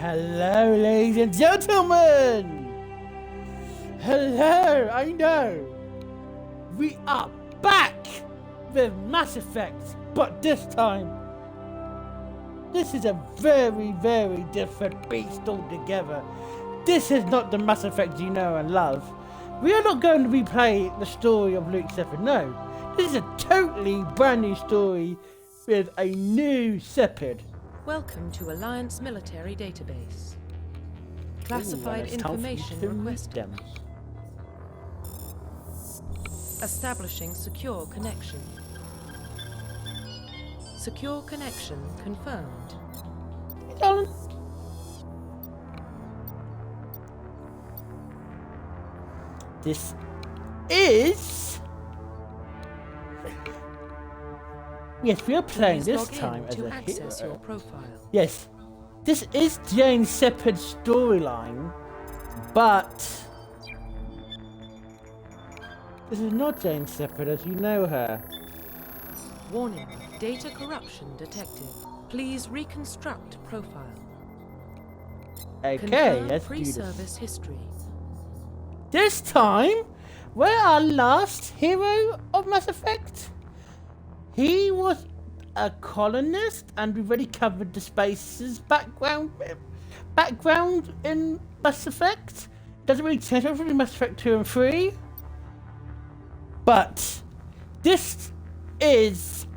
Hello, ladies and gentlemen! Hello, I know! We are back with Mass Effect, but this time, this is a very, very different beast altogether. This is not the Mass Effect you know and love. We are not going to replay the story of Luke Shepard, no. This is a totally brand new story with a new Shepard. Welcome to Alliance Military Database. Classified information requested. Establishing secure connection. Secure connection confirmed. This is... Yes, we are playing this time as a hero. Your profile. Yes, this is Jane Shepard's storyline, but this is not Jane Shepard as you know her. Warning, data corruption detected. Please reconstruct profile. Okay, Confirm let's do pre-service this. history. This time, we're our last hero of Mass Effect. He was a colonist, and we've already covered the space's background in Mass Effect. Doesn't really change everything in Mass Effect 2 and 3. But this is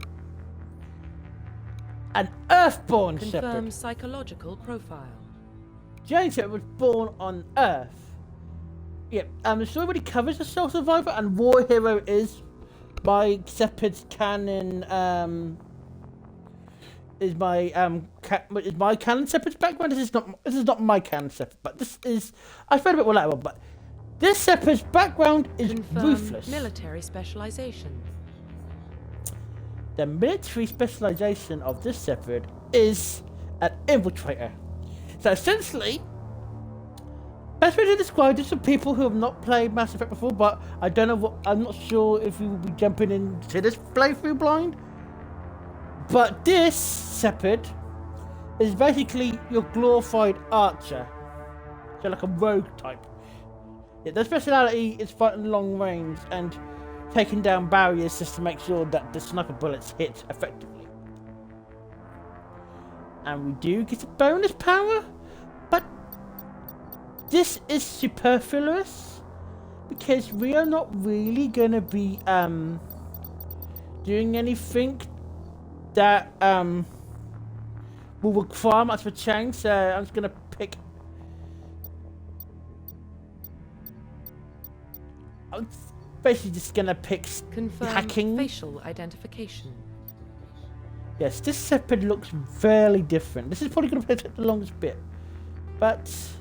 an Earthborn Confirm Shepard. psychological profile. Jane Shepard was born on Earth. Yep, the story already covers the Soul Survivor, and War Hero is my Shepard's canon. Is my canon Shepard's background. This is not my canon Shepard, but this is. I read a bit more later on, but this Shepard's background is Confirm ruthless. military specialization. The military specialization of this Shepard is an infiltrator. So essentially, best way to describe this for people who have not played Mass Effect before, but I'm not sure if we will be jumping into this playthrough blind. But this Shepard is basically your glorified archer. So like a rogue type. Yeah, their speciality is fighting long range and taking down barriers just to make sure that the sniper bullets hit effectively. And we do get a bonus power, but this is superfluous because we are not really going to be doing anything that will require much of a change. So I'm just going to pick. I'm basically just going to pick Confirm hacking. facial identification. Yes, this Shepard looks fairly different. This is probably going to take the longest bit, but so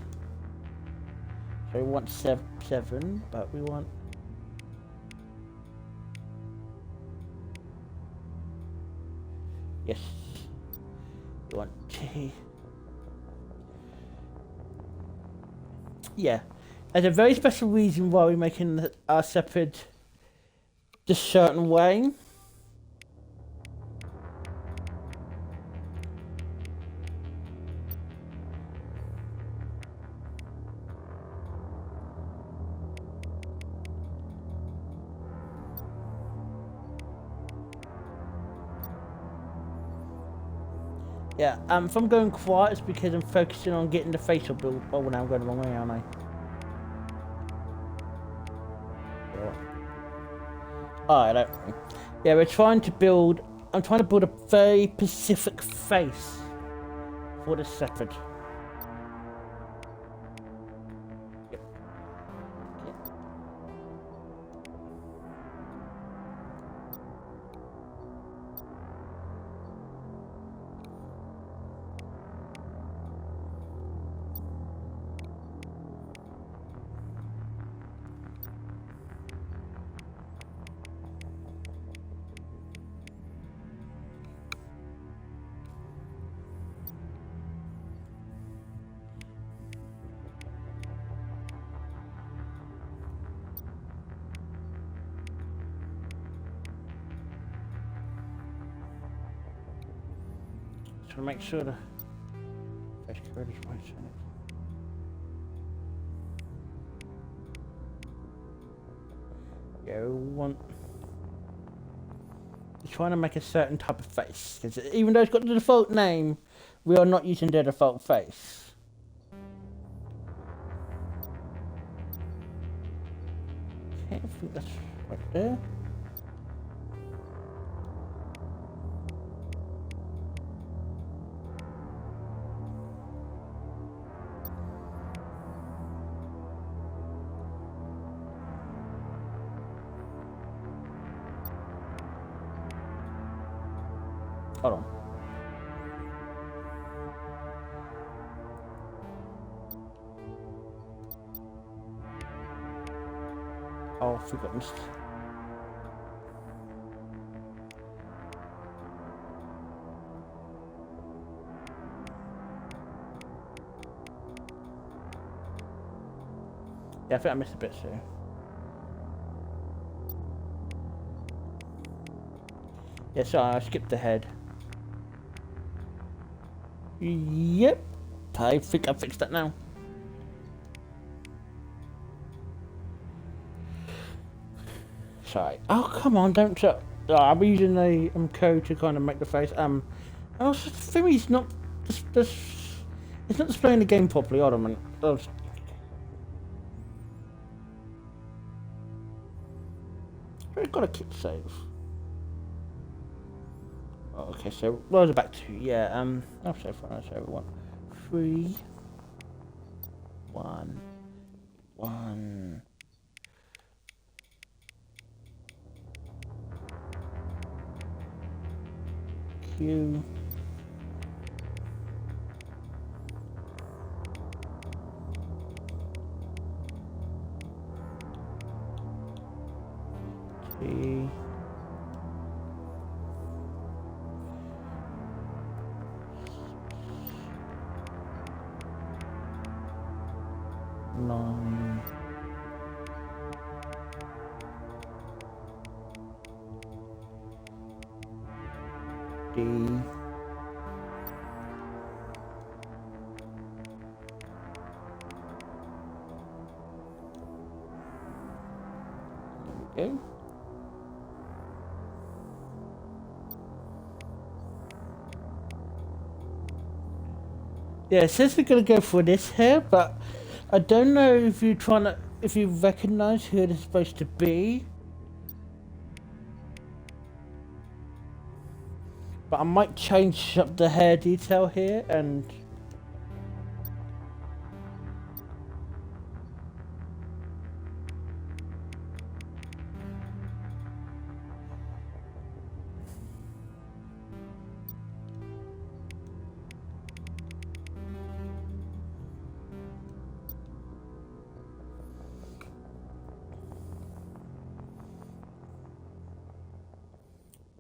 we want seven, but we want. Yes, we want T. Yeah, there's a very special reason why we're making our Shepard this certain way. Yeah, if I'm going quiet, it's because I'm focusing on getting the facial build. Oh, now I'm going the wrong way, aren't I? Alright, yeah, I'm trying to build a very specific face for the Shepard. Yep. To make sure the Face code is right. Yeah, we want. We're trying to make a certain type of face, because even though it's got the default name, we are not using their default face. Okay, I think that's right there. Hold on. Oh, I forgot this. Yeah, I think I missed a bit too. Yeah, sorry, I skipped the head. Yep, I think I fixed that now. Sorry. Oh, come on, don't. I'm using a code to kind of make the face. Also, the thing is not. It's not displaying the game properly. Hold on a minute. I've got to keep save. Okay, so what was it back to? Yeah, I'll save for everyone. 3, 1, 1. Q. T. Nine. D. There we go. Yeah, it says we're gonna go for this here, but I don't know if if you recognize who it is supposed to be. But I might change up the hair detail here and.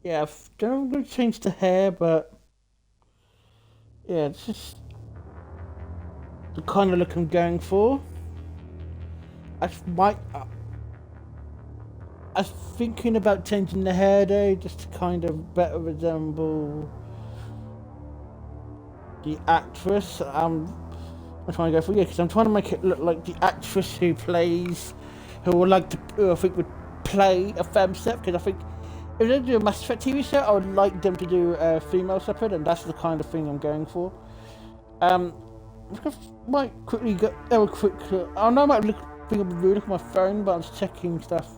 Yeah, I don't know if I'm going to change the hair, but yeah, it's just the kind of look I'm going for. I was thinking about changing the hair though, just to kind of better resemble the actress. I'm trying to go for, yeah, because I'm trying to make it look like the actress who I think would play a femme set, because I think if they do a Mass Effect TV show, I would like them to do a female Shepard, and that's the kind of thing I'm going for. I might quickly go. I know I might bring up a rude look at my phone, but I'm just checking stuff,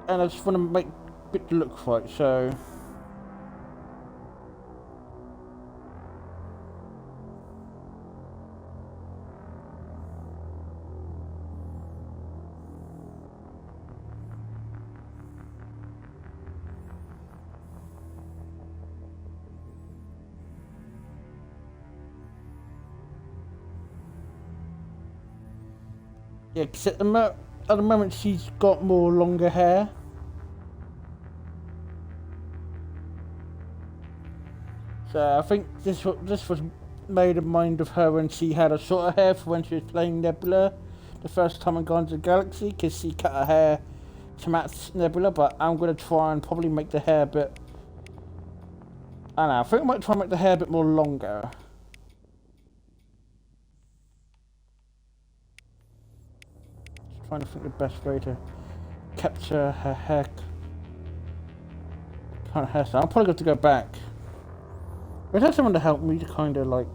and I just want to make it look right. So. Yeah, because at the moment she's got more longer hair. So I think this was made in mind of her when she had a shorter hair for when she was playing Nebula the first time in Guardians of the Galaxy, because she cut her hair to match Nebula. But I'm going to try and probably make the hair a bit I don't know, I think I might try and make the hair a bit more longer. Just trying to think the best way to capture her hair. Kind of hairstyle. I'm probably going to go back. I had someone to help me to kind of like.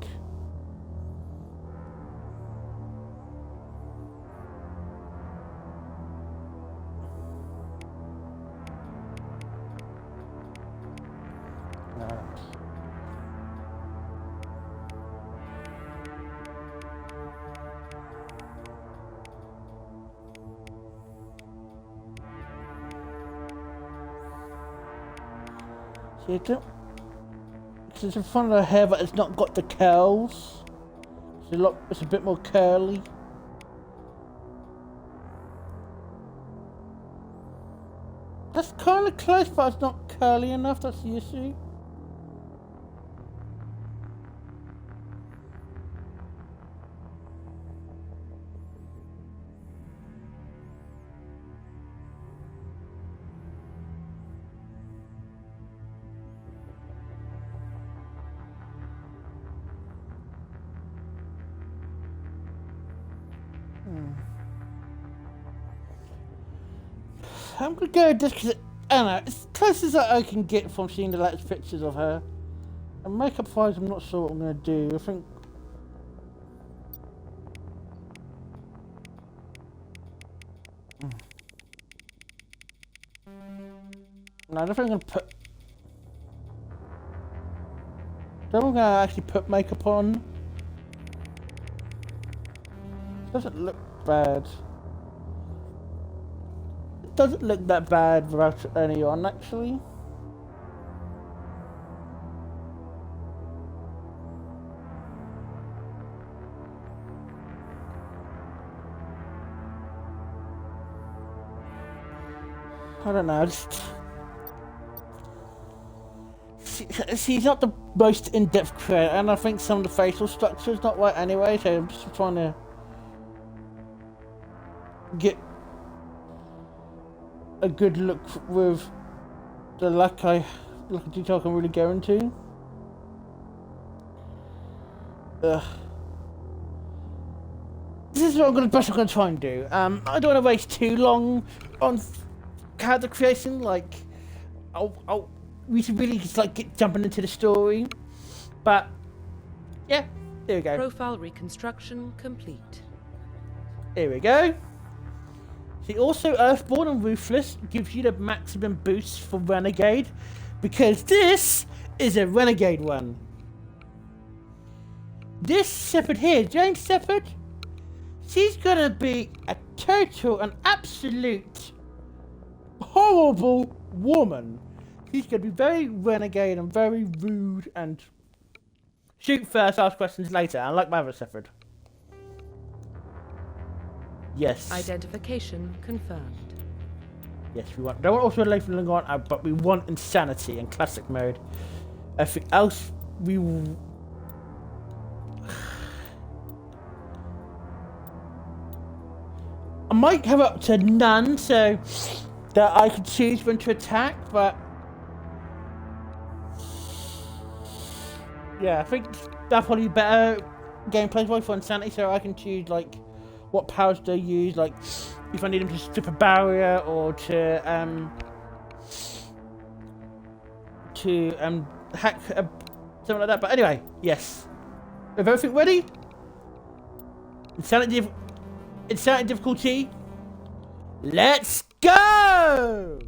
See, it's in front of her hair, but it's not got the curls. It's a bit more curly. That's kind of close, but it's not curly enough. That's the issue. I'm gonna go just because I don't know, it's close as I can get from seeing the latest pictures of her. And makeup wise, I'm not sure what I'm gonna do. I think. No, I don't think I'm gonna put. I don't think I'm gonna actually put makeup on. It doesn't look bad. Doesn't look that bad without any on, actually. I don't know, she's not the most in-depth creator, and I think some of the facial structure is not right anyway, so I'm just trying to get a good look with the lack of detail I can really go into. This is what I'm gonna try and do. I don't want to waste too long on character creation. Like, we should really just like get jumping into the story. But yeah, there we go. Profile reconstruction complete. Here we go. See, also Earthborn and Ruthless gives you the maximum boost for Renegade, because this is a Renegade one. This Shepard here, Jane Shepard, she's gonna be a total and absolute horrible woman. She's gonna be very Renegade and very rude and shoot first, ask questions later, unlike my other Shepard. Yes. Identification confirmed. Yes, we want. Don't want also labeling on out, but we want insanity in classic mode. Everything else, we. I might have up to none, so that I could choose when to attack, but yeah, I think that's probably better gameplay-wise for insanity, so I can choose like what powers do I use, like if I need him to strip a barrier or to hack something like that. But anyway, yes. With everything ready, insanity difficulty. Let's go!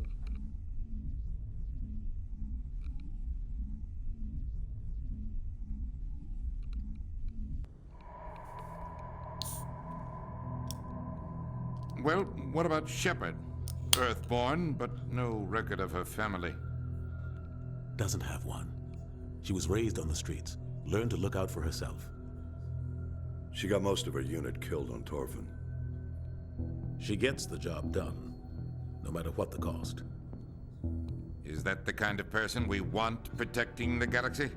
Well, what about Shepard? Earthborn, but no record of her family. Doesn't have one. She was raised on the streets, learned to look out for herself. She got most of her unit killed on Torfin. She gets the job done, no matter what the cost. Is that the kind of person we want protecting the galaxy?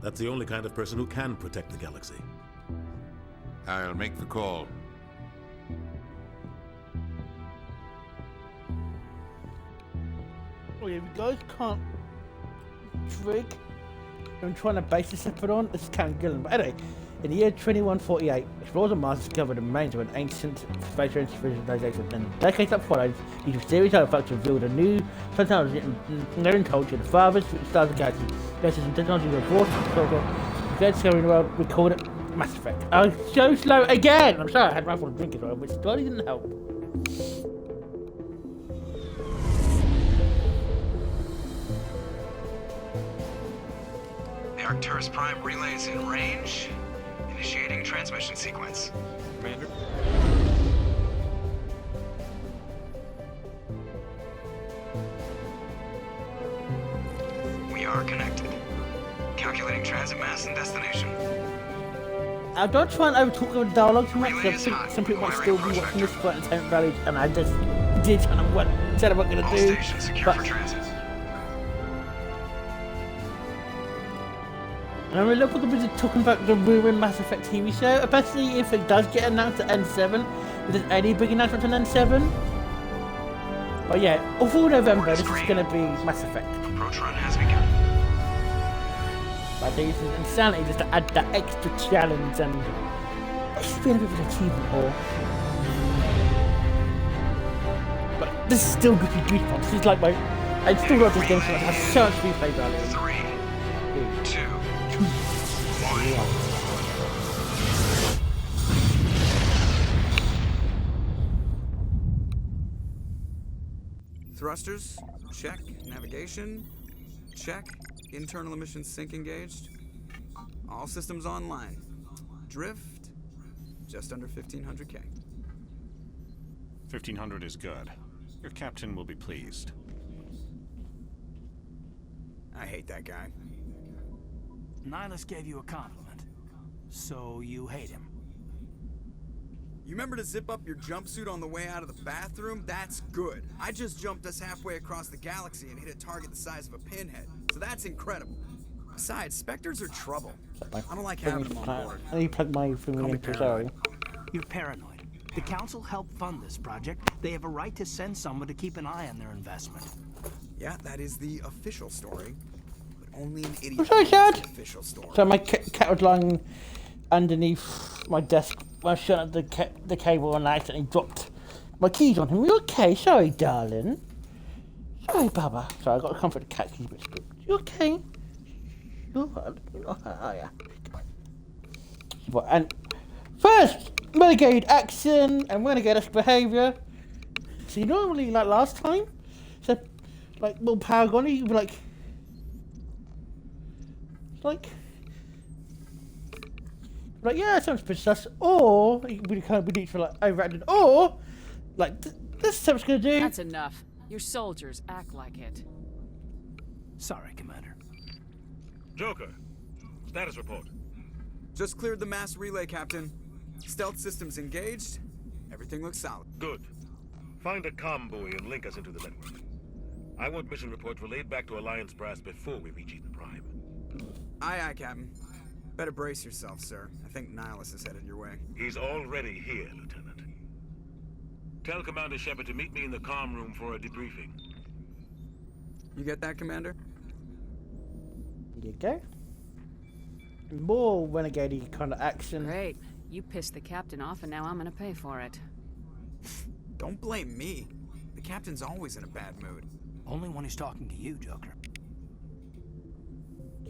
That's the only kind of person who can protect the galaxy. I'll make the call. Oh yeah, you guys can't rig I'm trying to base the Shepard on. This is Count Gillen. But anyway, in the year 2148, explorers on Mars discovered the remains of an ancient space race civilization. And decades that followed, these mysterious artifacts revealed a new technology and culture. The farthest stars of the galaxy. This is technology was brought to the great discovery in the world. We called it Mass Effect. I was so slow again. I'm sorry, I had my full drink as well, which totally didn't help. The Arcturus Prime relay is in range. Initiating transmission sequence. Commander? We are connected. Calculating transit mass and destination. I don't try and overtalk the dialogue too much because I think some people might still be watching this for entertainment value, and I just did kind of what said I'm not going to All do. stations secure But for transit. and I'm really looking forward to talking about the ruined Mass Effect TV show, especially if it does get announced at N7. If there's any big announcement on N7. But yeah, all for November, this is going to be Mass Effect. Approach run has begun. I think this is insanity just to add that extra challenge, and it should be a bit of an achievement or. But this is still good for Goosebumps. This is like my. I still love this game so much. It has so much replay value. 3, 2, 1. Thrusters, check. Navigation, check. Internal emissions sync engaged. All systems online. Drift, just under 1500K. 1500 is good. Your captain will be pleased. I hate that guy. Nihilus gave you a compliment, so you hate him. You remember to zip up your jumpsuit on the way out of the bathroom? That's good. I just jumped us halfway across the galaxy and hit a target the size of a pinhead, so that's incredible. Besides, Spectres are trouble. I don't like having them on board. I need to plug my thing in for sorry. You're paranoid. The Council helped fund this project. They have a right to send someone to keep an eye on their investment. Yeah, that is the official story. But only an idiot I'm sorry, knows Chad. the official story. So my cat was lying underneath my desk when I shut up the cable and I accidentally dropped my keys on him. You okay? Sorry, darling. Sorry, Baba. Sorry, I got to comfort the cat. He's a bit spooked. You okay? Oh yeah. But, and first, Renegade action and Renegade behaviour. See, normally, like last time, so like Will Paragon, he'd be like, yeah, sounds pretty sus. Or he would kind of be for like overacted. Or like this is what it's gonna do. That's enough. Your soldiers act like it. Sorry, Commander. Joker, status report. Just cleared the mass relay, Captain. Stealth systems engaged. Everything looks solid. Good. Find a comm buoy and link us into the network. I want mission reports relayed back to Alliance Brass before we reach Ethan Prime. Aye, aye, Captain. Better brace yourself, sir. I think Nihilus is headed your way. He's already here, Lieutenant. Tell Commander Shepard to meet me in the comm room for a debriefing. You get that, Commander? There you go. More Renegade kind of action. Great. You pissed the captain off and now I'm gonna pay for it. Don't blame me. The Captain's always in a bad mood. Only when he's talking to you, Joker.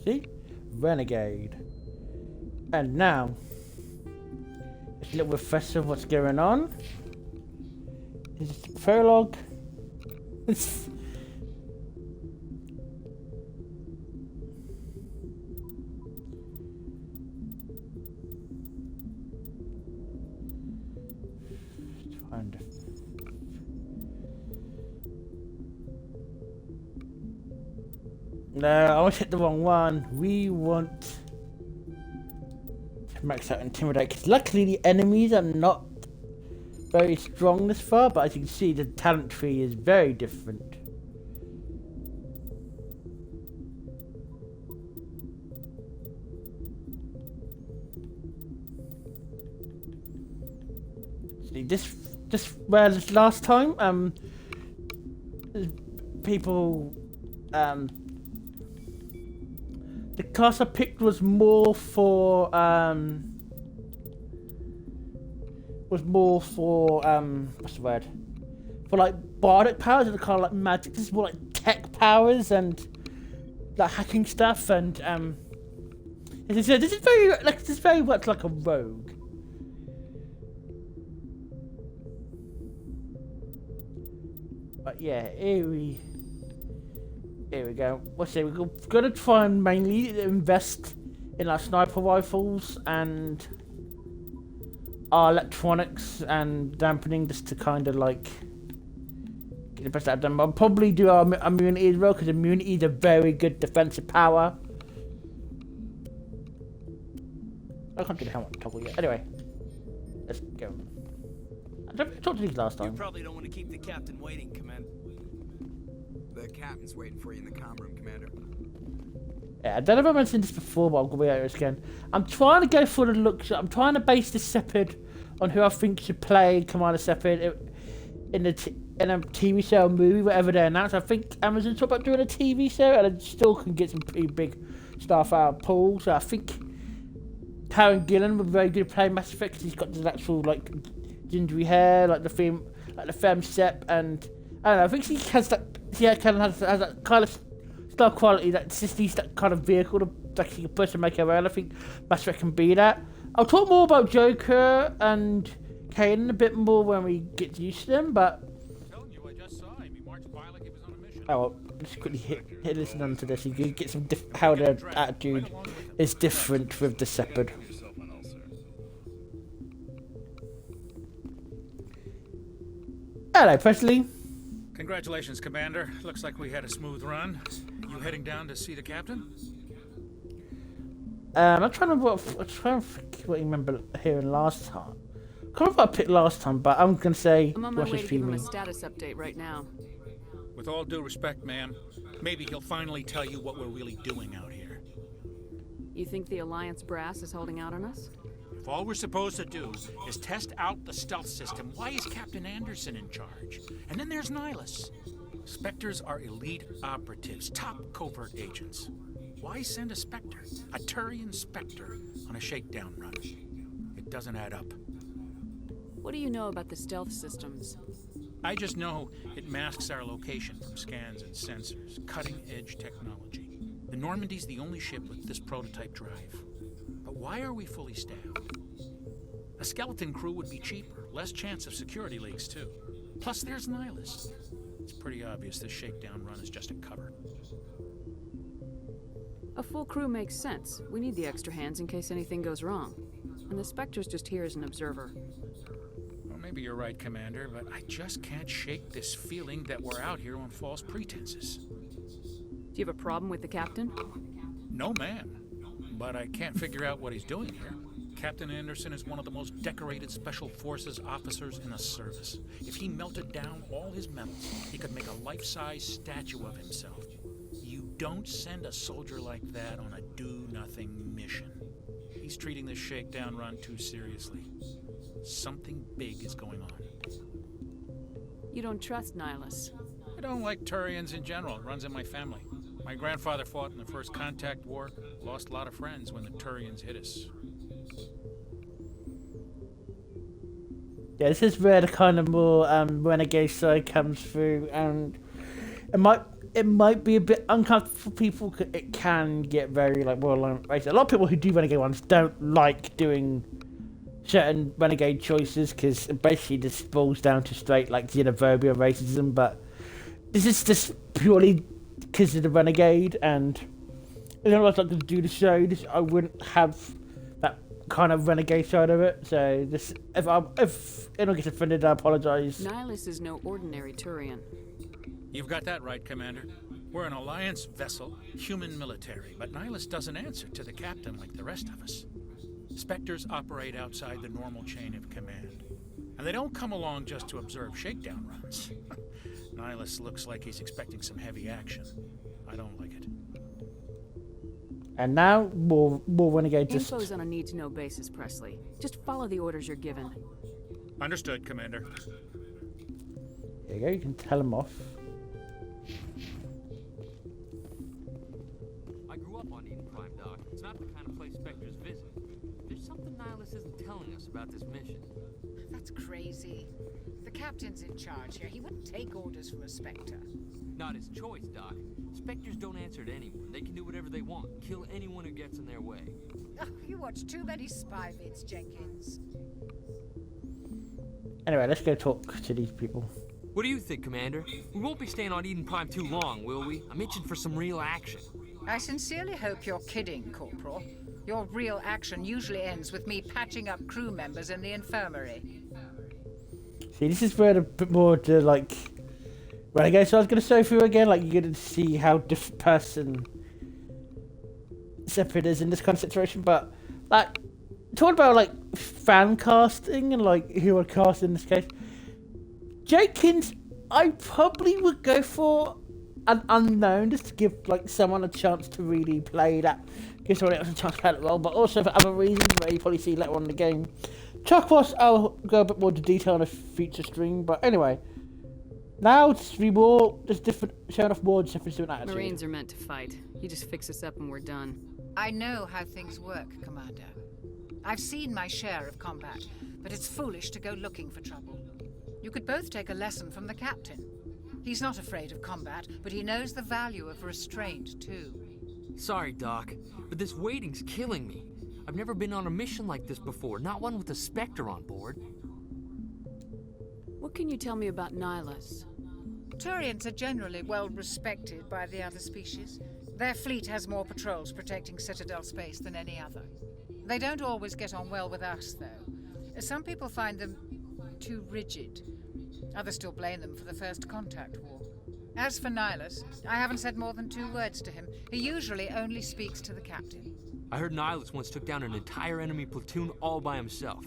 See? Renegade. And now, it's a little refresher of what's going on. This is the prologue. No, I almost hit the wrong one. We want to max out Intimidate, because luckily the enemies are not very strong this far, but as you can see, the talent tree is very different. See, this last time, people, the class I picked was more for what's the word? For like bardic powers and kind of like magic. This is more like tech powers and like hacking stuff and this is very much like a rogue. But yeah, here we go. We're gonna try and mainly invest in our sniper rifles and our electronics and dampening just to kind of like get the best out of them. I'll probably do our immunity as well because immunity is a very good defensive power. I can't do the helmet toggle yet. Anyway, let's go. I don't think I talked to these last time. You probably don't want to keep the captain waiting, Commander. The captain's waiting for you in the comm room, Commander. Yeah, I don't know if I mentioned this before, but I'll go over it again. I'm trying to go for the looks. I'm trying to base this Shepard on who I think should play Commander Shepard in a TV show or movie, whatever they announce. I think Amazon talked about doing a TV show, and it still can get some pretty big stuff out of Paul. So I think Karen Gillan would be very good at playing Mass Effect because he's got the actual like gingery hair, like the femme Shep, and I don't know. I think she has that. Yeah, kind of has that kind of style quality that just needs that kind of vehicle to actually push and make her own. I think Mass Effect can be that. I'll talk more about Joker and Kanan a bit more when we get used to them, but oh well, just quickly hit listen to this. You can get some how their attitude is different with the Shepard. Hello, Presley. Congratulations, Commander. Looks like we had a smooth run. You heading down to see the captain? I'm trying to think what you remember hearing last time. I can't remember what I picked last time, but I'm gonna say I'm on my way to give him a status update right now. With all due respect, ma'am, maybe he'll finally tell you what we're really doing out here. You think the Alliance brass is holding out on us? If all we're supposed to do is test out the stealth system, why is Captain Anderson in charge? And then there's Nihilus. Spectres are elite operatives, top covert agents. Why send a Spectre, a Turian Spectre, on a shakedown run? It doesn't add up. What do you know about the stealth systems? I just know it masks our location from scans and sensors, cutting-edge technology. The Normandy's the only ship with this prototype drive. But why are we fully staffed? A skeleton crew would be cheaper, less chance of security leaks too. Plus there's Nihilus. It's pretty obvious this shakedown run is just a cover. A full crew makes sense. We need the extra hands in case anything goes wrong. And the Spectre's just here as an observer. Well, maybe you're right, Commander, but I just can't shake this feeling that we're out here on false pretenses. Do you have a problem with the captain? No, ma'am. But I can't figure out what he's doing here. Captain Anderson is one of the most decorated Special Forces officers in the service. If he melted down all his medals, he could make a life-size statue of himself. You don't send a soldier like that on a do-nothing mission. He's treating this shakedown run too seriously. Something big is going on. You don't trust Nihilus? I don't like Turians in general. It runs in my family. My grandfather fought in the First Contact War. Lost a lot of friends when the Turians hit us. Yeah, this is where the kind of more renegade side comes through, and it might be a bit uncomfortable for people. It can get very like borderline racist. A lot of people who do renegade ones don't like doing certain renegade choices because it basically just boils down to straight like xenophobia, racism. But this is just purely because of the renegade, and if I was like to do the show, I wouldn't have that kind of renegade side of it. So this, if anyone gets offended, I apologize. Nihilus is no ordinary Turian. You've got that right, Commander. We're an Alliance vessel, human military, but Nihilus doesn't answer to the captain like the rest of us. Spectres operate outside the normal chain of command, and they don't come along just to observe shakedown runs. Nihilus looks like he's expecting some heavy action. I don't like it. And now, more renegade just... Info's on a need-to-know basis, Presley. Just follow the orders you're given. Understood, Commander. There you go, you can tell him off. I grew up on Eden Prime, Doc. It's not the kind of place Spectres visit. There's something Nihilus isn't telling us about this mission. That's crazy. The captain's in charge here. He wouldn't take orders from a Spectre. Not his choice, Doc. Spectres don't answer to anyone. They can do whatever they want. Kill anyone who gets in their way. Oh, you watch too many spy vids, Jenkins. Anyway, let's go talk to these people. What do you think, Commander? We won't be staying on Eden Prime too long, will we? I'm itching for some real action. I sincerely hope you're kidding, Corporal. Your real action usually ends with me patching up crew members in the infirmary. See, this is where a bit more to, like, Renegade. So I was going to show through again, like, you're going to see how different person Shepard is in this kind of situation. But, like, talking about, like, fan casting and, like, who would cast in this case. Jenkins, I probably would go for an unknown, just to give, like, someone a chance to really play that. Give someone else a chance to play that role, but also for other reasons where you probably see later on in the game. Chakwas, I'll go a bit more into detail on a future stream, but anyway. Now, just be more, just different, showing off more different attitude. Marines are meant to fight. You just fix us up and we're done. I know how things work, Commander. I've seen my share of combat, but it's foolish to go looking for trouble. You could both take a lesson from the captain. He's not afraid of combat, but he knows the value of restraint, too. Sorry, Doc, but this waiting's killing me. I've never been on a mission like this before, not one with a Spectre on board. What can you tell me about Nihilus? Turians are generally well respected by the other species. Their fleet has more patrols protecting Citadel space than any other. They don't always get on well with us, though. Some people find them too rigid. Others still blame them for the First Contact War. As for Nihilus, I haven't said more than 2 words to him. He usually only speaks to the captain. I heard Nihilus once took down an entire enemy platoon all by himself.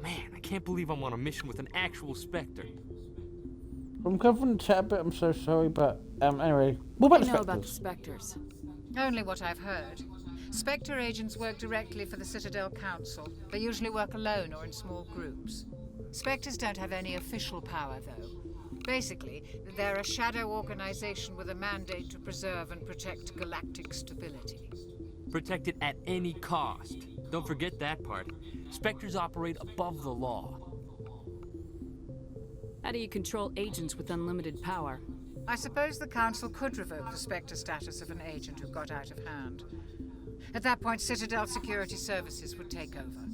Man, I can't believe I'm on a mission with an actual Spectre. I'm covering the chat a bit, I'm so sorry, but anyway. What about the Spectres? About the Spectres? Only what I've heard. Spectre agents work directly for the Citadel Council. They usually work alone or in small groups. Spectres don't have any official power, though. Basically, they're a shadow organization with a mandate to preserve and protect galactic stability. Protect it at any cost. Don't forget that part. Spectres operate above the law. How do you control agents with unlimited power? I suppose the Council could revoke the Spectre status of an agent who got out of hand. At that point, Citadel Security Services would take over.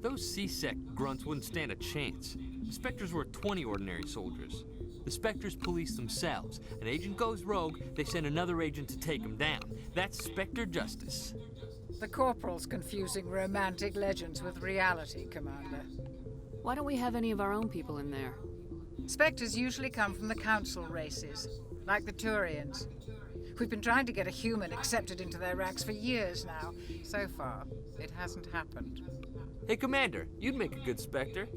Those C-Sec grunts wouldn't stand a chance. The Spectres were 20 ordinary soldiers. The Spectres police themselves. An agent goes rogue, they send another agent to take him down. That's Spectre justice. The Corporal's confusing romantic legends with reality, Commander. Why don't we have any of our own people in there? Spectres usually come from the Council races, like the Turians. We've been trying to get a human accepted into their ranks for years now. So far, it hasn't happened. Hey, Commander, you'd make a good Spectre.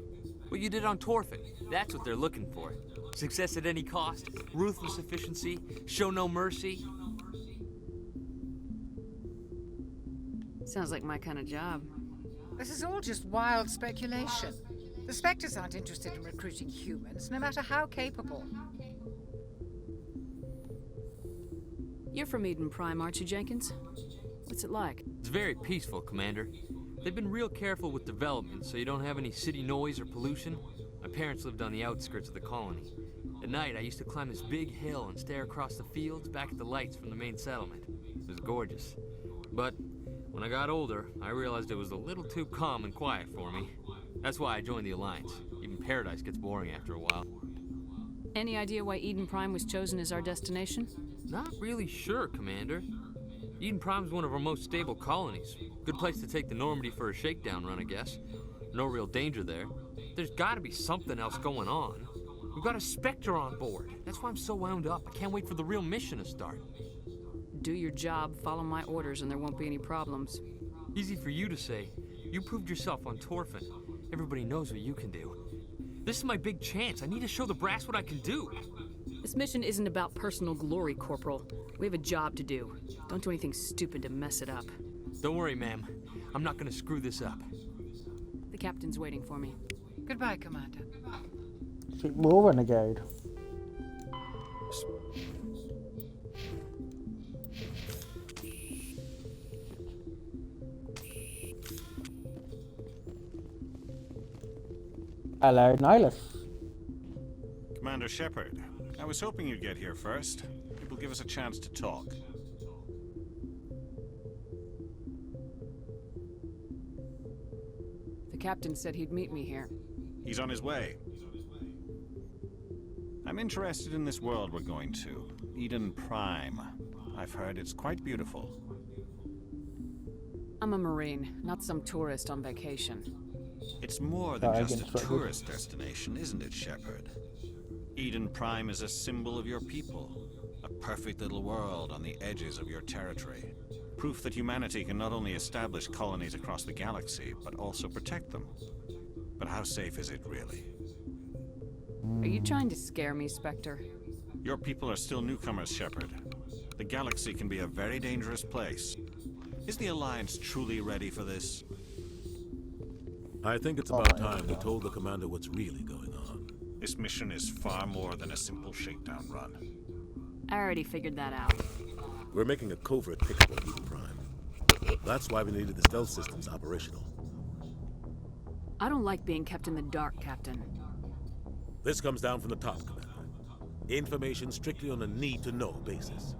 What you did on Torfin, that's what they're looking for. Success at any cost, ruthless efficiency, show no mercy. Sounds like my kind of job. This is all just wild speculation. The Spectres aren't interested in recruiting humans, no matter how capable. You're from Eden Prime, aren't you, Jenkins? What's it like? It's very peaceful, Commander. They've been real careful with development, so you don't have any city noise or pollution. My parents lived on the outskirts of the colony. At night, I used to climb this big hill and stare across the fields back at the lights from the main settlement. It was gorgeous. But when I got older, I realized it was a little too calm and quiet for me. That's why I joined the Alliance. Even Paradise gets boring after a while. Any idea why Eden Prime was chosen as our destination? Not really sure, Commander. Eden Prime's one of our most stable colonies. Good place to take the Normandy for a shakedown run, I guess. No real danger there. There's gotta be something else going on. We've got a Spectre on board. That's why I'm so wound up. I can't wait for the real mission to start. Do your job, follow my orders, and there won't be any problems. Easy for you to say. You proved yourself on Torfin. Everybody knows what you can do. This is my big chance. I need to show the brass what I can do. This mission isn't about personal glory, Corporal. We have a job to do. Don't do anything stupid to mess it up. Don't worry, ma'am. I'm not gonna screw this up. The captain's waiting for me. Goodbye, Commander. Keep more Renegade. Hello, Nihilus. Commander Shepard, I was hoping you'd get here first. It will give us a chance to talk. The captain said he'd meet me here. He's on his way. I'm interested in this world we're going to, Eden Prime. I've heard it's quite beautiful. I'm a Marine, not some tourist on vacation. It's more than just a tourist destination, isn't it, Shepard? Eden Prime is a symbol of your people. A perfect little world on the edges of your territory. Proof that humanity can not only establish colonies across the galaxy, but also protect them. But how safe is it, really? Are you trying to scare me, Spectre? Your people are still newcomers, Shepard. The galaxy can be a very dangerous place. Is the Alliance truly ready for this? I think it's about time we told the commander what's really going on. This mission is far more than a simple shakedown run. I already figured that out. We're making a covert pickup of Eden Prime. That's why we needed the stealth systems operational. I don't like being kept in the dark, Captain. This comes down from the top, Commander. Information strictly on a need-to-know basis.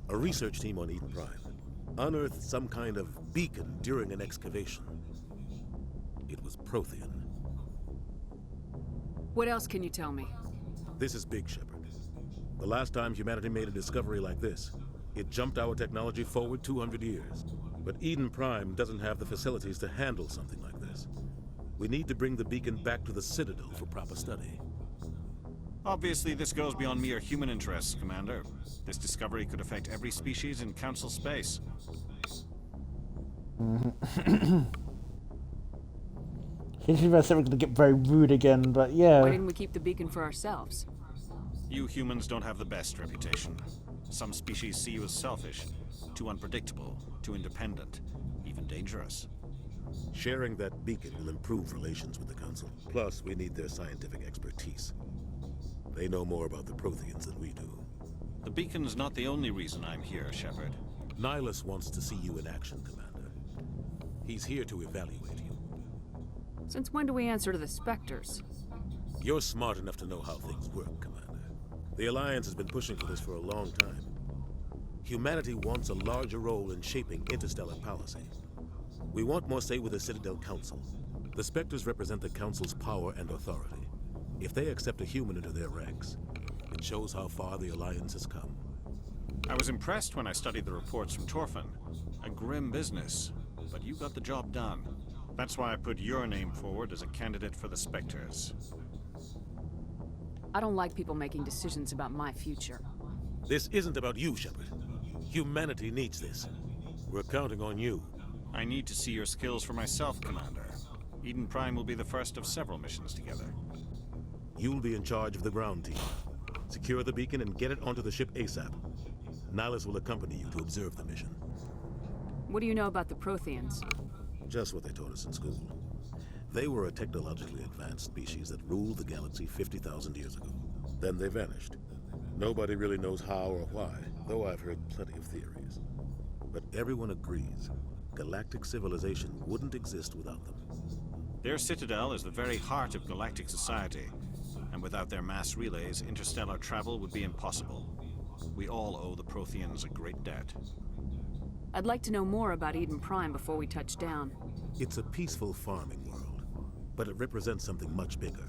A research team on Eden Prime unearthed some kind of beacon during an excavation. It was Prothean. What else can you tell me? This is big, Shepard. The last time humanity made a discovery like this, it jumped our technology forward 200 years. But Eden Prime doesn't have the facilities to handle something like this. We need to bring the beacon back to the Citadel for proper study. Obviously, this goes beyond mere human interests, Commander. This discovery could affect every species in Council space. Seems like we're going to get very rude again, but yeah. Why didn't we keep the beacon for ourselves? You humans don't have the best reputation. Some species see you as selfish, too unpredictable, too independent, even dangerous. Sharing that beacon will improve relations with the Council. Plus, we need their scientific expertise. They know more about the Protheans than we do. The beacon's not the only reason I'm here, Shepard. Nihilus wants to see you in action, Commander. He's here to evaluate you. Since when do we answer to the Spectres? You're smart enough to know how things work, Commander. The Alliance has been pushing for this for a long time. Humanity wants a larger role in shaping interstellar policy. We want more say with the Citadel Council. The Spectres represent the Council's power and authority. If they accept a human into their ranks, it shows how far the Alliance has come. I was impressed when I studied the reports from Torfin. A grim business, but you got the job done. That's why I put your name forward as a candidate for the Spectres. I don't like people making decisions about my future. This isn't about you, Shepard. Humanity needs this. We're counting on you. I need to see your skills for myself, Commander. Eden Prime will be the first of several missions together. You'll be in charge of the ground team. Secure the beacon and get it onto the ship ASAP. Nihilus will accompany you to observe the mission. What do you know about the Protheans? Just what they taught us in school. They were a technologically advanced species that ruled the galaxy 50,000 years ago. Then they vanished. Nobody really knows how or why, though I've heard plenty of theories. But everyone agrees, galactic civilization wouldn't exist without them. Their citadel is the very heart of galactic society, and without their mass relays, interstellar travel would be impossible. We all owe the Protheans a great debt. I'd like to know more about Eden Prime before we touch down. It's a peaceful farming world, but it represents something much bigger.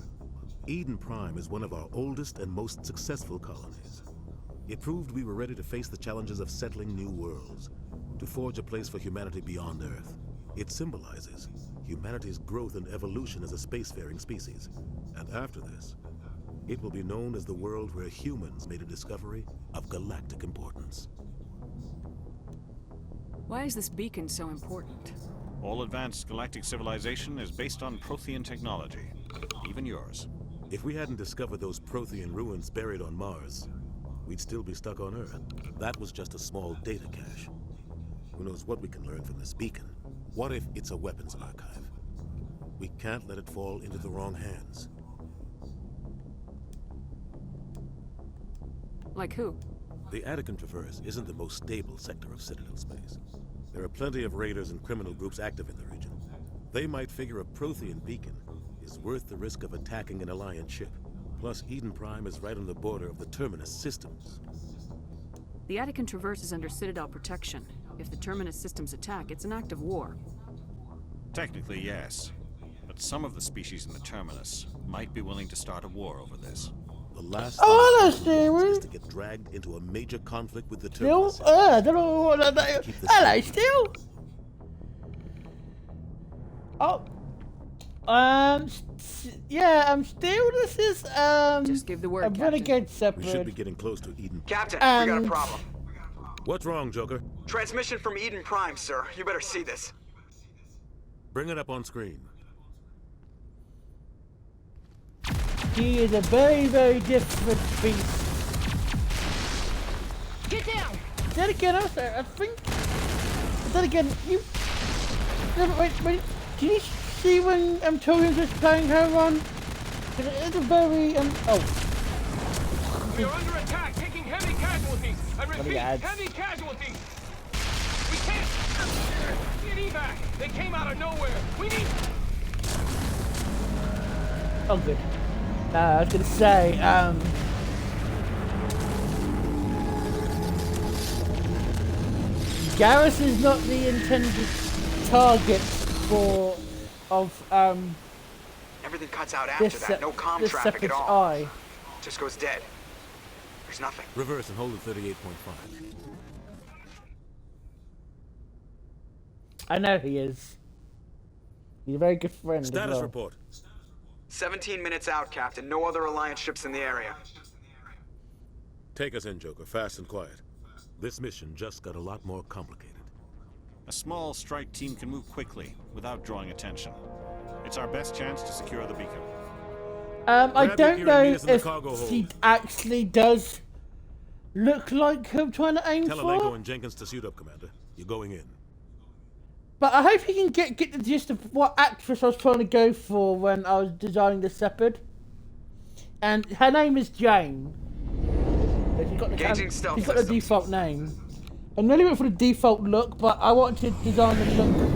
Eden Prime is one of our oldest and most successful colonies. It proved we were ready to face the challenges of settling new worlds, to forge a place for humanity beyond Earth. It symbolizes humanity's growth and evolution as a spacefaring species. And after this, it will be known as the world where humans made a discovery of galactic importance. Why is this beacon so important? All advanced galactic civilization is based on Prothean technology, even yours. If we hadn't discovered those Prothean ruins buried on Mars, we'd still be stuck on Earth. That was just a small data cache. Who knows what we can learn from this beacon? What if it's a weapons archive? We can't let it fall into the wrong hands. Like who? The Attican Traverse isn't the most stable sector of Citadel space. There are plenty of raiders and criminal groups active in the region. They might figure a Prothean beacon is worth the risk of attacking an Alliance ship. Plus, Eden Prime is right on the border of the Terminus systems. The Attican Traverse is under Citadel protection. If the Terminus systems attack, it's an act of war. Technically, yes. But some of the species in the Terminus might be willing to start a war over this. The last hello, thing is Stewie. to get dragged into a major conflict with the Still? Terminus. I don't know what that is. Hello, Still. Oh. Still, this is, Just give the word, a Captain. Renegade We Shepard. should be getting close to Eden. Captain, we got a And- problem. What's wrong, Joker? Transmission from Eden Prime, sir. You better see this. Bring it up on screen. He is a very, very different beast. Get down! Then again, I think. Then again, you. No, wait. Did you see when Torian was playing her on? It is a very We are under attack, taking heavy casualties. I repeat, ads. heavy casualties. We can't get evac. They came out of nowhere. We need. Oh, good. I was gonna say, Garrus is not the intended target of Everything cuts out after that. No comm traffic at Shepard's all. eye. Just goes dead. There's nothing. Reverse and hold at 38.5. I know he is. He's a very good friend. Status as well. report. 17 minutes out, Captain. No other Alliance ships in the area. Take us in, Joker, fast and quiet. This mission just got a lot more complicated. A small strike team can move quickly without drawing attention. It's our best chance to secure the beacon. I Grab your don't gear know and meet us in the if cargo hold. she actually does look like him trying to aim Tell Alego for. and Jenkins to suit up, Commander. You're going in. But I hope you can get the gist of what actress I was trying to go for when I was designing the Shepard. And her name is Jane. But she's got Engaging stealth she's got the systems. default name. I nearly went for the default look, but I wanted to design a look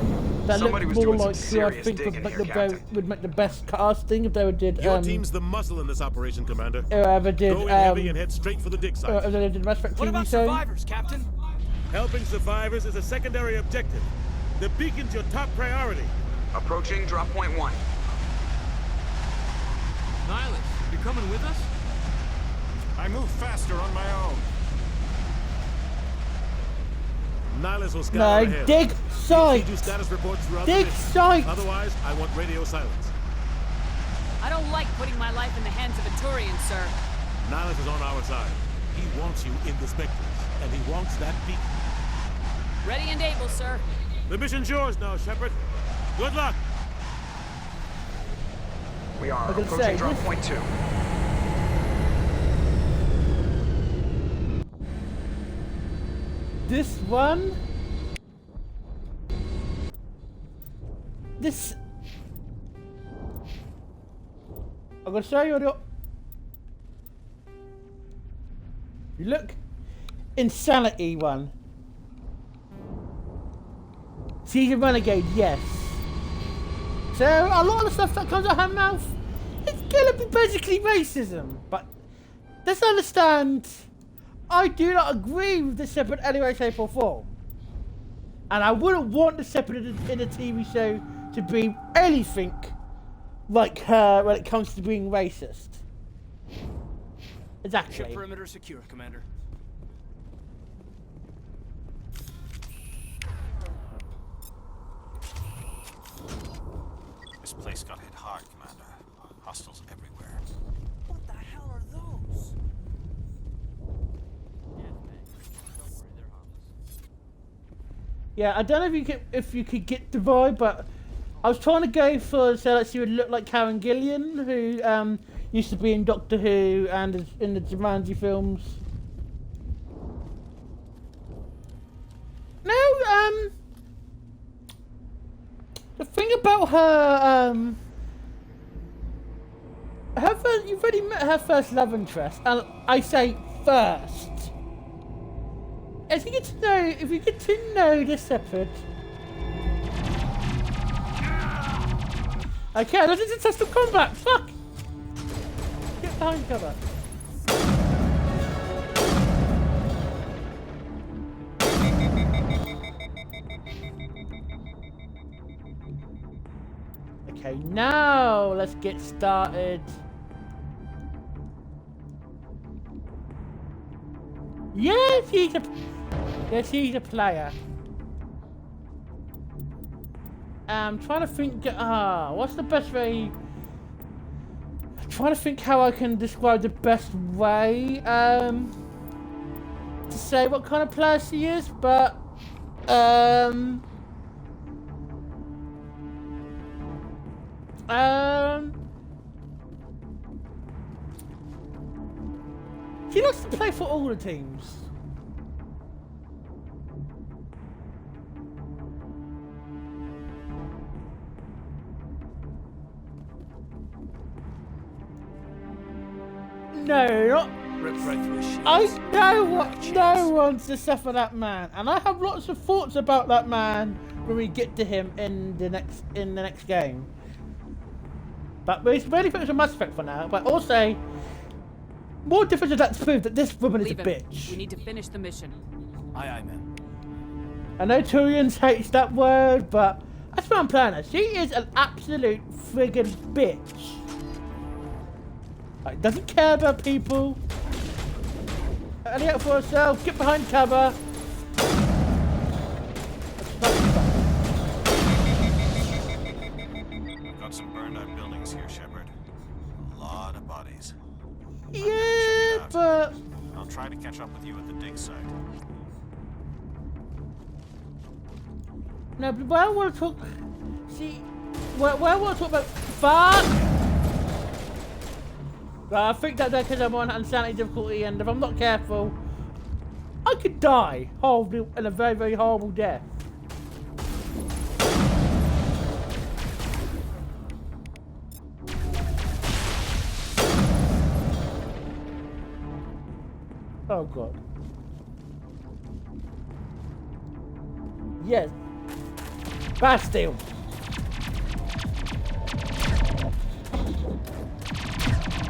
that Somebody looked was more doing some like who I serious think would digging make, here, Captain. would make the best casting if they would did Your team's the muscle in this operation, Commander. whoever did Go in heavy and head straight for the dig site. if they did Mass Effect What TV about show. survivors, Captain? Helping survivors is a secondary objective. The beacon's your top priority. Approaching drop point 1. Nihilus, you coming with us? I move faster on my own. Nihilus will scout No, ahead. dig site. Feed you status reports throughout Dig the mission. site. Otherwise, I want radio silence. I don't like putting my life in the hands of a Turian, sir. Nihilus is on our side. He wants you in the Spectres, and he wants that beacon. Ready and able, sir. The mission's yours now, Shepard. Good luck. We are was gonna approaching say, drop this- point 2. This one. This. I'm gonna show you the. You look. Insanity one. She's a renegade, yes. So a lot of the stuff that comes out of her mouth, it's gonna be basically racism. But let's understand. I do not agree with the Shepard anyway, shape or form. And I wouldn't want the Shepard in a TV show to be anything like her when it comes to being racist. Exactly. Ship perimeter secure, Commander. This place got hit hard, Commander. Hostiles everywhere. What the hell are those? Yeah, I don't know if you could get the vibe, but I was trying to go for so that she would look like Karen Gillian, who used to be in Doctor Who and is in the Jumanji films. No, the thing about her, you've already met her first love interest, and I say first. If you get to know this Shepard, Okay, this is a test of combat. Fuck! Get behind cover. Okay, now let's get started. Yes, he's a player. I'm trying to think. What's the best way? I'm trying to think how I can describe the best way to say what kind of player she is, but she likes to play for all the teams. No, not. I know what no one's to suffer that man, and I have lots of thoughts about that man when we get to him in the next game. But we're really focused on Mass Effect for now. But also, more difference of that to prove that this woman is a bitch. We need to finish the mission. Aye, aye, man. I know Turians hates that word, but that's why I'm playing her. She is an absolute friggin' bitch. Like, doesn't care about people. Only out for herself. Get behind cover. We've got some burned out buildings here, Shepard. A lot of bodies. Yeah, but I'll try to catch up with you at the dig site. no, but I want to talk. See, what I want to talk about. Fuck. But I think that's because I'm on insanity difficulty, and if I'm not careful, I could die horribly in a very, very horrible death. Oh god. Yes. Bastille.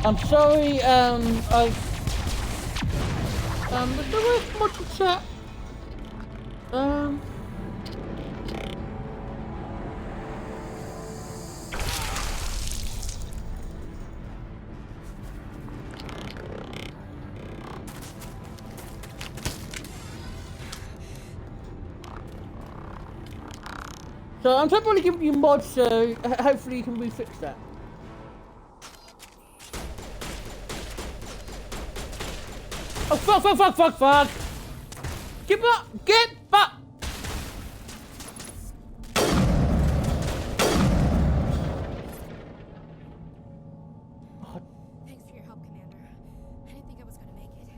I'm sorry, is there much to chat? So I'm probably giving you mods, so hopefully you can refix that. Oh fuck! Get back! Thanks for your help, Commander. I didn't think I was gonna make it.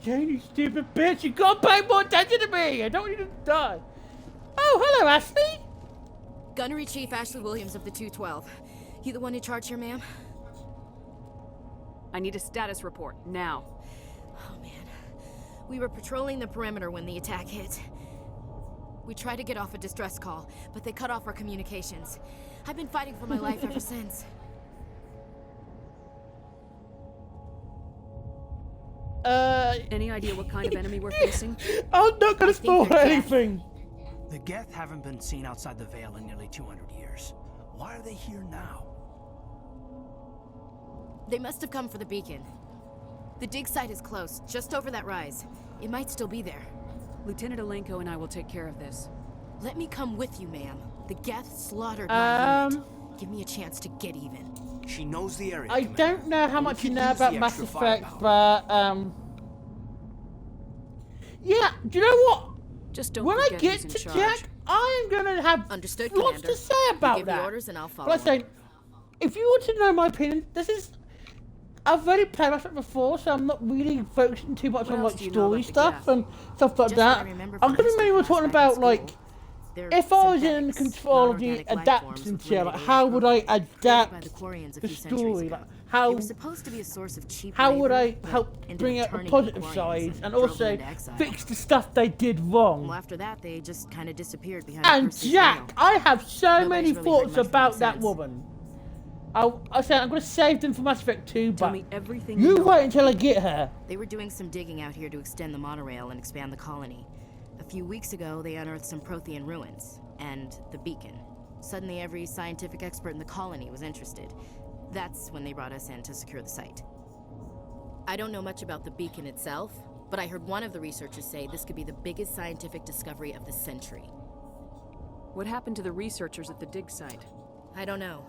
Jane, you stupid bitch! You gotta pay more attention to me! I don't need to die. Oh, hello, Ashley! Gunnery Chief Ashley Williams of the 212. You the one in charge here, ma'am? I need a status report, now. Oh, man. We were patrolling the perimeter when the attack hit. We tried to get off a distress call, but they cut off our communications. I've been fighting for my life ever since. Any idea what kind of enemy we're facing? I'm not gonna spoil anything! The Geth haven't been seen outside the Veil in nearly 200 years. Why are they here now? They must have come for the beacon. The dig site is close, just over that rise. It might still be there. Lieutenant Alenko and I will take care of this. Let me come with you, ma'am. The Geth slaughtered my unit. Give me a chance to get even. She knows the area, I don't know how much you know about Mass Effect, but yeah, do you know what? Just don't when I forget get who's to in charge. Jack, I am gonna have Understood, lots Commander. to say about give that. me orders and I'll follow. But I'm saying, if you want to know my opinion, this is. I've already played Mass Effect before, so I'm not really focusing too much on like story stuff and stuff like that. I'm gonna be mainly talking about like if I was in control of the adaptation, like how would I adapt the story? Like how It was supposed to be a source of cheap how would labor, I help ended bring up out the turning positive employees side and drove them also into exile. fix the stuff they did wrong? Well, after that, they just kind of disappeared behind a And person's Jack, veil. I have so Nobody's many really thoughts heard much from about them that since. woman. I said I'm gonna save them for Mass Effect 2, Tell but me everything you know. wait until I get her. They were doing some digging out here to extend the monorail and expand the colony. A few weeks ago, they unearthed some Prothean ruins and the beacon. Suddenly, every scientific expert in the colony was interested. That's when they brought us in to secure the site. I don't know much about the beacon itself, but I heard one of the researchers say this could be the biggest scientific discovery of the century. What happened to the researchers at the dig site? I don't know.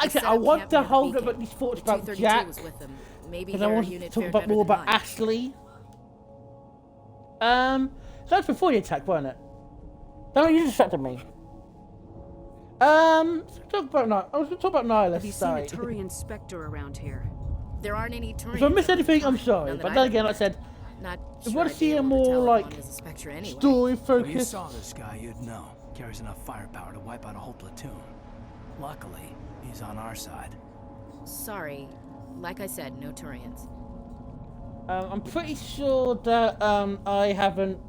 Actually, I want to hold up these thoughts about Jack, because I want to talk about more about Ashley. That's before the attack, wasn't it? Don't you distracted me. Let's talk about I was going to talk about Nihilus. Have you seen a Turian Spectre around here? There aren't any Turians. If I missed anything, I'm sorry. But then again, like I said, Not if you want to see a more like story If you focused. saw this guy, you'd know. Carries enough firepower to wipe out a whole platoon. Luckily, he's on our side. Sorry. Like I said, no Turians. I'm pretty sure that I haven't.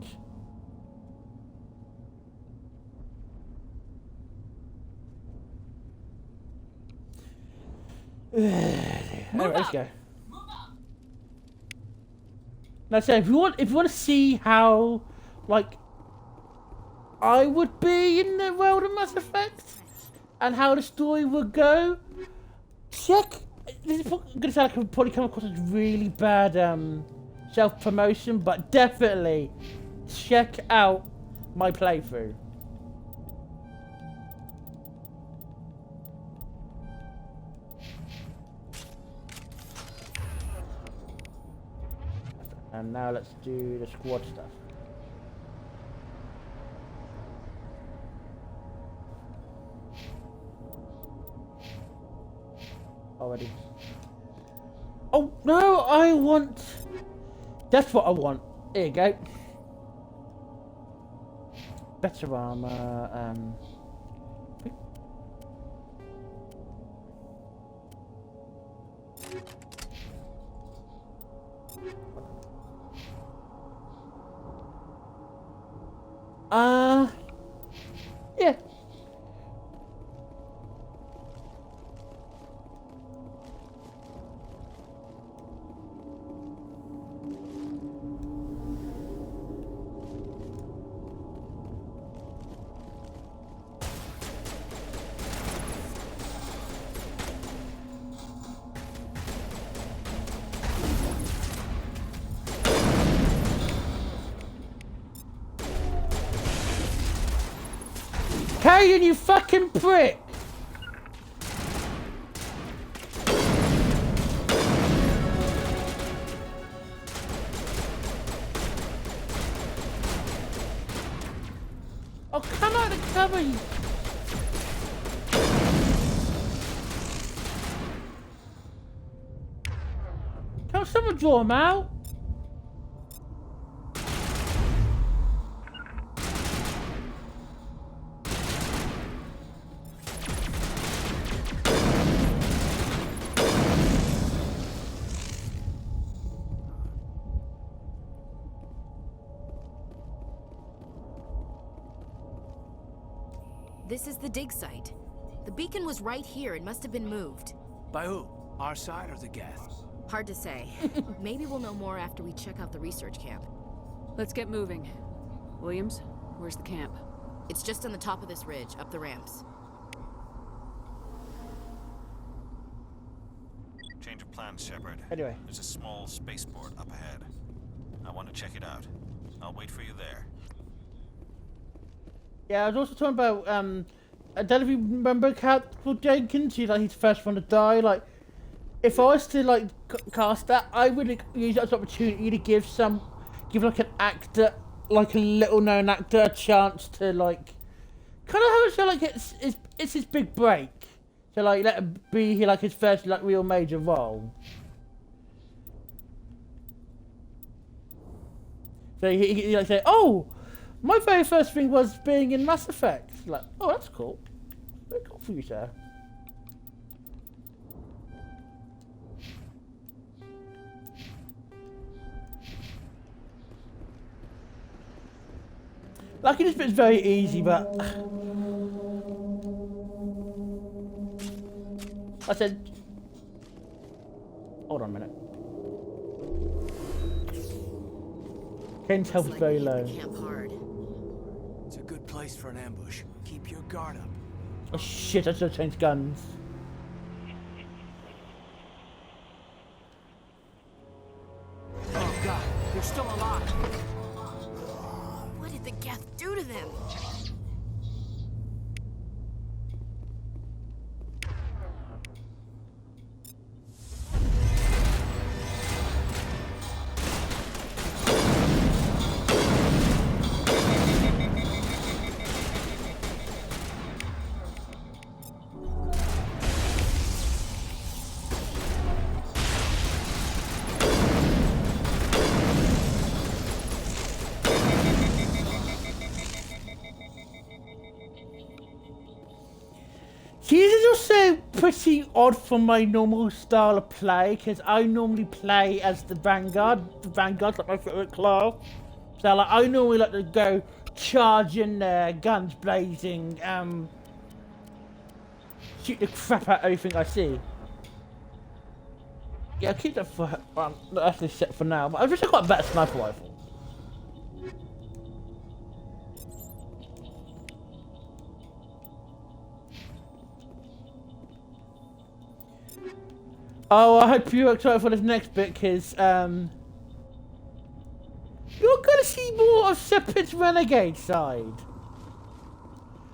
Anyway, let's go. Now, so if you want to see how, like, I would be in the world of Mass Effect and how the story would go, check. This is going to sound like I probably come across as really bad self-promotion, but definitely check out my playthrough. And now let's do the squad stuff. Already. Oh no, I want. That's what I want. Here you go. Better armor. Yeah. Kayan, you fucking prick! Oh, come out of the cover, you... Can't someone draw him out? This is the dig site. The beacon was right here. It must have been moved. By who? Our side or the Geth? Hard to say. Maybe we'll know more after we check out the research camp. Let's get moving. Williams, where's the camp? It's just on the top of this ridge, up the ramps. Change of plans, Shepard. Anyway. There's a small spaceport up ahead. I want to check it out. I'll wait for you there. Yeah, I was also talking about, I don't know if you remember Captain Jenkins, he's like, he's the first one to die. Like, if I was to, like, cast that, I would use that as an opportunity to give like an actor, like a little known actor, a chance to, like, kind of have it feel like it's his big break. So, like, let it be, like, his first, like, real major role. So he like, say, oh! My very first thing was being in Mass Effect. Like, oh, that's cool. Very cool for you, sir. Lucky this bit's very easy, but I said, hold on a minute. Kane's health is very low. It's a good place for an ambush. Keep your guard up. Oh shit, I should have changed guns. Oh god, they're still alive. What did the Geth do to them? This is also pretty odd for my normal style of play, because I normally play as the Vanguard. The Vanguard's like my favourite class. So like, I normally like to go charging there, guns blazing, shoot the crap out of everything I see. Yeah, I'll keep that for that's the set for now, but I wish I got a better sniper rifle. Oh, I hope you're excited for this next bit, because you're gonna see more of Shepard's Renegade side.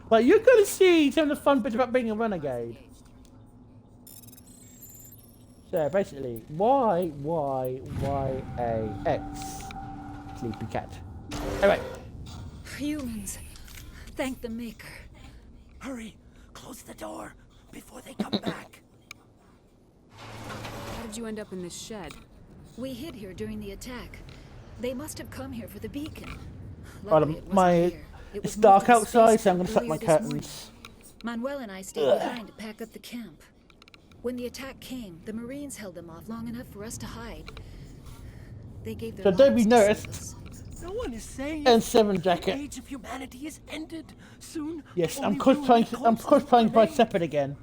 Like, you're gonna see some of the fun bits about being a Renegade. So basically, Y-A-X. Sleepy cat. Anyway. Humans, thank the Maker. Hurry, close the door before they come back. How did you end up in this shed? We hid here during the attack. They must have come here for the beacon. It's dark outside, so I'm gonna shut my curtains. Manuel and I stayed behind to pack up the camp. When the attack came, the Marines held them off long enough for us to hide. They gave their So don't be lives to save noticed. us. No one is saying And 7 jacket. the age of humanity is ended soon. Yes, I'm Only cosplaying by Shepard again.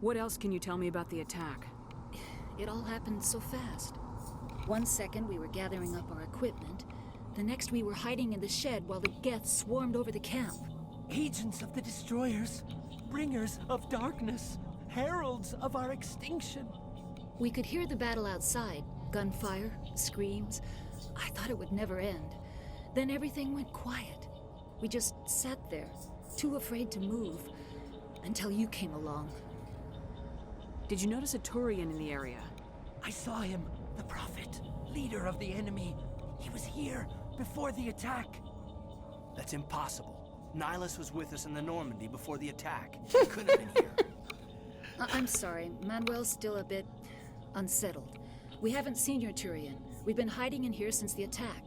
What else can you tell me about the attack? It all happened so fast. One second we were gathering up our equipment. The next we were hiding in the shed while the Geth swarmed over the camp. Agents of the destroyers, bringers of darkness, heralds of our extinction. We could hear the battle outside. Gunfire, screams. I thought it would never end. Then everything went quiet. We just sat there, too afraid to move, until you came along. Did you notice a Turian in the area? I saw him, the Prophet, leader of the enemy. He was here before the attack. That's impossible. Nihilus was with us in the Normandy before the attack. He couldn't have been here. I'm sorry, Manuel's still a bit unsettled. We haven't seen your Turian. We've been hiding in here since the attack.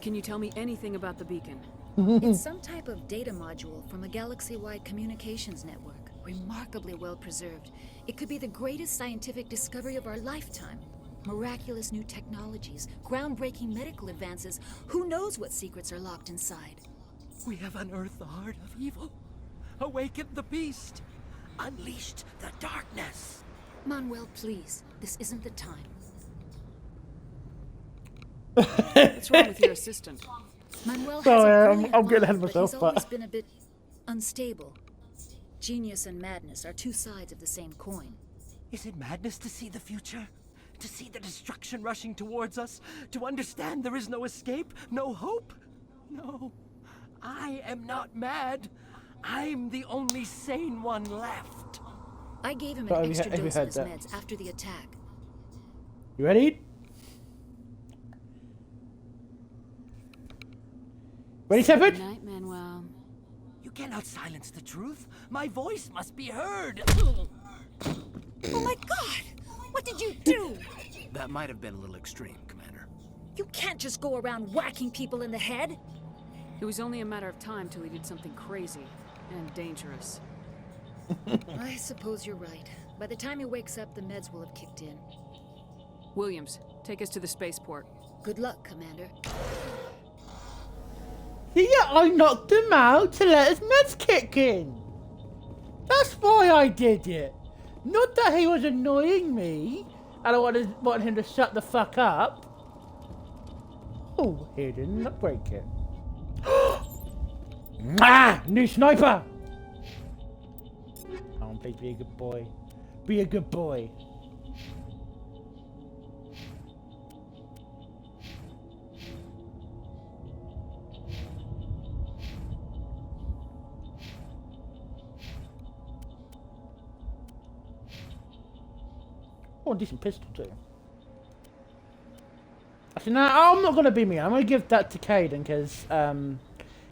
Can you tell me anything about the beacon? It's some type of data module from a galaxy-wide communications network. Remarkably well preserved. It could be the greatest scientific discovery of our lifetime. Miraculous new technologies, groundbreaking medical advances. Who knows what secrets are locked inside? We have unearthed the heart of evil, awakened the beast, unleashed the darkness. Manuel, please. This isn't the time. What's wrong with your assistant? Manuel Sorry, has I'm getting ahead of myself, he's but always been a bit unstable. Genius and madness are two sides of the same coin. Is it madness to see the future? To see the destruction rushing towards us? To understand there is no escape? No hope? No. I am not mad. I'm the only sane one left. I gave him an extra dose of his meds after the attack. You ready? Ready, Shepard? Good night, Manuel. You cannot silence the truth. My voice must be heard. Oh my God! What did you do? That might have been a little extreme, Commander. You can't just go around whacking people in the head. It was only a matter of time till he did something crazy and dangerous. I suppose you're right. By the time he wakes up, the meds will have kicked in. Williams, Take us to the spaceport. Good luck, Commander. Yeah, I knocked him out to let his meds kick in. That's why I did it. Not that he was annoying me, and I wanted him to shut the fuck up. Oh, he didn't break it. Ah, new sniper! Oh, please be a good boy. Be a good boy. Oh, a decent pistol too. Actually, no, I'm not gonna be me. I'm gonna give that to Caden because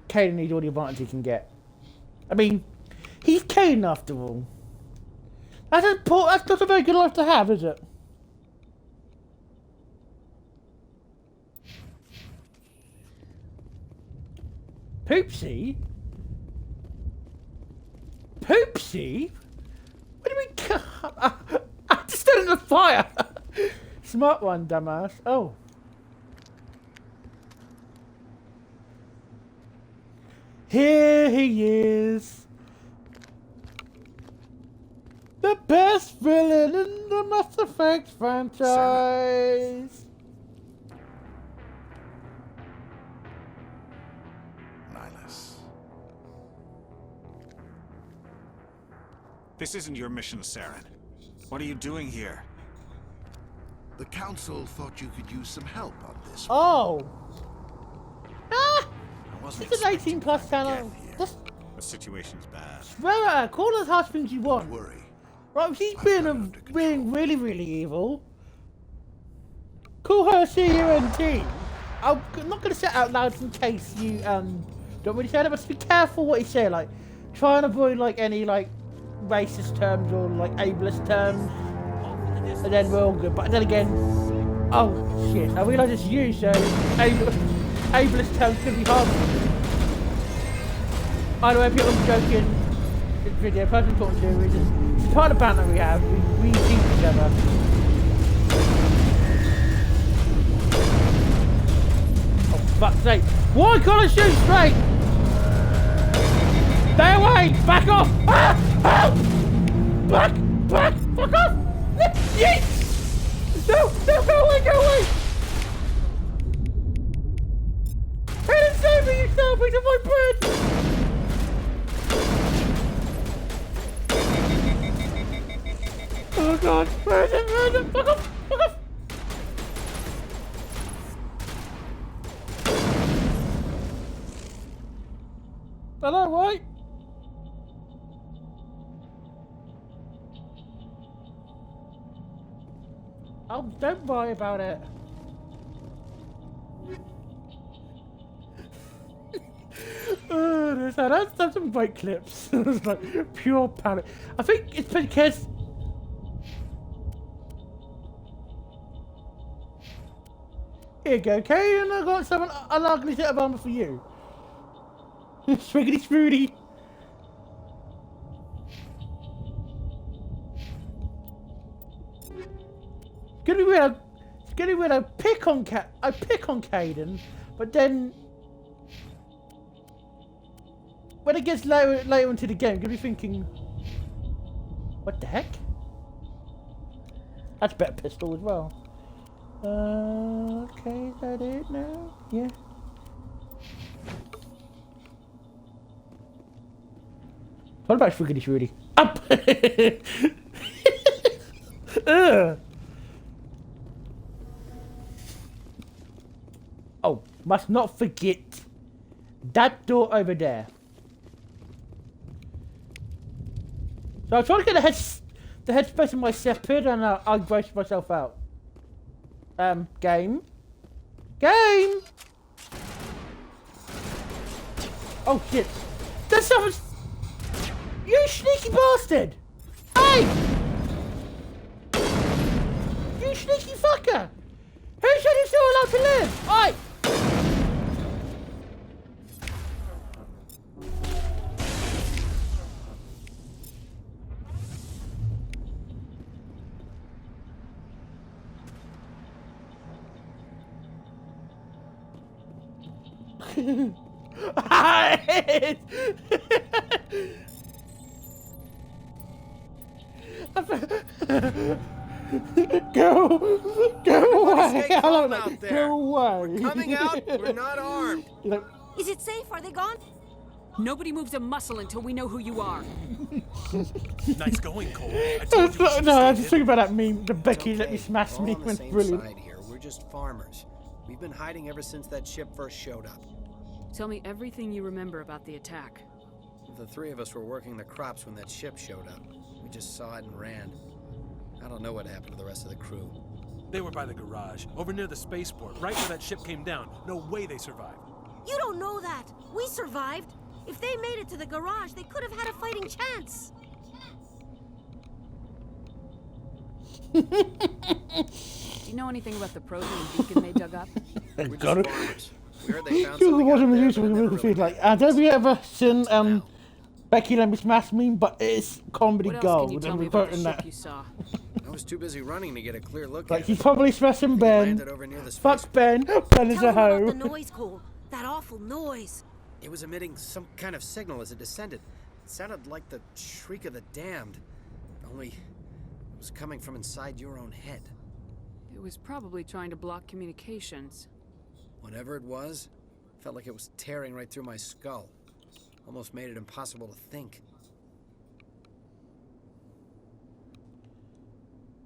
Caden needs all the advantage he can get. I mean, he's Caden after all. That's not a very good life to have, is it? Poopsie? Poopsie? What do you mean? I just stood in the fire. Smart one, dumbass. Oh. Here he is. The best villain in the Mass Effect franchise. Nihilus. This isn't your mission, Saren. What are you doing here? The Council thought you could use some help on this. Oh. Ah! Wasn't It's an 18 plus channel. The situation's bad. Swear at her. Call us harsh things you want. Don't worry. Right, she's being really, really evil. Call her C-U-N-T. I'm not going to say it out loud in case you don't really say it, but be careful what you say. Like, try and avoid like any like racist terms or like ableist terms, and then we're all good. But then again, oh shit! I realise it's you, so ableist terms could be hard. I know people are joking. It's video. Person I'm talking to, it's part of the banter we have. We teach each other. Oh fuck's sake! Why can't I shoot straight? Stay away! Back off! Ah! Help! Back! Fuck off! Yeet! No! Go away! Hey, save me, you son of a piece of my bread! Oh god, where is it? Fuck off! Hello, right? Oh, don't worry about it. That's some great clips. It's like pure panic. I think it's because here you go, okay, and I got an ugly set of armor for you. Swiggity Sprudy. It's gonna be weird. I pick on Caden, but then when it gets later into the game, I'm gonna be thinking, what the heck? That's a better pistol as well. Okay, is that it now? Yeah. What about Swiggity Shwoody? Up! Oh, must not forget that door over there. So I'm trying to get the headspace of my Shepard, and I'll gross myself out. Game. Oh shit! There's someone. You sneaky bastard! Hey! You sneaky fucker! Who said you're still allowed to live? Oi! Go away! Stay calm Hello, out there. go away! We're coming out. We're not armed. Is it safe? Are they gone? Nobody moves a muscle until we know who you are. Nice going, Cole. No, I just think about that meme. The Becky let me smash We're me all on the was same brilliant. side here. We're just farmers. We've been hiding ever since that ship first showed up. Tell me everything you remember about the attack. The three of us were working the crops when that ship showed up. We just saw it and ran. I don't know what happened to the rest of the crew. They were by the garage, over near the spaceport, right where that ship came down. No way they survived. You don't know that. We survived. If they made it to the garage, they could have had a fighting chance. Do you know anything about the protein beacon they dug up? We're just farmers. We heard they found It something wasn't out there, useful but it to never me. really Like, I don't know if you ever seen Becky let me smash me, but it's comedy What else can you gold. tell And me we're about the quoting ship that. you saw? I was too busy running to get a clear look Like, at you it. probably smashing Ben. landed over near the Fuck Ben. Ben is Tell a them hoe. about the noise, Cole. That awful noise. It was emitting some kind of signal as it descended. It sounded like the shriek of the damned. Only it was coming from inside your own head. It was probably trying to block communications. Whatever it was, felt like it was tearing right through my skull. Almost made it impossible to think.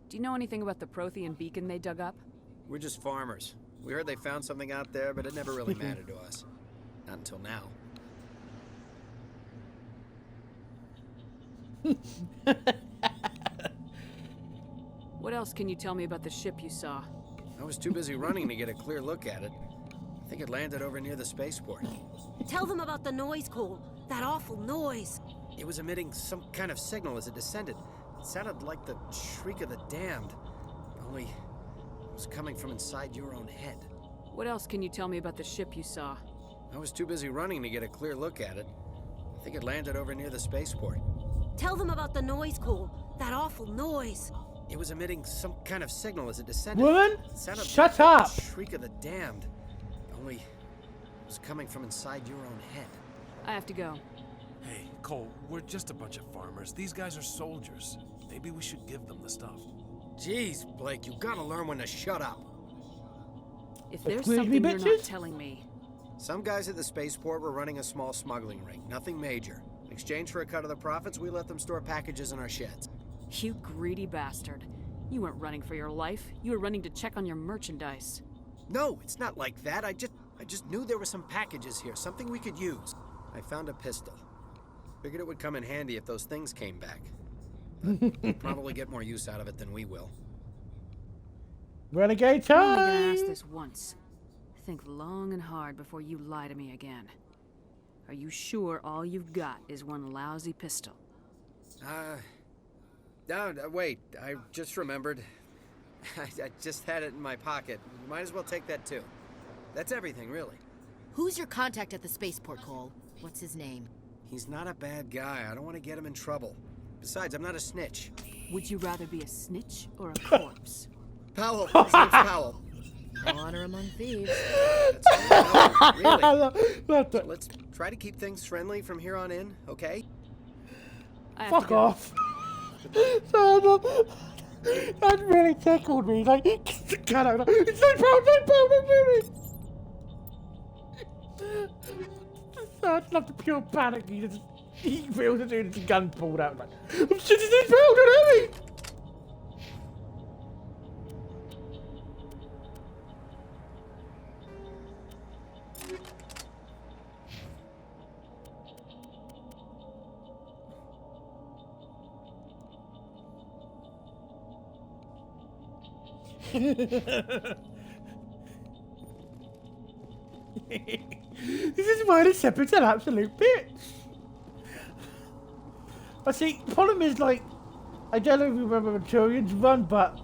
Do you know anything about the Prothean beacon they dug up? We're just farmers. We heard they found something out there, but it never really mattered to us. Not until now. What else can you tell me about the ship you saw? I was too busy running to get a clear look at it. I think it landed over near the spaceport. Tell them about the noise, Cole. That awful noise. It was emitting some kind of signal as it descended. It sounded like the shriek of the damned. Only it was coming from inside your own head. What else can you tell me about the ship you saw? I was too busy running to get a clear look at it. I think it landed over near the spaceport. Tell them about the noise, Cole. That awful noise. It was emitting some kind of signal as it descended. Woman, It sounded shut like up. the shriek of the damned. Only it was coming from inside your own head. I have to go. Hey, Cole, we're just a bunch of farmers. These guys are soldiers. Maybe we should give them the stuff. Jeez, Blake, you gotta learn when to shut up. If there's Squeaky something you're not bitches? telling me. Some guys at the spaceport were running a small smuggling ring, nothing major. In exchange for a cut of the profits, we let them store packages in our sheds. You greedy bastard. You weren't running for your life. You were running to check on your merchandise. No, it's not like that. I just knew there were some packages here, something we could use. I found a pistol. Figured it would come in handy if those things came back. But you'll probably get more use out of it than we will. Renegade I'm only gonna time. ask this once. Think long and hard before you lie to me again. Are you sure all you've got is one lousy pistol? No, wait, I just remembered. I just had it in my pocket. You might as well take that too. That's everything, really. Who's your contact at the spaceport, Cole? What's his name? He's not a bad guy. I don't want to get him in trouble. Besides, I'm not a snitch. Would you rather be a snitch or a corpse? Powell. His name's Powell. Honor among thieves. That's all I know, really. So let's try to keep things friendly from here on in, okay? Fuck off. That really tickled me. Like, God, I'm like, it's so proud, I'd love the pure panic. He feels it, and his gun pulled out. Like, I'm sitting in powder, Harry! This is why the Shepard's an absolute bitch. But see, the problem is, like, I don't know if you remember Maturian's run, but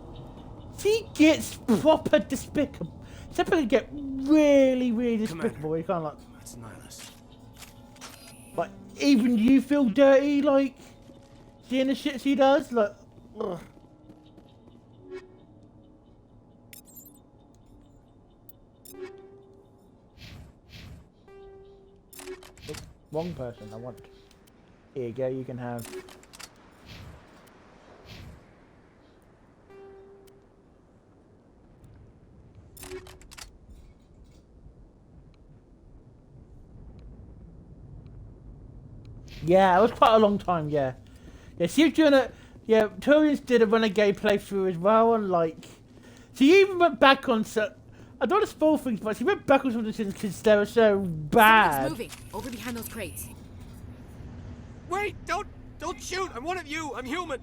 she gets proper despicable. Shepard can get really, really despicable. You can't, like, That's Nihilus. like, even you feel dirty, like, seeing the shit she does, like, ugh. Wrong person. I want. Here you go. You can have. Yeah, it was quite a long time. Yeah, yeah. She was doing it. Yeah, Turians did a Renegade playthrough as well, and like, she even went back on. I don't want to spoil things, but she went back on some of the things because they were so bad. Something's moving over behind those crates. Wait! Don't shoot! I'm one of you! I'm human!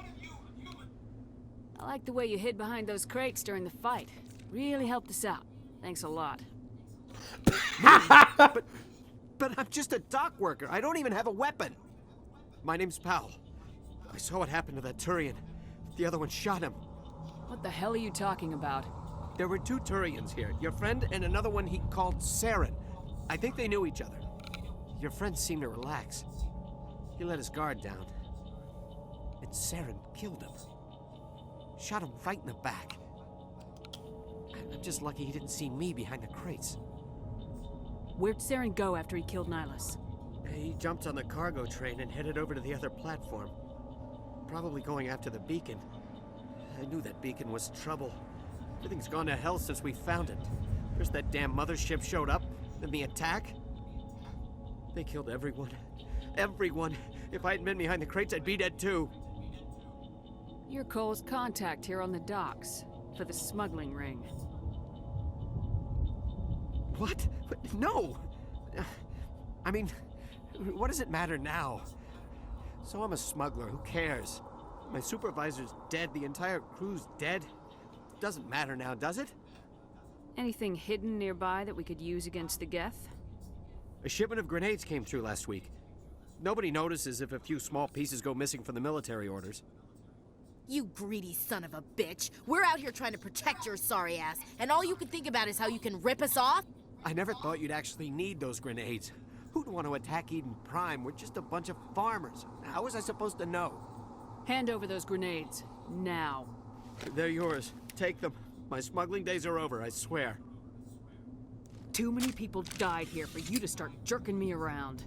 I like the way you hid behind those crates during the fight. Really helped us out. Thanks a lot. But I'm just a dock worker. I don't even have a weapon. My name's Powell. I saw what happened to that Turian. The other one shot him. What the hell are you talking about? There were 2 Turians here. Your friend and another one he called Saren. I think they knew each other. Your friend seemed to relax. He let his guard down. And Saren killed him. Shot him right in the back. I'm just lucky he didn't see me behind the crates. Where'd Saren go after he killed Nihilus? He jumped on the cargo train and headed over to the other platform. Probably going after the beacon. I knew that beacon was trouble. Everything's gone to hell since we found it. First that damn mothership showed up, then the attack. They killed everyone. Everyone. If I hadn't been behind the crates, I'd be dead too. You're Cole's contact here on the docks for the smuggling ring. What? No! I mean, what does it matter now? So I'm a smuggler, who cares? My supervisor's dead, the entire crew's dead. Doesn't matter now, does it? Anything hidden nearby that we could use against the Geth? A shipment of grenades came through last week. Nobody notices if a few small pieces go missing from the military orders. You greedy son of a bitch. We're out here trying to protect your sorry ass, and all you can think about is how you can rip us off? I never thought you'd actually need those grenades. Who'd want to attack Eden Prime? We're just a bunch of farmers. How was I supposed to know? Hand over those grenades. Now. They're yours. Take them. My smuggling days are over, I swear. Too many people died here for you to start jerking me around.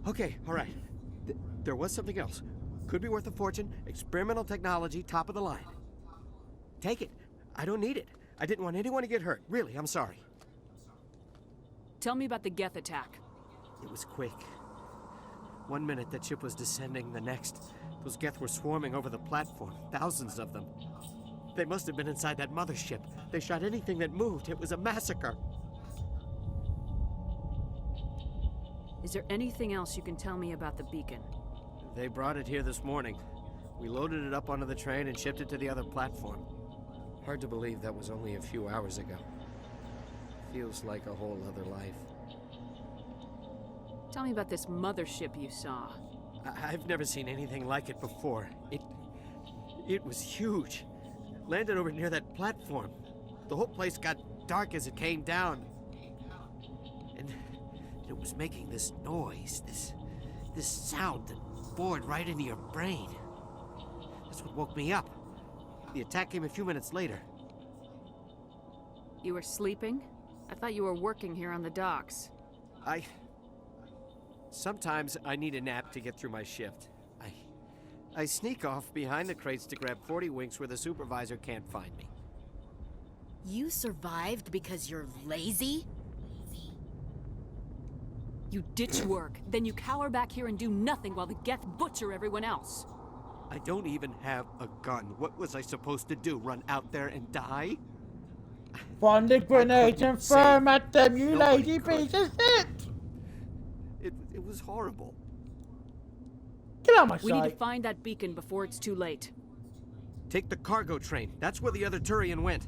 Okay, all right. There was something else. Could be worth a fortune. Experimental technology, top of the line. Take it. I don't need it. I didn't want anyone to get hurt. Really, I'm sorry. Tell me about the Geth attack. It was quick. 1 minute that ship was descending, the next, those Geth were swarming over the platform. Thousands of them. They must have been inside that mothership. They shot anything that moved. It was a massacre. Is there anything else you can tell me about the beacon? They brought it here this morning. We loaded it up onto the train and shipped it to the other platform. Hard to believe that was only a few hours ago. Feels like a whole other life. Tell me about this mothership you saw. I've never seen anything like it before. It was huge. Landed over near that platform. The whole place got dark as it came down. And it was making this noise, this sound that bored right into your brain. That's what woke me up. The attack came a few minutes later. You were sleeping? I thought you were working here on the docks. Sometimes I need a nap to get through my shift. I sneak off behind the crates to grab 40 winks where the supervisor can't find me. You survived because you're lazy? You ditch work, then you cower back here and do nothing while the Geth butcher everyone else. I don't even have a gun. What was I supposed to do? Run out there and die? Find the grenades and throw them at them, you lazy piece of shit! It was horrible. Get out of my We need sight. to find that beacon before it's too late. Take the cargo train. That's where the other Turian went.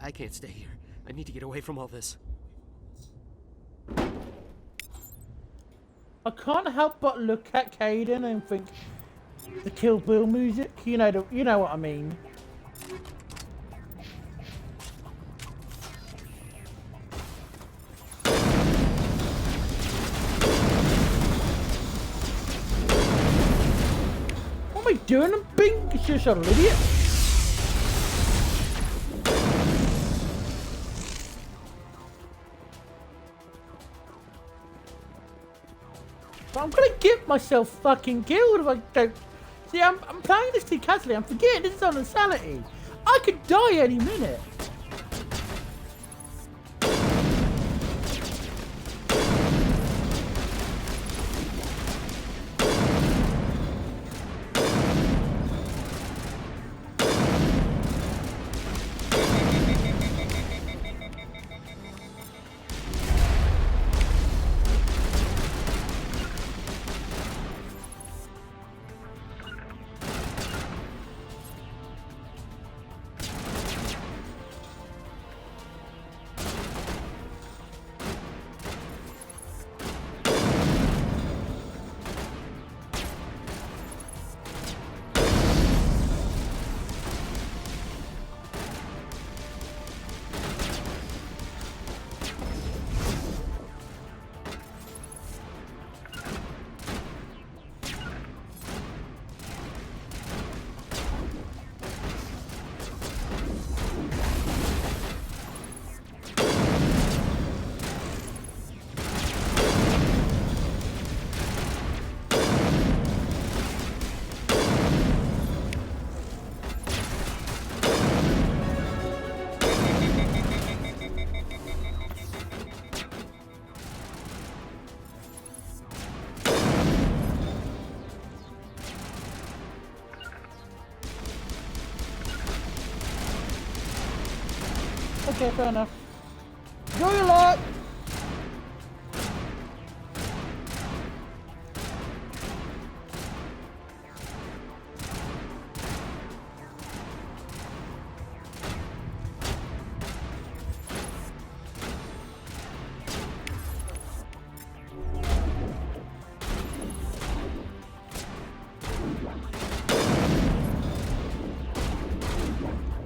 I can't stay here. I need to get away from all this. I can't help but look at Caden and think the Kill Bill music. You know what I mean. What am I doing? I'm being just an idiot. But I'm gonna get myself fucking killed if I don't. See, I'm playing this too casually. I'm forgetting this is on insanity. I could die any minute. Okay, fair enough. Enjoy your luck!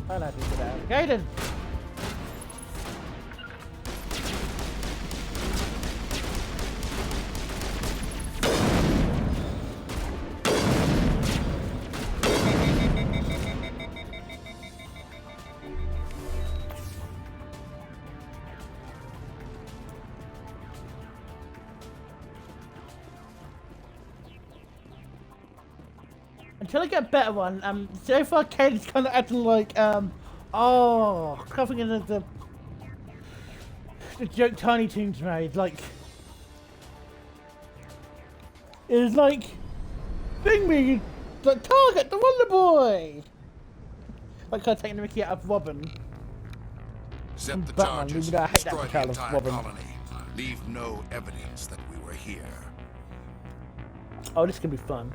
I like to get out. Okay then. Until I get a better one, so far Caden's kind of acting like, oh, I can't think of the joke Tiny Toons made, like, it's like, bring me the target, the Wonder Boy! Like, kind of taking the mickey out of Robin. Set the Batman, charges, even though I hate that destroy the portrayal of entire Robin. colony. Leave no evidence that we were here. Oh, this is gonna be fun.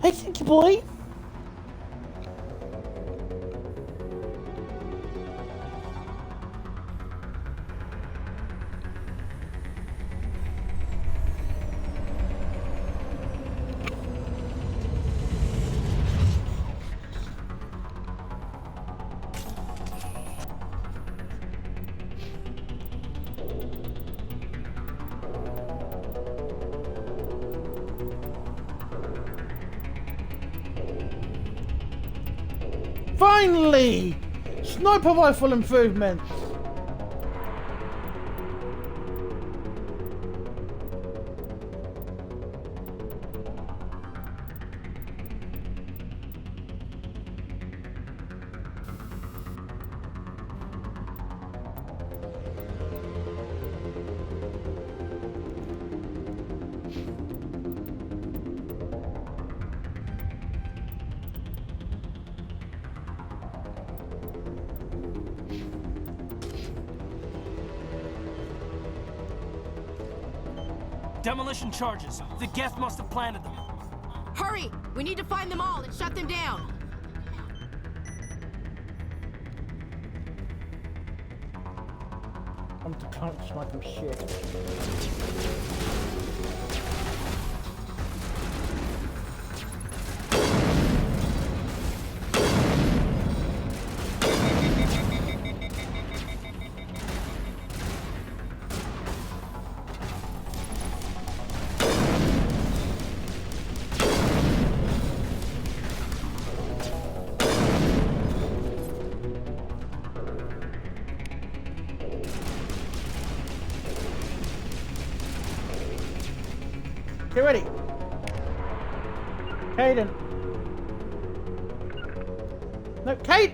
Hey, Stinky Boy! Finally! Sniper rifle improvements! Demolition charges. The Geth must have planted them. Hurry! We need to find them all and shut them down. I'm the can't sniper shit. Get ready. Caden. No, Kate.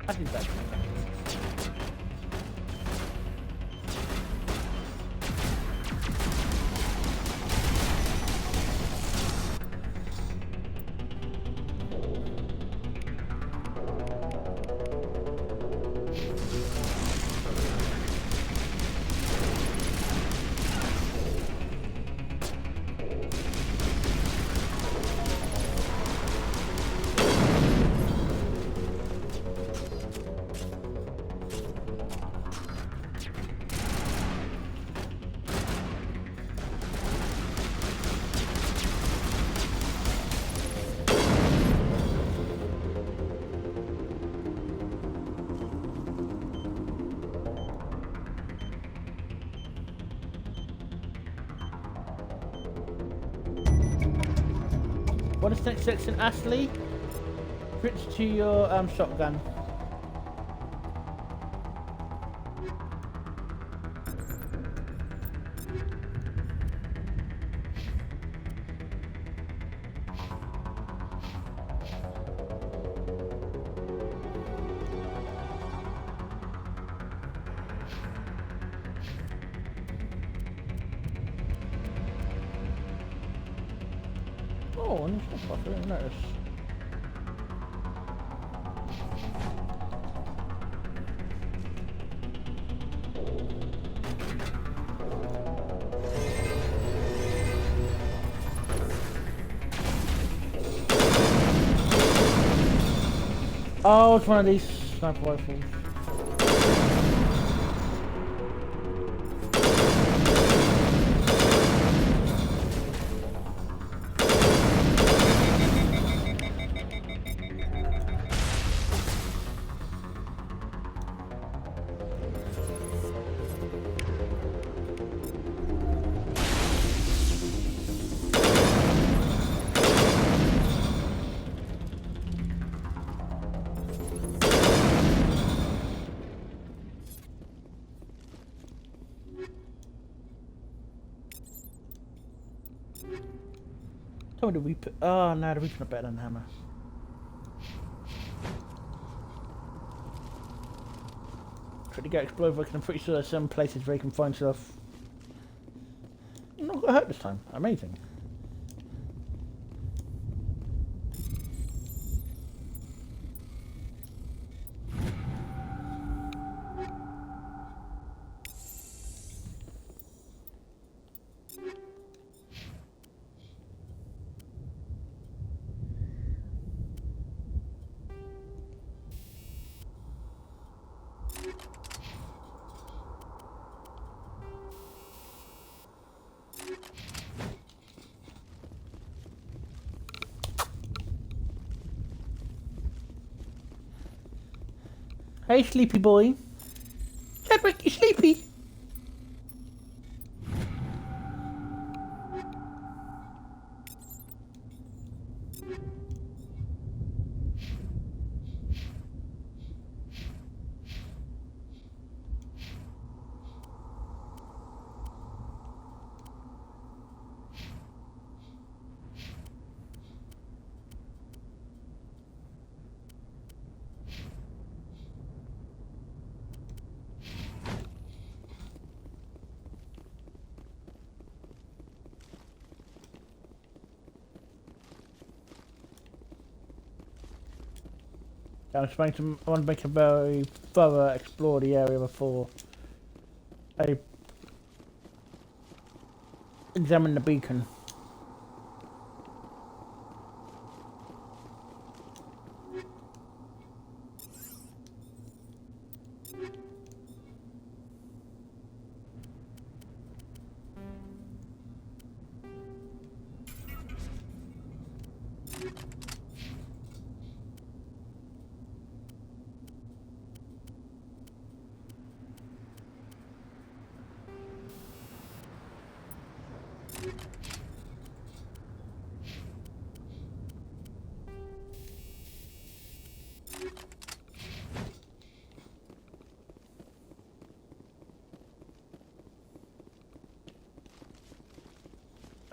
I think that's what is next section, Ashley? Switch to your shotgun. Oh, and it's not I didn't notice. Oh, it's one of these sniper rifles. Tell me the weapon. Oh no, the weapon's better than the hammer. Try to get explode because I'm pretty sure there's some places where you can find stuff. Not got hurt this time. Amazing. Hey, sleepy boy. Chadwick, you sleepy? I want to make a very thorough explore the area before I examine the beacon.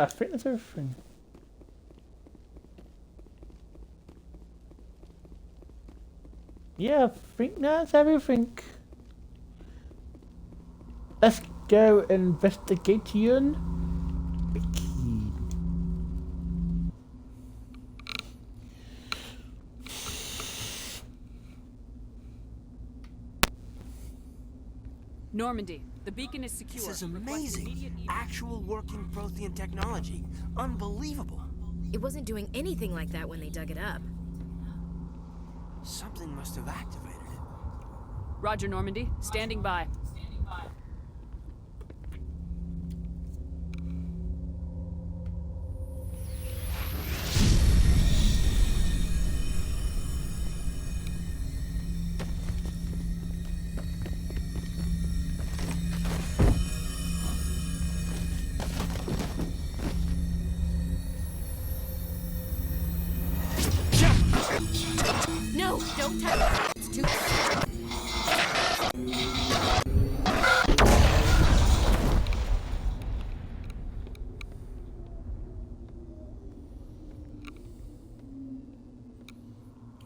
I think that's everything. Yeah, I think that's everything. Let's go investigation. Normandy, the beacon is secure. This is amazing. Actual working Prothean technology. Unbelievable. It wasn't doing anything like that when they dug it up. Something must have activated it. Roger, Normandy. Standing by. No, don't touch it. It's too...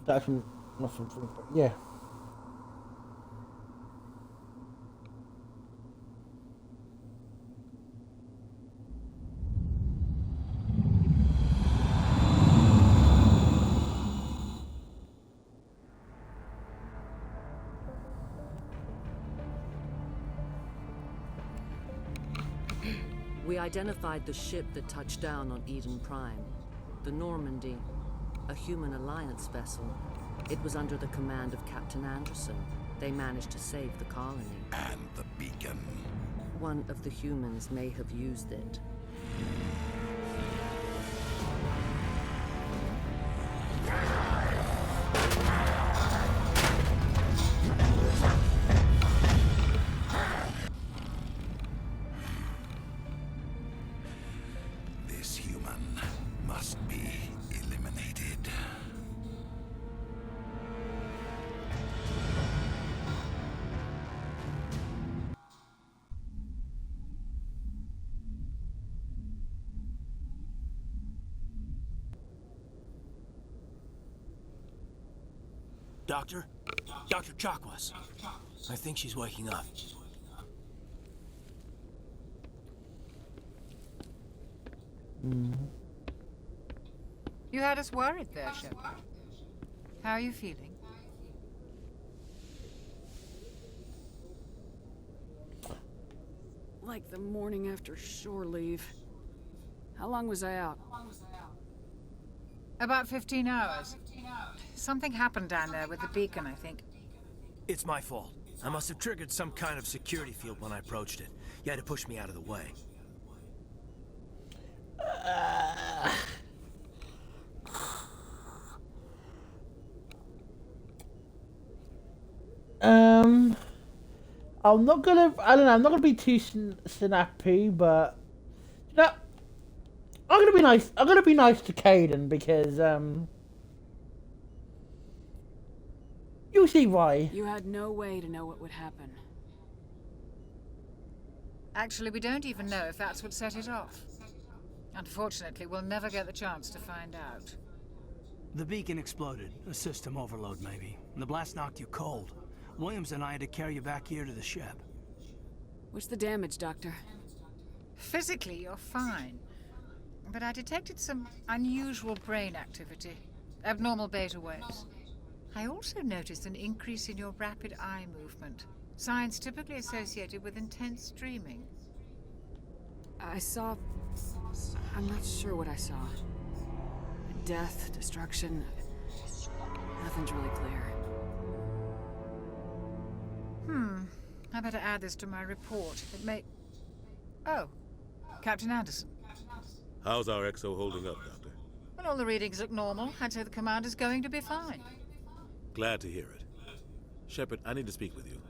That's nothing. Yeah. We identified the ship that touched down on Eden Prime. The Normandy, a human alliance vessel. It was under the command of Captain Anderson. They managed to save the colony. And the beacon. One of the humans may have used it. This human must be eliminated. Doctor? Dr. Chakwas. I think she's waking up. You had us worried there, Shepard. How are you feeling? Like the morning after shore leave. How long was I out? About 15 hours. Something happened down there with the beacon, I think. It's my fault. I must have triggered some kind of security field when I approached it. You had to push me out of the way. I'm not gonna. I don't know. I'm not gonna be too snappy, but you know, I'm gonna be nice. I'm gonna be nice to Caden because you'll see why. You had no way to know what would happen. Actually, we don't even know if that's what set it off. Unfortunately, we'll never get the chance to find out. The beacon exploded. A system overload, maybe. The blast knocked you cold. Williams and I had to carry you back here to the ship. What's the damage, Doctor? Physically, you're fine. But I detected some unusual brain activity. Abnormal beta waves. I also noticed an increase in your rapid eye movement. Signs typically associated with intense dreaming. I saw... I'm not sure what I saw. Death, destruction... Nothing's really clear. I better add this to my report. It may... Oh, Captain Anderson. How's our XO holding up, Doctor? Well, all the readings look normal. I'd say the commander's going to be fine. Glad to hear it. Shepard, I need to speak with you.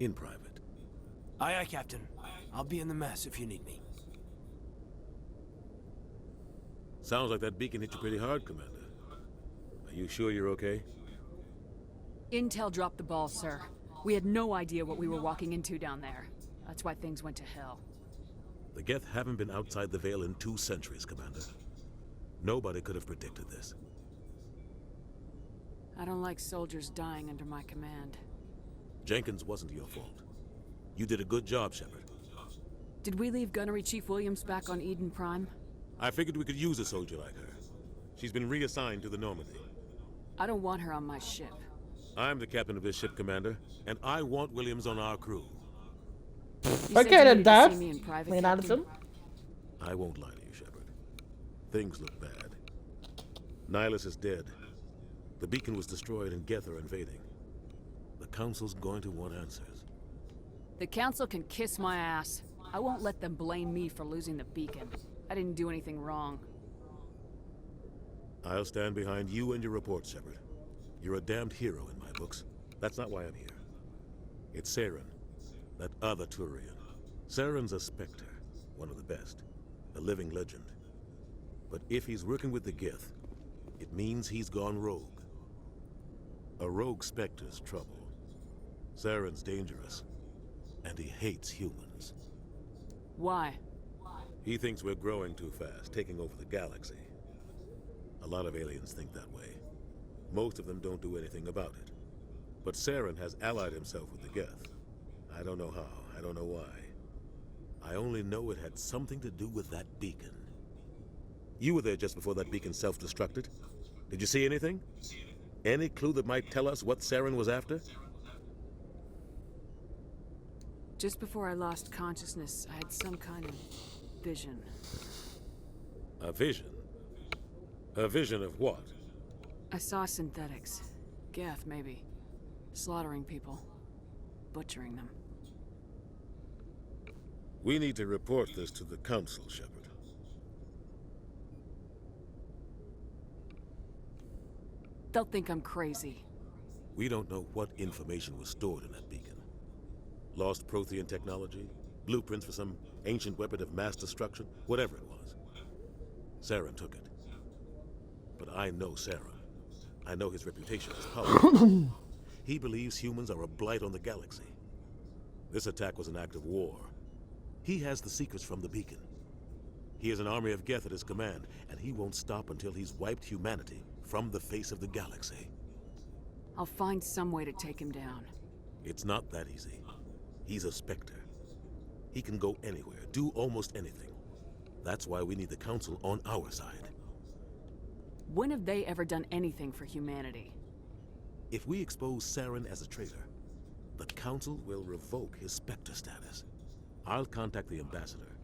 In private. Aye, aye, Captain. I'll be in the mess if you need me. Sounds like that beacon hit you pretty hard, Commander. Are you sure you're okay? Intel dropped the ball, sir. We had no idea what we were walking into down there. That's why things went to hell. The Geth haven't been outside the Veil in 2 centuries, Commander. Nobody could have predicted this. I don't like soldiers dying under my command. Jenkins wasn't your fault. You did a good job, Shepard. Did we leave Gunnery Chief Williams back on Eden Prime? I figured we could use a soldier like her. She's been reassigned to the Normandy. I don't want her on my ship. I'm the captain of this ship, Commander, and I want Williams on our crew. Okay then, Dad. Anderson. I won't lie to you, Shepard. Things look bad. Nihilus is dead. The beacon was destroyed and Geth are invading. The Council's going to want answers. The Council can kiss my ass. I won't let them blame me for losing the beacon. I didn't do anything wrong. I'll stand behind you and your report, Shepard. You're a damned hero in my books. That's not why I'm here. It's Saren, that other Turian. Saren's a Spectre, one of the best, a living legend. But if he's working with the Geth, it means he's gone rogue. A rogue Spectre's trouble. Saren's dangerous, and he hates humans. Why? He thinks we're growing too fast, taking over the galaxy. A lot of aliens think that way. Most of them don't do anything about it. But Saren has allied himself with the Geth. I don't know how, I don't know why. I only know it had something to do with that beacon. You were there just before that beacon self-destructed. Did you see anything? Any clue that might tell us what Saren was after? Just before I lost consciousness, I had some kind of vision. A vision? A vision of what? I saw synthetics. Geth, maybe. Slaughtering people. Butchering them. We need to report this to the Council, Shepard. They'll think I'm crazy. We don't know what information was stored in that beacon. Lost Prothean technology? Blueprints for some ancient weapon of mass destruction? Whatever it was. Saren took it. But I know Saren. I know his reputation is powerful. He believes humans are a blight on the galaxy. This attack was an act of war. He has the secrets from the beacon. He has an army of Geth at his command, and he won't stop until he's wiped humanity from the face of the galaxy. I'll find some way to take him down. It's not that easy. He's a Spectre. He can go anywhere, do almost anything. That's why we need the Council on our side. When have they ever done anything for humanity? If we expose Saren as a traitor, the Council will revoke his Spectre status. I'll contact the Ambassador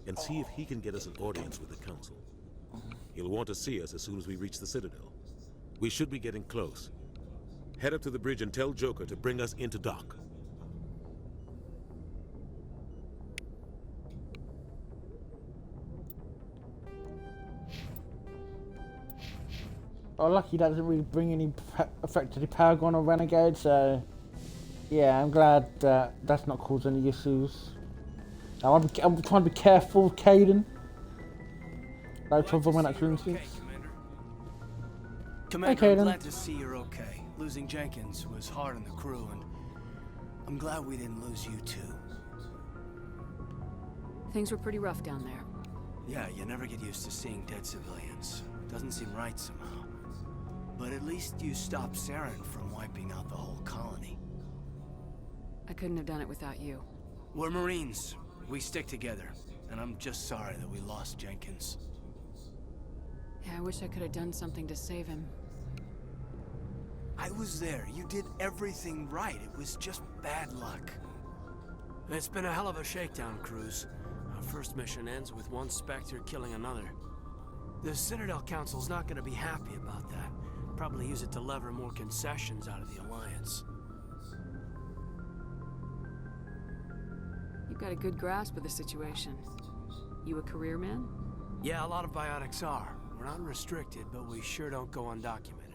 and see if he can get us an audience with the Council. He'll want to see us as soon as we reach the Citadel. We should be getting close. Head up to the bridge and tell Joker to bring us into dock. Oh, lucky that doesn't really bring any effect to the Paragon or Renegade, so yeah, I'm glad that's not causing any issues. I'm trying to be careful with Caden. Like to avoid that instance. Commander, I'm glad to see you're okay. Losing Jenkins was hard on the crew, and I'm glad we didn't lose you too. Things were pretty rough down there. Yeah, you never get used to seeing dead civilians. Doesn't seem right somehow. But at least you stopped Saren from wiping out the whole colony. I couldn't have done it without you. We're Marines. We stick together. And I'm just sorry that we lost Jenkins. Yeah, I wish I could have done something to save him. I was there. You did everything right. It was just bad luck. It's been a hell of a shakedown, Cruz. Our first mission ends with one Spectre killing another. The Citadel Council's not going to be happy about that. Probably use it to lever more concessions out of the Alliance. You've got a good grasp of the situation. You a career man? Yeah, a lot of biotics are. We're not restricted, but we sure don't go undocumented.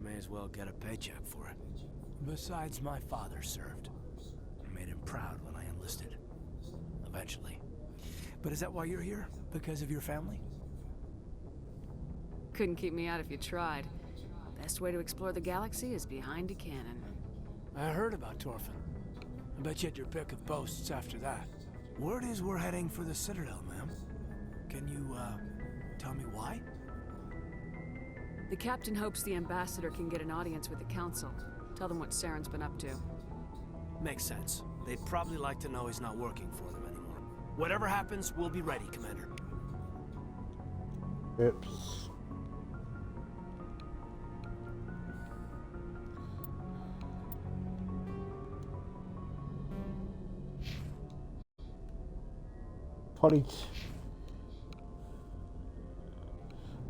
May as well get a paycheck for it. Besides, my father served. I made him proud when I enlisted. Eventually. But is that why you're here? Because of your family? Couldn't keep me out if you tried. Best way to explore the galaxy is behind a cannon. I heard about Torfin. I bet you had your pick of boasts after that. Word is we're heading for the Citadel, ma'am. Can you, tell me why? The captain hopes the ambassador can get an audience with the council. Tell them what Saren's been up to. Makes sense. They'd probably like to know he's not working for them anymore. Whatever happens, we'll be ready, Commander. Oops. Probably.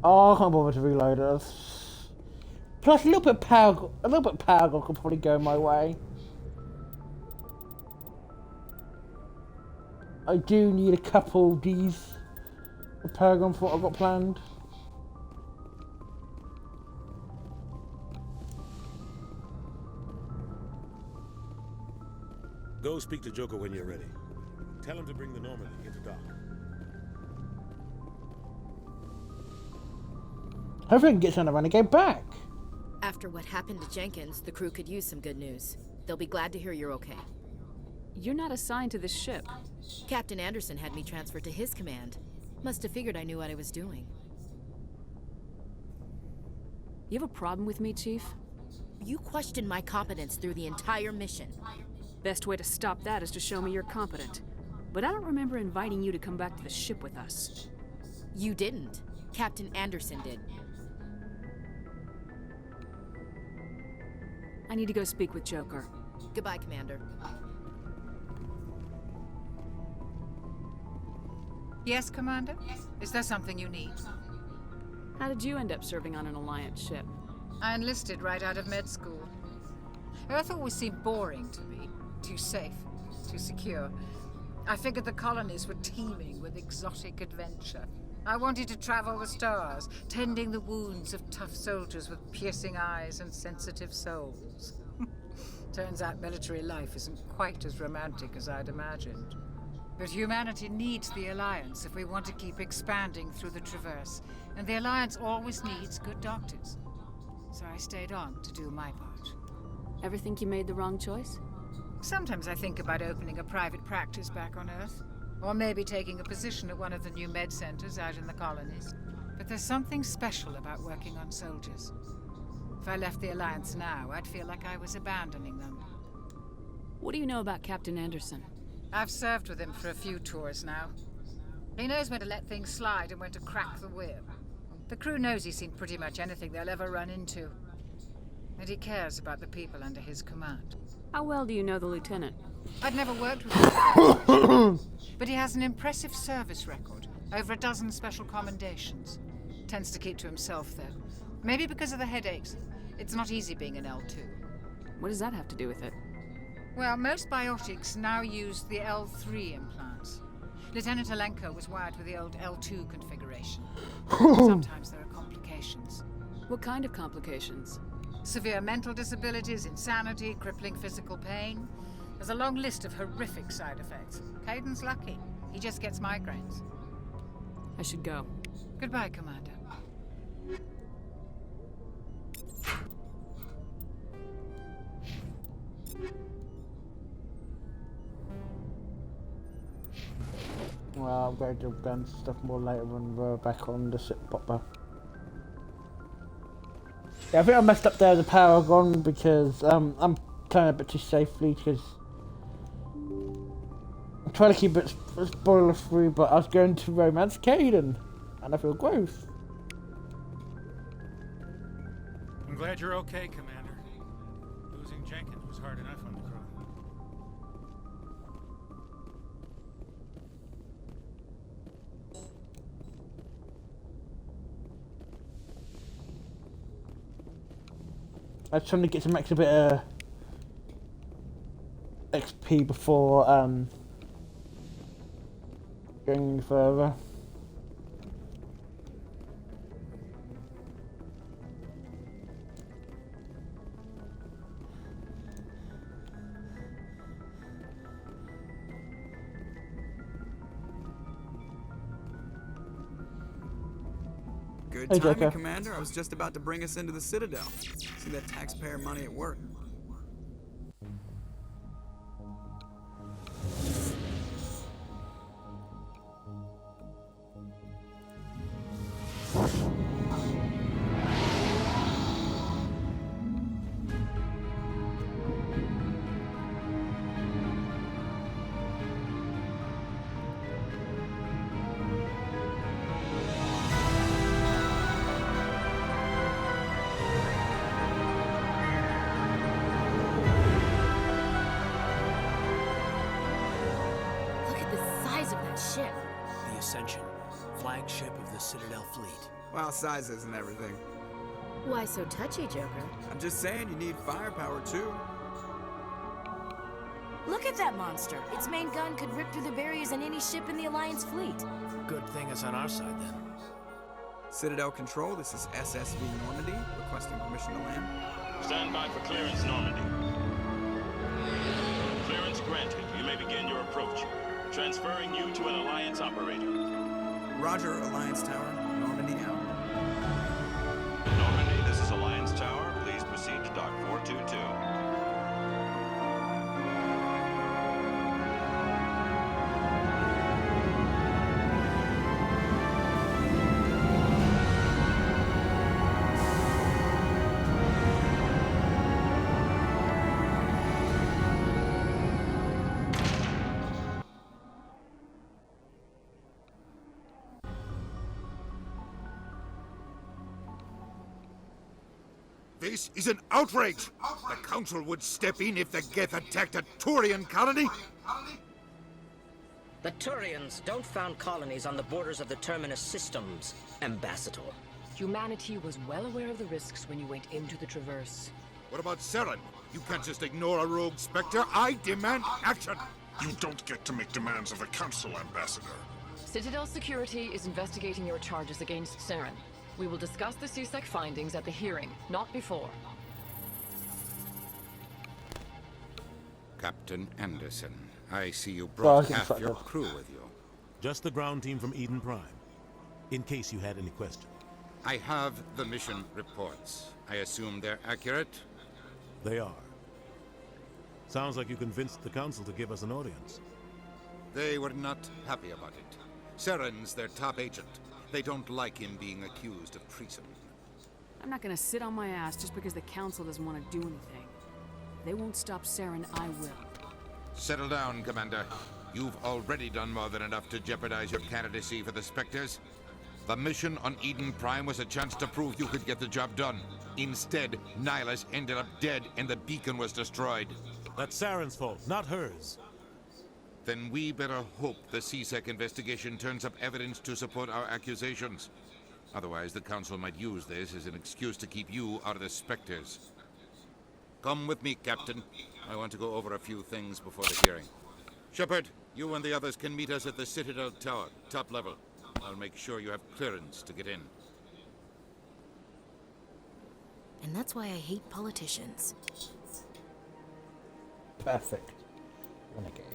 Oh, I can't bother to reload it. Plus, a little bit of power could probably go my way. I do need a couple of these Paragon for what I've got planned. Go speak to Joker when you're ready. Tell him to bring the Normandy into dock. Hopefully I can get some of the Renegade back. After what happened to Jenkins, the crew could use some good news. They'll be glad to hear you're okay. You're not assigned to this ship. Captain Anderson had me transferred to his command. Must have figured I knew what I was doing. You have a problem with me, Chief? You questioned my competence through the entire mission. Best way to stop that is to show me you're competent. But I don't remember inviting you to come back to the ship with us. You didn't. Captain Anderson did. I need to go speak with Joker. Goodbye, Commander. Yes, Commander? Is there something you need? How did you end up serving on an Alliance ship? I enlisted right out of med school. Earth always seemed boring to me. Too safe, too secure. I figured the colonies were teeming with exotic adventure. I wanted to travel the stars, tending the wounds of tough soldiers with piercing eyes and sensitive souls. Turns out military life isn't quite as romantic as I'd imagined. But humanity needs the Alliance if we want to keep expanding through the Traverse, and the Alliance always needs good doctors. So I stayed on to do my part. Ever think you made the wrong choice? Sometimes I think about opening a private practice back on Earth. Or maybe taking a position at one of the new med centers out in the colonies. But there's something special about working on soldiers. If I left the Alliance now, I'd feel like I was abandoning them. What do you know about Captain Anderson? I've served with him for a few tours now. He knows when to let things slide and when to crack the whip. The crew knows he's seen pretty much anything they'll ever run into. And he cares about the people under his command. How well do you know the Lieutenant? I'd never worked with him, but he has an impressive service record. Over a dozen special commendations. Tends to keep to himself, though. Maybe because of the headaches. It's not easy being an L2. What does that have to do with it? Well, most biotics now use the L3 implants. Lieutenant Alenko was wired with the old L2 configuration. Sometimes there are complications. What kind of complications? Severe mental disabilities, insanity, crippling physical pain. There's a long list of horrific side effects. Caden's lucky. He just gets migraines. I should go. Goodbye, Commander. Well, I'm going to gun stuff more later when we're back on the ship popper. Yeah, I think I messed up there with the Paragon because I'm playing a bit too safely because I'm trying to keep it spoiler free, but I was going to romance Caden and I feel gross. I'm glad you're okay, Commander. Jenkins was hard enough on the crew. I was trying to get some extra bit of XP before going further. Good Hey, timing, Joker. Commander. I was just about to bring us into the Citadel. See that taxpayer money at work. Look at the size of that ship. The Ascension, flagship of the Citadel fleet. Well, size isn't everything. Why so touchy, Joker? I'm just saying you need firepower too. Look at that monster. Its main gun could rip through the barriers in any ship in the Alliance fleet. Good thing it's on our side then. Citadel Control, this is SSV Normandy, requesting permission to land. Stand by for clearance, Normandy. Clearance granted. You may begin your approach. Transferring you to an Alliance operator. Roger, Alliance Tower. Normandy out. Normandy, this is Alliance Tower. Please proceed to Dock 422. This is an outrage! The Council would step in if the Geth attacked a Turian colony? The Turians don't found colonies on the borders of the Terminus systems, Ambassador. Humanity was well aware of the risks when you went into the Traverse. What about Saren? You can't just ignore a rogue Spectre. I demand action! You don't get to make demands of the Council, Ambassador. Citadel Security is investigating your charges against Saren. We will discuss the CSEC findings at the hearing, not before. Captain Anderson, I see you Oh, I brought can half fuck your up. crew with you. Just the ground team from Eden Prime, in case you had any questions. I have the mission reports. I assume they're accurate? They are. Sounds like you convinced the Council to give us an audience. They were not happy about it. Saren's their top agent. They don't like him being accused of treason. I'm not gonna sit on my ass just because the Council doesn't want to do anything. If they won't stop Saren, I will. Settle down, Commander. You've already done more than enough to jeopardize your candidacy for the Spectres. The mission on Eden Prime was a chance to prove you could get the job done. Instead, Nihilus ended up dead and the beacon was destroyed. That's Saren's fault, not hers. Then we better hope the CSEC investigation turns up evidence to support our accusations. Otherwise, the Council might use this as an excuse to keep you out of the Spectres. Come with me, Captain. I want to go over a few things before the hearing. Shepard, you and the others can meet us at the Citadel Tower, top level. I'll make sure you have clearance to get in. And that's why I hate politicians. Perfect. Renegade.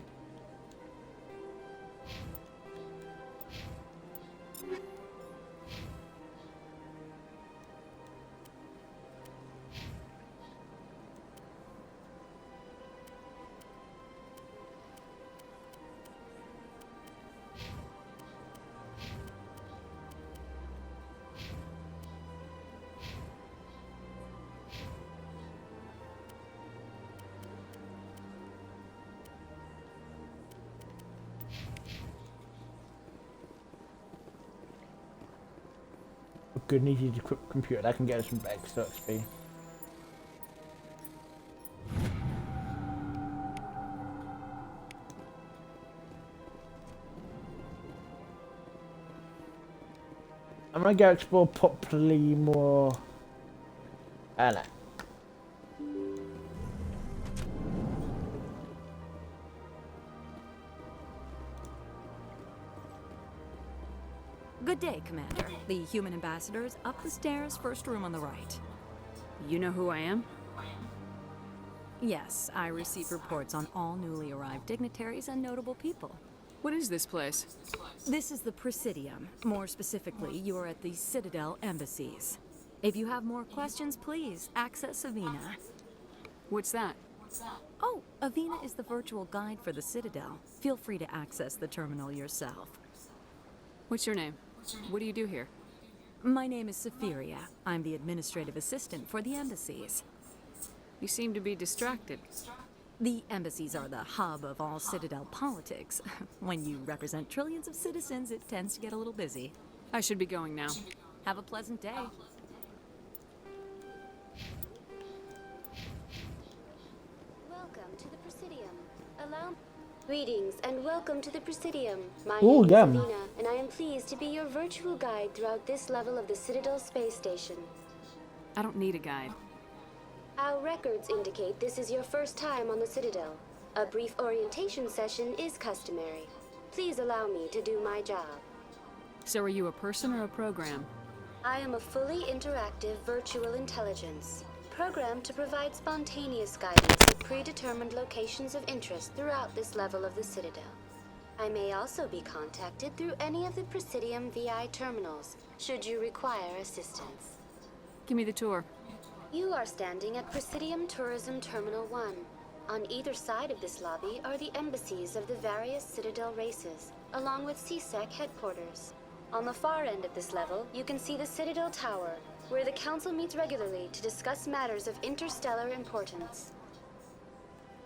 Good needed equipped computer that can get us some extra XP. I'm gonna go explore properly more. I don't know. Good day, Commander. The human ambassador is up the stairs, first room on the right. You know who I am? Yes, I receive reports on all newly arrived dignitaries and notable people. What is this place? This is the Presidium. More specifically, you are at the Citadel embassies. If you have more questions, please access Avina. What's that? Oh, Avina is the virtual guide for the Citadel. Feel free to access the terminal yourself. What's your name? What do you do here? My name is Safiria. I'm the administrative assistant for the embassies. You seem to be distracted. The embassies are the hub of all Citadel politics. When you represent trillions of citizens, it tends to get a little busy. I should be going now. Have a pleasant day. Welcome to the Presidium. Greetings and welcome to the Presidium. My Ooh, name is yum. Avina, and I am pleased to be your virtual guide throughout this level of the Citadel space station. I don't need a guide. Our records indicate this is your first time on the Citadel. A brief orientation session is customary. Please allow me to do my job. So are you a person or a program? I am a fully interactive virtual intelligence, programmed to provide spontaneous guidance at predetermined locations of interest throughout this level of the Citadel. I may also be contacted through any of the Presidium VI terminals, should you require assistance. Give me the tour. You are standing at Presidium Tourism Terminal 1. On either side of this lobby are the embassies of the various Citadel races, along with CSEC headquarters. On the far end of this level, you can see the Citadel Tower, where the Council meets regularly to discuss matters of interstellar importance.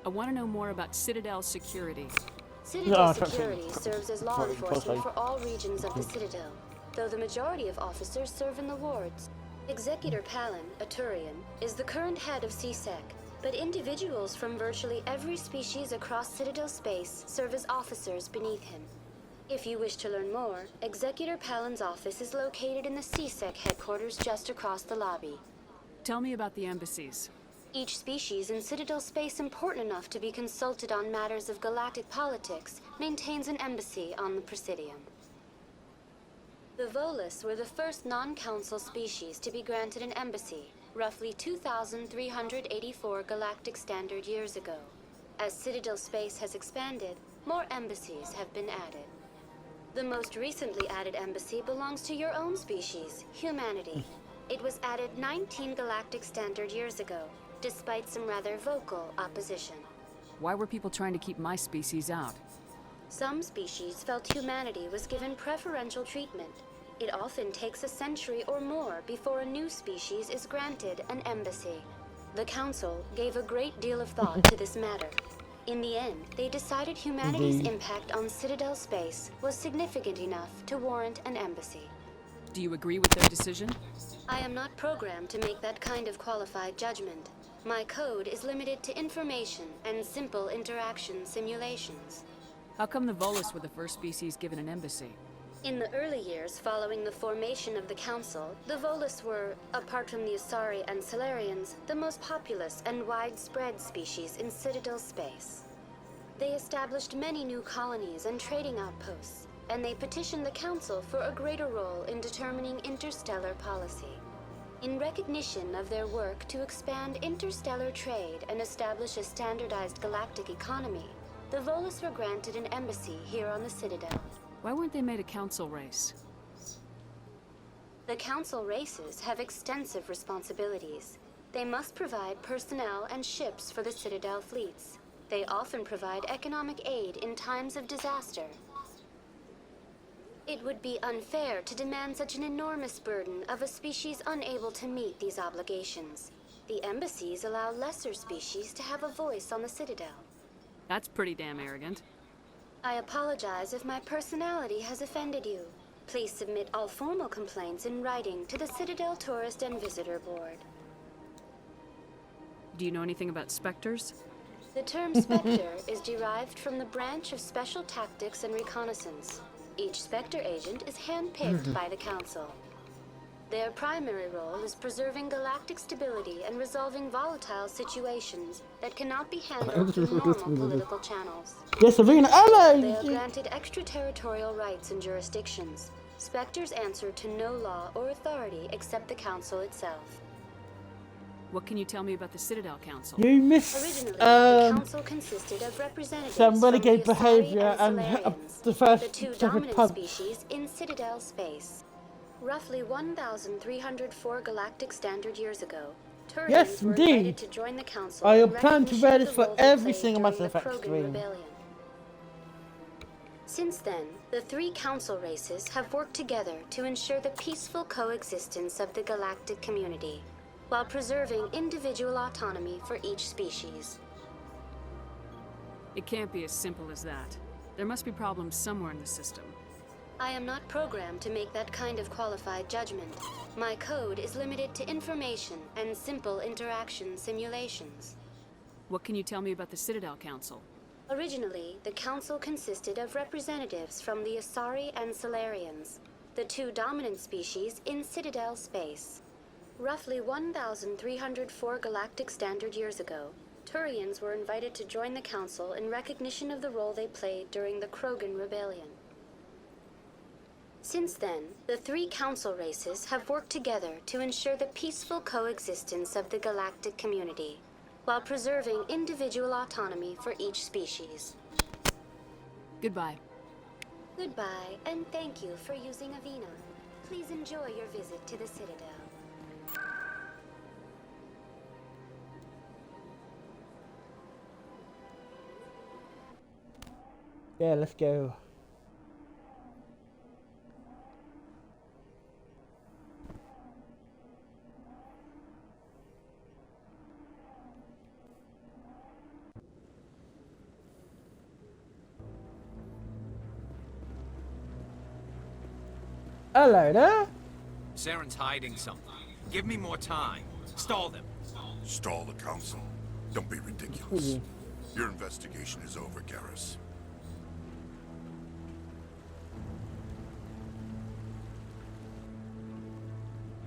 I want to know more about Citadel security. Citadel security serves as law enforcement for all regions of the Citadel, though the majority of officers serve in the wards. Executor Palin, a Turian, is the current head of CSEC, but individuals from virtually every species across Citadel space serve as officers beneath him. If you wish to learn more, Executor Palin's office is located in the CSEC headquarters just across the lobby. Tell me about the embassies. Each species in Citadel space important enough to be consulted on matters of galactic politics maintains an embassy on the Presidium. The Volus were the first non-council species to be granted an embassy, roughly 2,384 galactic standard years ago. As Citadel space has expanded, more embassies have been added. The most recently added embassy belongs to your own species, humanity. It was added 19 galactic standard years ago, despite some rather vocal opposition. Why were people trying to keep my species out? Some species felt humanity was given preferential treatment. It often takes a century or more before a new species is granted an embassy. The Council gave a great deal of thought to this matter. In the end, they decided humanity's impact on Citadel space was significant enough to warrant an embassy. Do you agree with their decision? I am not programmed to make that kind of qualified judgment. My code is limited to information and simple interaction simulations. How come the Volus were the first species given an embassy? In the early years following the formation of the Council, the Volus were, apart from the Asari and Solarians, the most populous and widespread species in Citadel space. They established many new colonies and trading outposts, and they petitioned the Council for a greater role in determining interstellar policy. In recognition of their work to expand interstellar trade and establish a standardized galactic economy, the Volus were granted an embassy here on the Citadel. Why weren't they made a council race? The Council races have extensive responsibilities. They must provide personnel and ships for the Citadel fleets. They often provide economic aid in times of disaster. It would be unfair to demand such an enormous burden of a species unable to meet these obligations. The embassies allow lesser species to have a voice on the Citadel. That's pretty damn arrogant. I apologize if my personality has offended you. Please submit all formal complaints in writing to the Citadel Tourist and Visitor Board. Do you know anything about specters? The term Spectre is derived from the branch of Special Tactics and Reconnaissance. Each Spectre agent is handpicked by the Council. Their primary role is preserving galactic stability and resolving volatile situations that cannot be handled through normal political channels. Yes, Savina, hello! They are granted extraterritorial rights and jurisdictions. Spectres answer to no law or authority except the Council itself. What can you tell me about the Citadel Council? You missed Originally, the Council consisted of representatives some from renegade the Asari behavior and Salarians, the first the two separate dominant punch. species in Citadel space. Roughly 1,304 galactic standard years ago, Turians Yes, were indeed. invited to join the Council I in plan to recognition wear of this the for role they every played single Mass during the Effect Krogan stream. Rebellion. Since then, the three Council races have worked together to ensure the peaceful coexistence of the galactic community, while preserving individual autonomy for each species. It can't be as simple as that. There must be problems somewhere in the system. I am not programmed to make that kind of qualified judgment. My code is limited to information and simple interaction simulations. What can you tell me about the Citadel Council? Originally, the Council consisted of representatives from the Asari and Salarians, the two dominant species in Citadel space. Roughly 1,304 galactic standard years ago, Turians were invited to join the Council in recognition of the role they played during the Krogan Rebellion. Since then, the three Council races have worked together to ensure the peaceful coexistence of the galactic community, while preserving individual autonomy for each species. Goodbye. Goodbye, and thank you for using Avina. Please enjoy your visit to the Citadel. Yeah, let's go. Hello there. Saren's hiding something. Give me more time. Stall them. Stall the council. Don't be ridiculous. Your investigation is over, Garrus.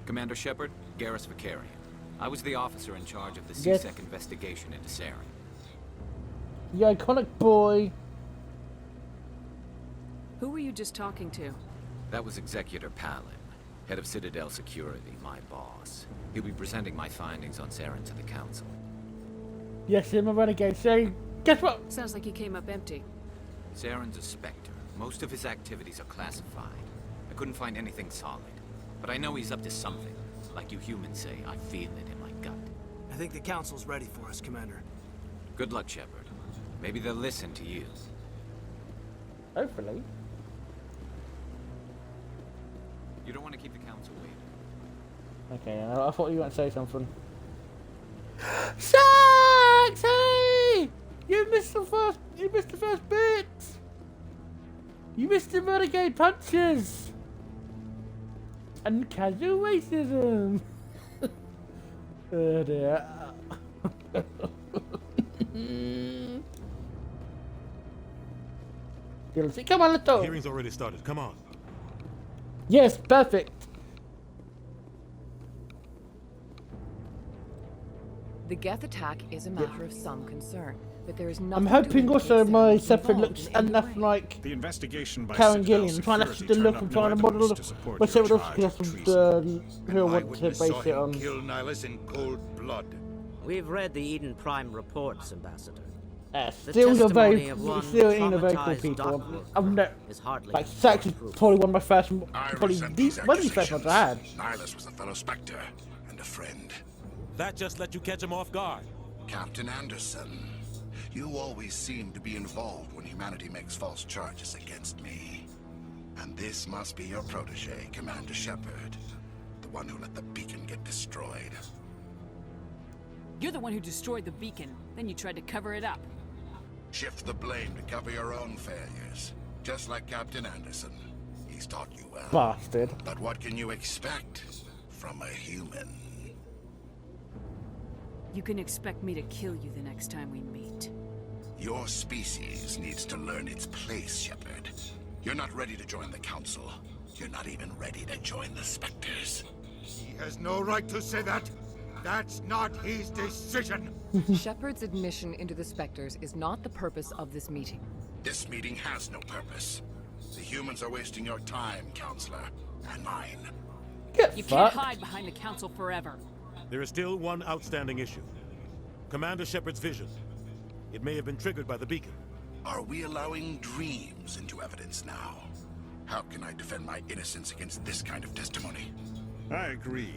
Commander Shepard, Garrus Vicarian. I was the officer in charge of the Yes. CSEC investigation into Saren. The iconic boy. Who were you just talking to? That was Executor Palin, head of Citadel Security, my boss. He'll be presenting my findings on Saren to the Council. Yes, I'm a renegade. So, guess what? Sounds like he came up empty. Saren's a Spectre. Most of his activities are classified. I couldn't find anything solid. But I know he's up to something. Like you humans say, I feel it in my gut. I think the Council's ready for us, Commander. Good luck, Shepard. Maybe they'll listen to you. Hopefully. You don't want to keep the Council waiting. Okay, I thought you were going to say something. Sharks! Hey! You missed the first bit! You missed the renegade punches! And casual racism! Oh dear. Come on, let's go! The hearing's already started. Come on. Yes, perfect! The Geth attack is a matter of some concern, but there is nothing I'm to hoping indicate also Saren my was Separate involved looks in any enough way. like The investigation by Karen Citadel Gillian, trying to Security look turned and up trying to no model evidence to support what's your it else charge because of of treason. who I want to Eyewitness saw base it him on. kill Nihilus in cold blood. We've read the Eden Prime reports, Ambassador. Still the testimony very, of one still in the very cool traumatized people. dock I'm not, is hardly like Sax is probably one of my first, probably resent the these one of the first ones I had. Nihilus was a fellow Spectre and a friend. That just let you catch him off guard. Captain Anderson, you always seem to be involved when humanity makes false charges against me. And this must be your protege, Commander Shepard. The one who let the beacon get destroyed. You're the one who destroyed the beacon, then you tried to cover it up. Shift the blame to cover your own failures. Just like Captain Anderson. He's taught you well. Bastard. But what can you expect from a human? You can expect me to kill you the next time we meet. Your species needs to learn its place, Shepard. You're not ready to join the Council. You're not even ready to join the Spectres. He has no right to say that. That's not his decision. Shepard's admission into the Spectres is not the purpose of this meeting. This meeting has no purpose. The humans are wasting your time, Counselor, and mine. You can't hide behind the Council forever. There is still one outstanding issue. Commander Shepard's vision. It may have been triggered by the beacon. Are we allowing dreams into evidence now? How can I defend my innocence against this kind of testimony? I agree.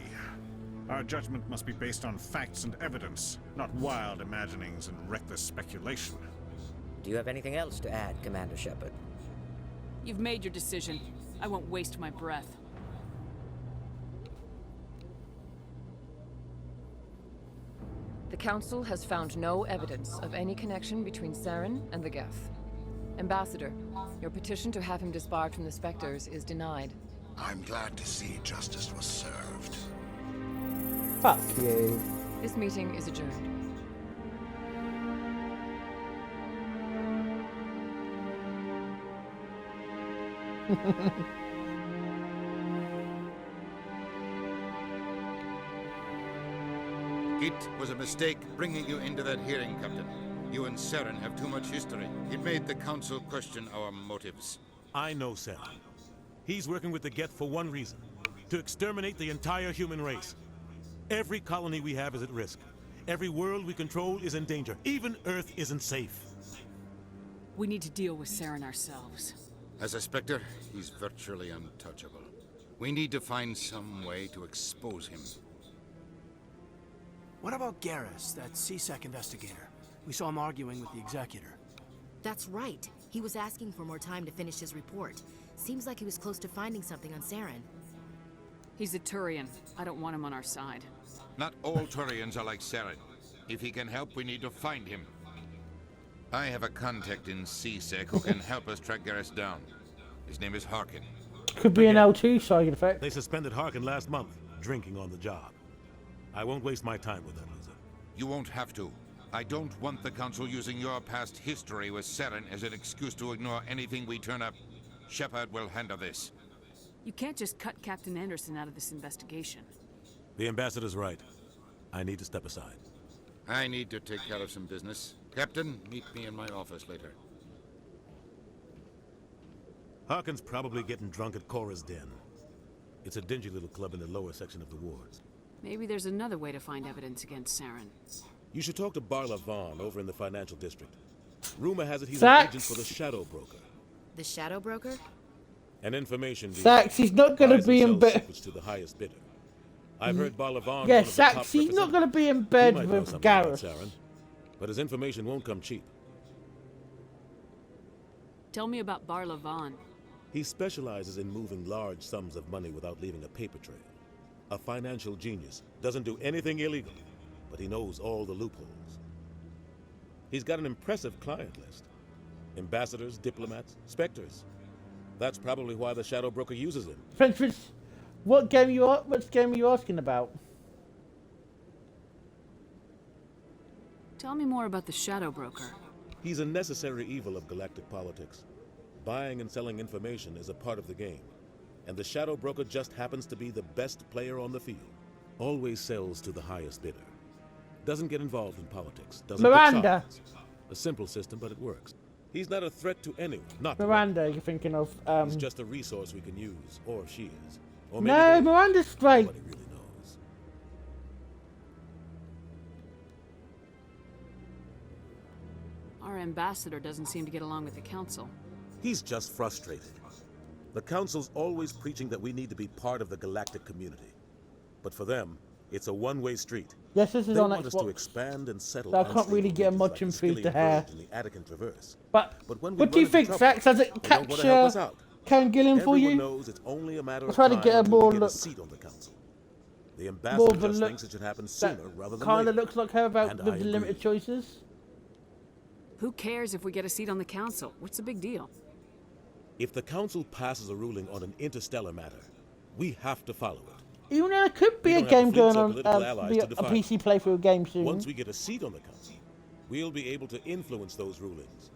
Our judgment must be based on facts and evidence, not wild imaginings and reckless speculation. Do you have anything else to add, Commander Shepard? You've made your decision. I won't waste my breath. The Council has found no evidence of any connection between Saren and the Geth. Ambassador, your petition to have him disbarred from the Spectres is denied. I'm glad to see justice was served. Fuck you. This meeting is adjourned. It was a mistake bringing you into that hearing, Captain. You and Saren have too much history. It made the Council question our motives. I know Saren. He's working with the Geth for one reason. To exterminate the entire human race. Every colony we have is at risk. Every world we control is in danger. Even Earth isn't safe. We need to deal with Saren ourselves. As a Spectre, he's virtually untouchable. We need to find some way to expose him. What about Garrus, that CSEC investigator? We saw him arguing with the Executor. That's right. He was asking for more time to finish his report. Seems like he was close to finding something on Saren. He's a Turian. I don't want him on our side. Not all Turians are like Saren. If he can help, we need to find him. I have a contact in CSEC who can help us track Garrus down. His name is Harkin. Could be an L2 side effect. They suspended Harkin last month, drinking on the job. I won't waste my time with that loser. You won't have to. I don't want the Council using your past history with Saren as an excuse to ignore anything we turn up. Shepard will handle this. You can't just cut Captain Anderson out of this investigation. The Ambassador's right. I need to step aside. I need to take care of some business. Captain, meet me in my office later. Harkin's probably getting drunk at Cora's Den. It's a dingy little club in the lower section of the wards. Maybe there's another way to find evidence against Saren. You should talk to Barla Vaughn over in the financial district. Rumor has it he's an agent for the Shadow Broker. The Shadow Broker? An information dealer. Sax, he's not going to be in bed. To the highest bidder. I've heard Barla Vaughn. Yeah, Sax, he's not going to be in bed with Garrus. Saren, but his information won't come cheap. Tell me about Barla Vaughn. He specializes in moving large sums of money without leaving a paper trail. A financial genius. Doesn't do anything illegal, but he knows all the loopholes. He's got an impressive client list. Ambassadors, diplomats, specters. That's probably why the Shadow Broker uses him. French, what game are you asking about? Tell me more about the Shadow Broker. He's a necessary evil of galactic politics. Buying and selling information is a part of the game. And the Shadow Broker just happens to be the best player on the field. Always sells to the highest bidder. Doesn't get involved in politics. Doesn't Miranda. A simple system, but it works. He's not a threat to anyone. Not Miranda, you're thinking of. He's just a resource we can use, or she is. Or maybe no, Miranda's straight. Nobody really knows. Our ambassador doesn't seem to get along with the Council. He's just frustrated. The Council's always preaching that we need to be part of the galactic community. But for them, it's a one-way street. Yes, this is they on want Xbox. us to expand and settle. So I can't really get much improved to hair. In the Attican Traverse. But when what do you think, Sax? Does it capture Karen Gillan for you? Knows it's only a matter I'm of trying to time get a until we more get look. A seat on the Council. The ambassador just thinks it should happen sooner rather than Kind later. of looks like her about And with I the limited agree. choices. Who cares if we get a seat on the Council? What's the big deal? If the Council passes a ruling on an interstellar matter, we have to follow it. Even though there could be We a don't have game to flinch going our on, political allies be to a define PC playthrough game soon. Once we get a seat on the Council, we'll be able to influence those rulings,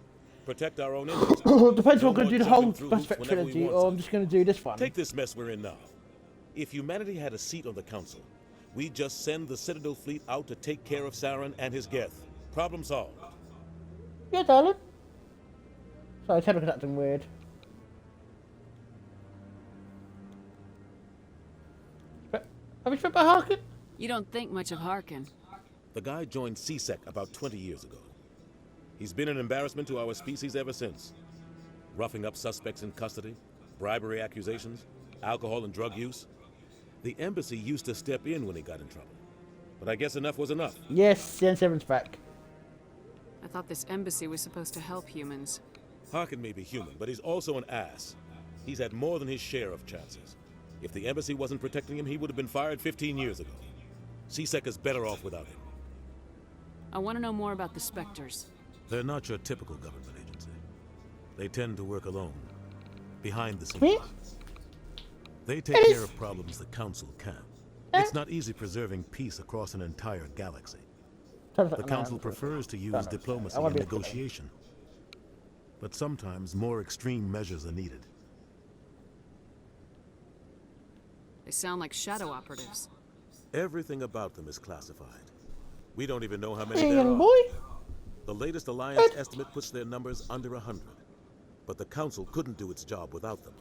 protect our own interests. Depends No what I'm going to more do the jumping whole through Mass hoops Effect whenever we trilogy, want or to. I'm just going to do this one. Take this mess we're in now. If humanity had a seat on the Council, we'd just send the Citadel fleet out to take care of Saren and his Geth. Problem solved. Yeah, darling. Sorry, Tedrick's acting weird. Have you spoken about Harkin? You don't think much of Harkin. The guy joined CSEC about 20 years ago. He's been an embarrassment to our species ever since. Roughing up suspects in custody, bribery accusations, alcohol and drug use. The embassy used to step in when he got in trouble. But I guess enough was enough. Yes, Gen 7's back. I thought this embassy was supposed to help humans. Harkin may be human, but he's also an ass. He's had more than his share of chances. If the embassy wasn't protecting him, he would have been fired 15 years ago. CSEC is better off without him. I want to know more about the Spectres. They're not your typical government agency. They tend to work alone, behind the scenes. They take care of problems the Council can't. It's not easy preserving peace across an entire galaxy. The Council prefers to use diplomacy and negotiation. But sometimes more extreme measures are needed. They sound like shadow operatives. Everything about them is classified. We don't even know how many there are. The latest Alliance estimate puts their numbers under 100. But the Council couldn't do its job without them.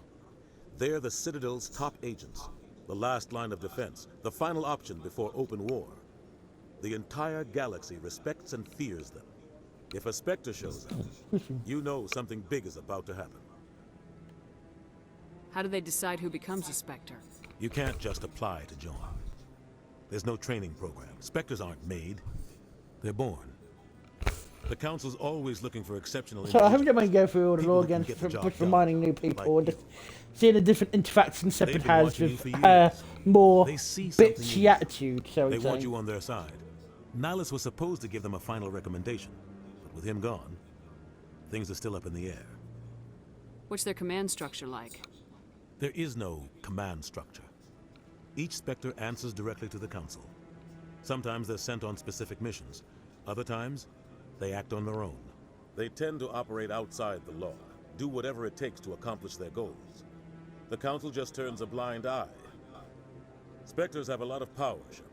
They're the Citadel's top agents, the last line of defense, the final option before open war. The entire galaxy respects and fears them. If a Spectre shows up, you know something big is about to happen. How do they decide who becomes a Spectre? You can't just apply to join. There's no training program. Spectres aren't made. They're born. The Council's always looking for exceptional So I individuals. haven't got to go through all the law again, just reminding new people, and just seeing the different interactions Shepard has with more bitchy attitude, so They want you on their side. Nihilus was supposed to give them a final recommendation, but with him gone, things are still up in the air. What's their command structure like? There is no command structure. Each Spectre answers directly to the Council. Sometimes they're sent on specific missions. Other times, they act on their own. They tend to operate outside the law, do whatever it takes to accomplish their goals. The Council just turns a blind eye. Spectres have a lot of power, Shepard.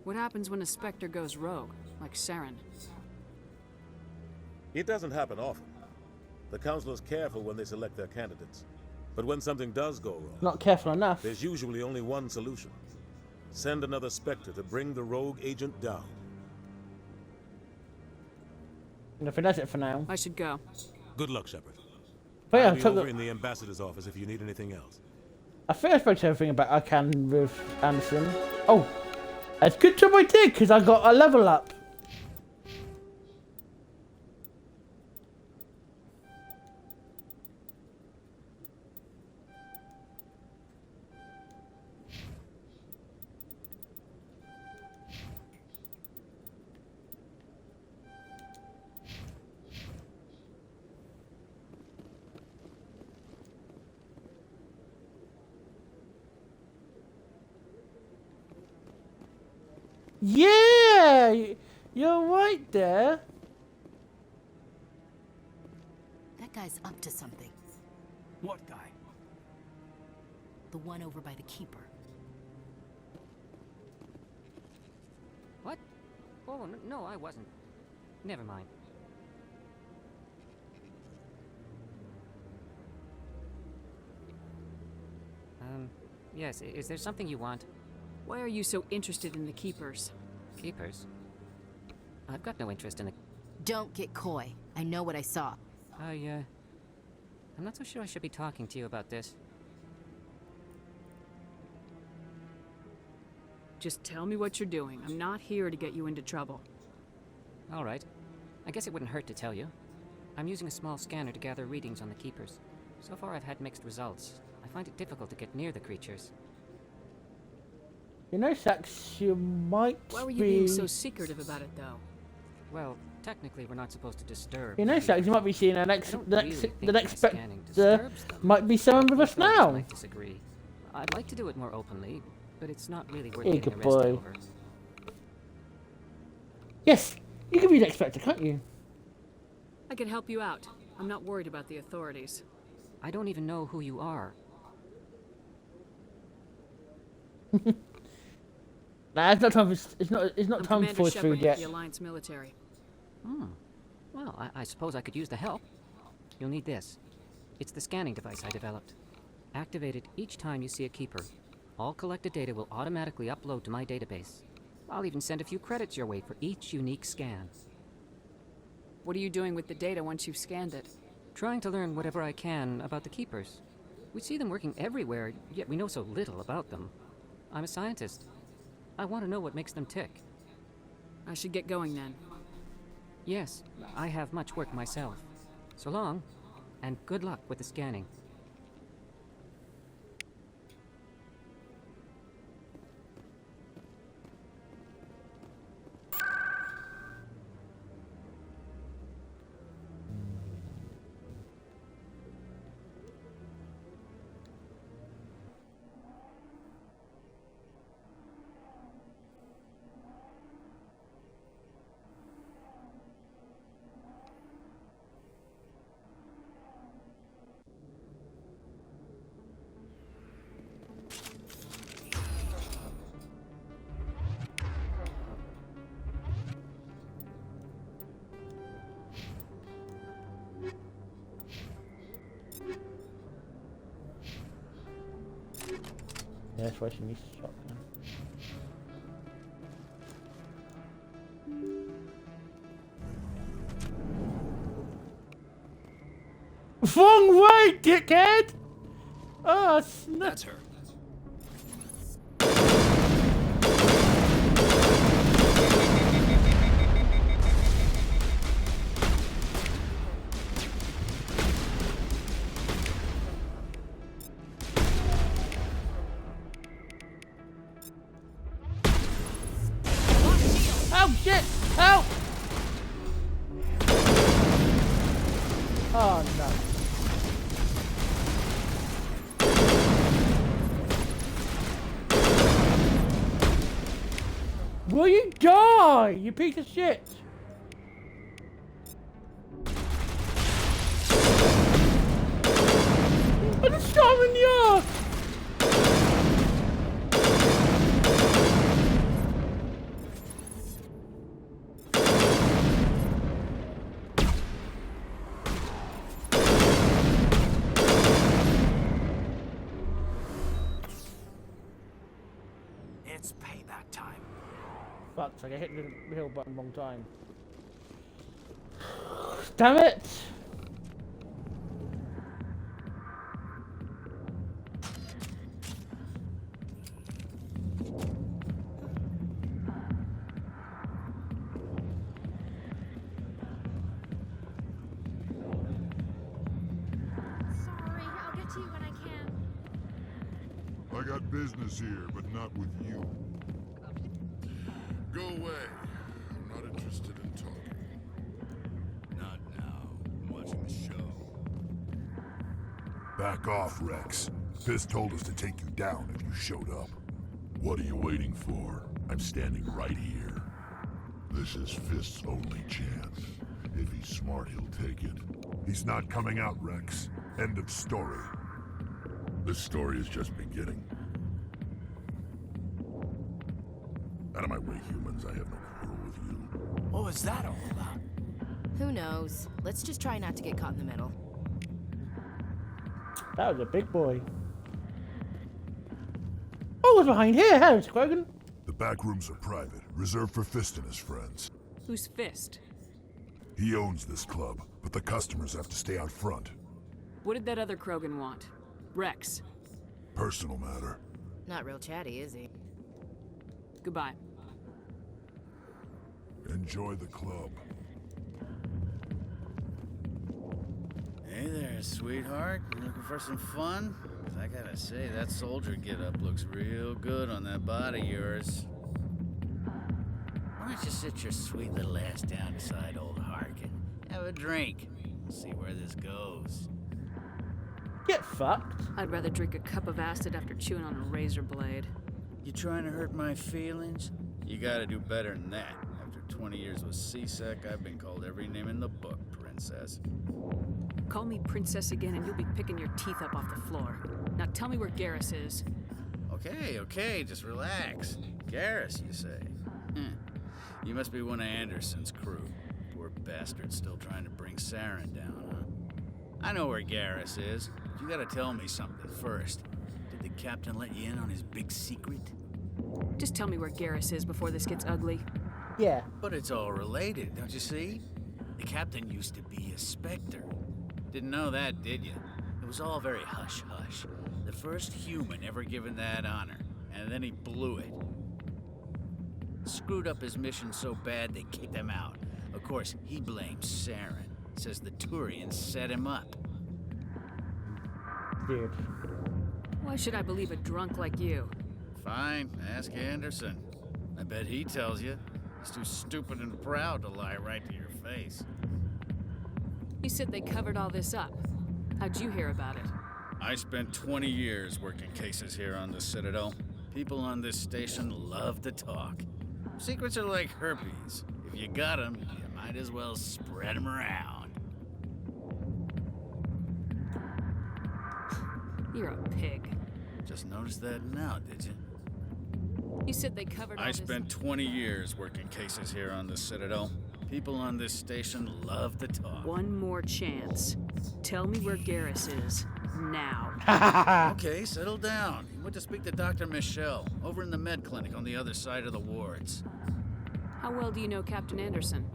What happens when a Spectre goes rogue, like Saren? It doesn't happen often. The Council is careful when they select their candidates. But when something does go wrong, not careful enough, there's usually only one solution. Send another Spectre to bring the rogue agent down. And I think that's it for now. I should go. Good luck, Shepard. But yeah, I'll be over in the ambassador's office if you need anything else. I think I spoke to everything about I can with Anderson. Oh, it's good job I did, because I got a level up. Yeah, you're right there. That guy's up to something. What guy? The one over by the Keeper. What? Oh, no, I wasn't. Never mind. Yes, is there something you want? Why are you so interested in the Keepers? Keepers? I've got no interest in the... Don't get coy. I know what I saw. I'm not so sure I should be talking to you about this. Just tell me what you're doing. I'm not here to get you into trouble. All right. I guess it wouldn't hurt to tell you. I'm using a small scanner to gather readings on the Keepers. So far I've had mixed results. I find it difficult to get near the creatures. You know, Sax, you might Why were you being so secretive about it, though? Well, technically we're not supposed to disturb... You know, Sax, you might be seeing the next Spectre disturbs them. might be someone with us now. I disagree. I'd like to do it more openly, but it's not really worth Hey, getting good arrested boy. over. Yes, you can be the Spectre, can't you? I can help you out. I'm not worried about the authorities. I don't even know who you are. Nah, it's not time for it's not I'm time Commander for Shepard food with yet. the Alliance military. Well, I suppose I could use the help. You'll need this. It's the scanning device I developed. Activate it each time you see a keeper. All collected data will automatically upload to my database. I'll even send a few credits your way for each unique scan. What are you doing with the data once you've scanned it? Trying to learn whatever I can about the keepers. We see them working everywhere, yet we know so little about them. I'm a scientist. I want to know what makes them tick. I should get going then. Yes, I have much work myself. So long, and good luck with the scanning. Yeah, that's why she needs a shotgun. Wrong way, dickhead! Oh, snap. That's her. Oh shit! Help! Oh no. Will you die, you piece of shit? I just shot him in the ass! It's payback time. Fuck, I hit the hill button wrong time. Damn it! Sorry, I'll get to you when I can. I got business here, but not with you. Go away. I'm not interested in talking. Not now. I'm watching the show. Back off, Rex. Fist told us to take you down if you showed up. What are you waiting for? I'm standing right here. This is Fist's only chance. If he's smart, he'll take it. He's not coming out, Rex. End of story. This story is just beginning. Out of my way, humans. I have no quarrel with you. What was that all about? Who knows? Let's just try not to get caught in the middle. That was a big boy. Oh, what's behind here? Hello, Squogan. The back rooms are private, reserved for Fist and his friends. Who's Fist? He owns this club, but the customers have to stay out front. What did that other Krogan want? Rex. Personal matter. Not real chatty, is he? Goodbye. Enjoy the club. Hey there, sweetheart. You looking for some fun? 'Cause I gotta say, that soldier get-up looks real good on that body of yours. Why don't you sit your sweet little ass down beside old Harkin? Have a drink. See where this goes. Get fucked. I'd rather drink a cup of acid after chewing on a razor blade. You trying to hurt my feelings? You gotta do better than that. After 20 years with CSEC, I've been called every name in the book, princess. Call me princess again and you'll be picking your teeth up off the floor. Now tell me where Garrus is. Okay, just relax. Garrus, you say? You must be one of Anderson's crew. Poor bastard still trying to bring Saren down, huh? I know where Garrus is. But you gotta tell me something first. Did the captain let you in on his big secret? Just tell me where Garrus is before this gets ugly. Yeah. But it's all related, don't you see? The captain used to be a Spectre. Didn't know that, did you? It was all very hush-hush. The first human ever given that honor, and then he blew it. Screwed up his mission so bad they kicked him out. Of course, he blames Saren. Says the Turians set him up. Dude. Why should I believe a drunk like you? Fine, ask Anderson. I bet he tells you. He's too stupid and proud to lie right to your face. You said they covered all this up. How'd you hear about it? I spent 20 years working cases here on the Citadel. People on this station love to talk. Secrets are like herpes. If you got them, you might as well spread them around. You're a pig. Just noticed that now, did you? You said they covered all I this... spent 20 years working cases here on the Citadel. People on this station love to talk. One more chance. Tell me where Garrus is. Now. Okay, settle down. He went to speak to Dr. Michelle, over in the med clinic on the other side of the wards. How well do you know Captain Anderson?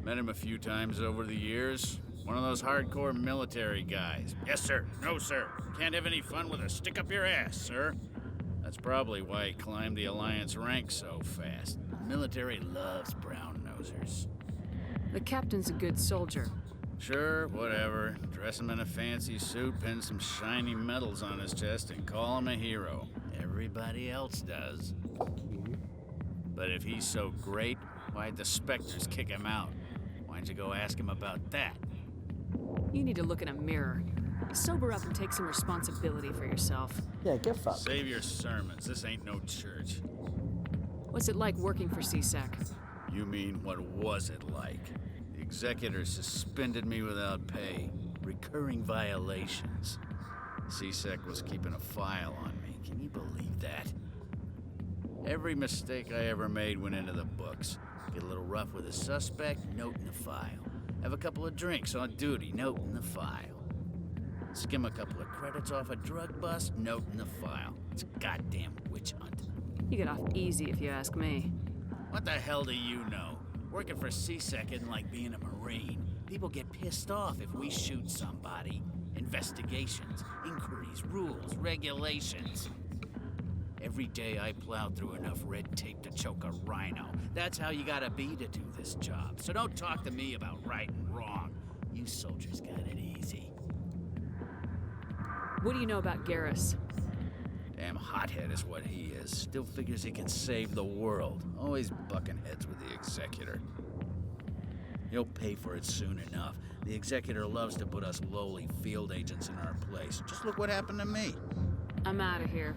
Met him a few times over the years. One of those hardcore military guys. Yes, sir. No, sir. Can't have any fun with a stick up your ass, sir. That's probably why he climbed the Alliance ranks so fast. The military loves brown-nosers. The captain's a good soldier. Sure, whatever. Dress him in a fancy suit, pin some shiny medals on his chest, and call him a hero. Everybody else does. But if he's so great, why'd the Spectres kick him out? Why'd you go ask him about that? You need to look in a mirror. Sober up and take some responsibility for yourself. Yeah, get fucked. Save your sermons. This ain't no church. What's it like working for CSEC? You mean, what was it like? The executor suspended me without pay. Recurring violations. CSEC was keeping a file on me. Can you believe that? Every mistake I ever made went into the books. Get a little rough with a suspect, note in the file. Have a couple of drinks on duty, note in the file. Skim a couple of credits off a drug bust, note in the file. It's a goddamn witch hunt. You get off easy if you ask me. What the hell do you know? Working for CSEC isn't like being a Marine. People get pissed off if we shoot somebody. Investigations, inquiries, rules, regulations. Every day I plow through enough red tape to choke a rhino. That's how you gotta be to do this job. So don't talk to me about right and wrong. You soldiers got it easy. What do you know about Garrus? Damn hothead is what he is. Still figures he can save the world. Always bucking heads with the executor. He'll pay for it soon enough. The executor loves to put us lowly field agents in our place. Just look what happened to me. I'm out of here.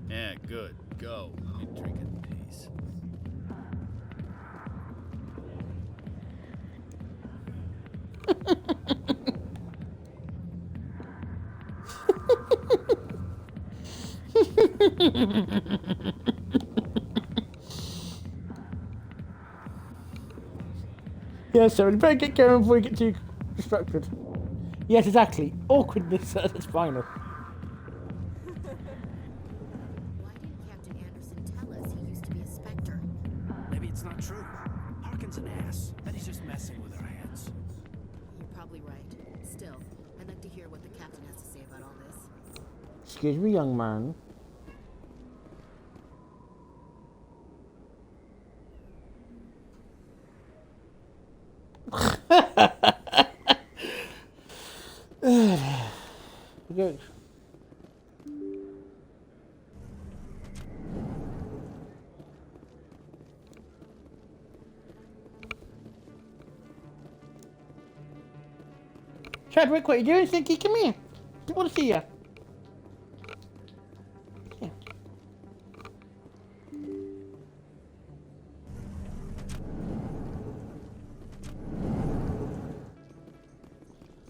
Yeah, good. Go. You drink in peace. Yeah, so we better get going before we get too distracted. Yes, exactly. Awkwardness at its final. Why didn't Captain Anderson tell us he used to be a Spectre? Maybe it's not true. Harkin's an ass. Bet he's just messing with our heads. You're probably right. Still, I'd like to hear what the captain has to say about all this. Excuse me, young man. Good. Chadwick, what are you doing, Stinky? Come here. I want to see you.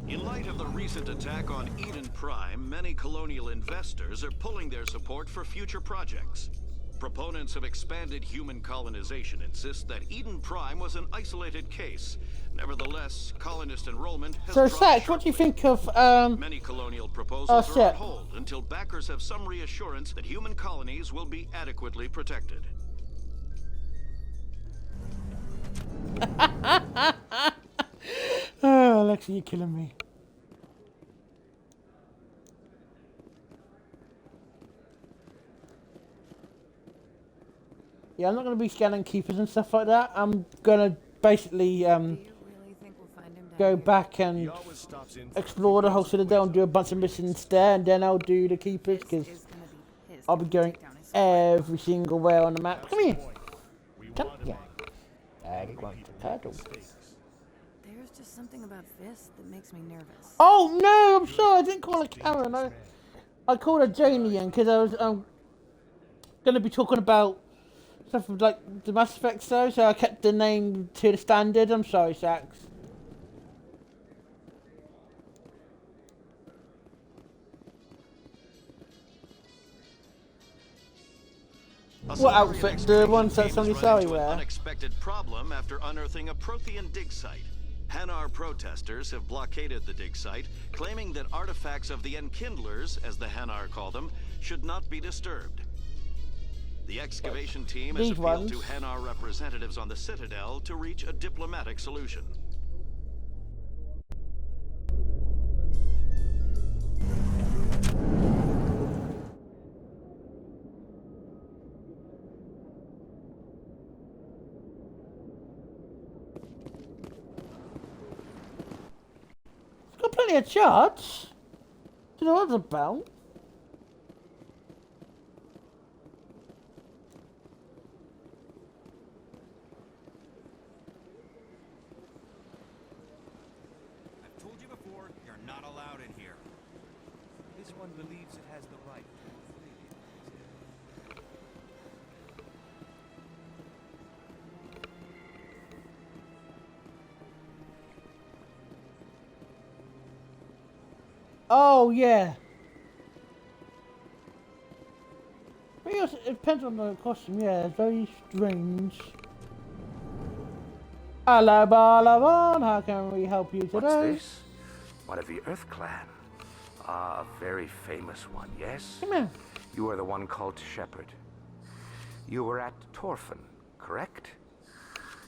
In light of the recent attack on Eden Prime, many colonial investors are pulling their support for future projects. Proponents of expanded human colonization insist that Eden Prime was an isolated case. Nevertheless, colonist enrollment has So, dropped Sax, what do you think of, Many colonial proposals are on hold until backers have some reassurance that human colonies will be adequately protected. Oh, Alexa, you're killing me. Yeah, I'm not going to be scanning keepers and stuff like that. I'm going to basically go back and explore the whole Citadel and do a bunch of missions there, and then I'll do the keepers, because I'll be going every single way on the map. Come here. Come here. I want to cuddle. There's just something about this that makes me nervous. Oh no, I'm sorry, I didn't call her Karen. I called her Janian because I was going to be talking about stuff like the Mass Effect, so I kept the name to the standard. I'm sorry, Sax. What outfit? The ones that somebody sorry wear? Unexpected problem after unearthing a Prothean dig site. Hanar protesters have blockaded the dig site, claiming that artifacts of the Enkindlers, as the Hanar call them, should not be disturbed. The excavation team has appealed to Hanar representatives on the Citadel to reach a diplomatic solution. Got plenty of charts. Do you know what it's about? I've told you before, you're not allowed in here. This one believes it has the right. Oh, yeah. But yes, it depends on the costume, yeah, it's very strange. Hello, Balaban, how can we help you today? What's this? One of the Earth Clan. Ah, a very famous one, yes? Come here. You are the one called Shepard. You were at Torfan, correct?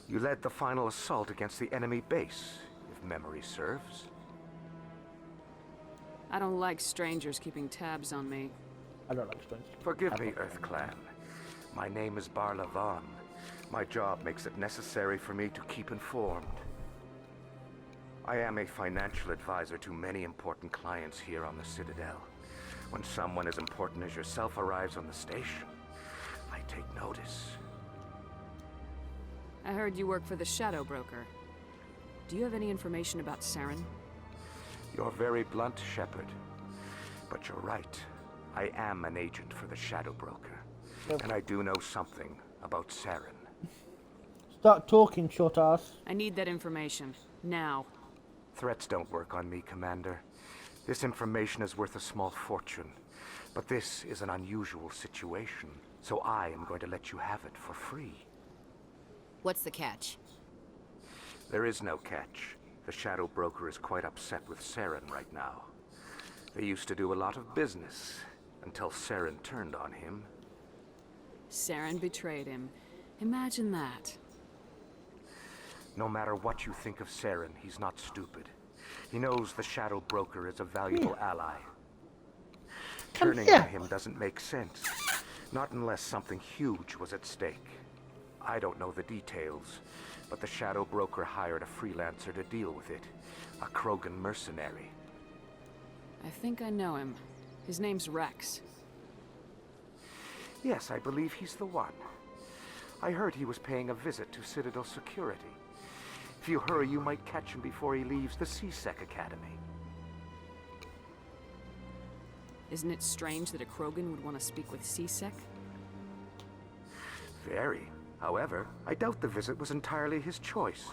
You led the final assault against the enemy base, if memory serves. I don't like strangers keeping tabs on me. I don't like strangers. Forgive me, Earth Clan. My name is Barla Von. My job makes it necessary for me to keep informed. I am a financial advisor to many important clients here on the Citadel. When someone as important as yourself arrives on the station, I take notice. I heard you work for the Shadow Broker. Do you have any information about Saren? You're very blunt, Shepard. But you're right. I am an agent for the Shadow Broker. And I do know something about Saren. Start talking, short ass. I need that information. Now. Threats don't work on me, Commander. This information is worth a small fortune. But this is an unusual situation, so I am going to let you have it for free. What's the catch? There is no catch. The Shadow Broker is quite upset with Saren right now. They used to do a lot of business, until Saren turned on him. Saren betrayed him. Imagine that. No matter what you think of Saren, he's not stupid. He knows the Shadow Broker is a valuable ally. Turning on him doesn't make sense. Not unless something huge was at stake. I don't know the details, but the Shadow Broker hired a freelancer to deal with it. A Krogan mercenary. I think I know him. His name's Rex. Yes, I believe he's the one. I heard he was paying a visit to Citadel security. If you hurry, you might catch him before he leaves the CSEC Academy. Isn't it strange that a Krogan would want to speak with CSEC? Very. However, I doubt the visit was entirely his choice.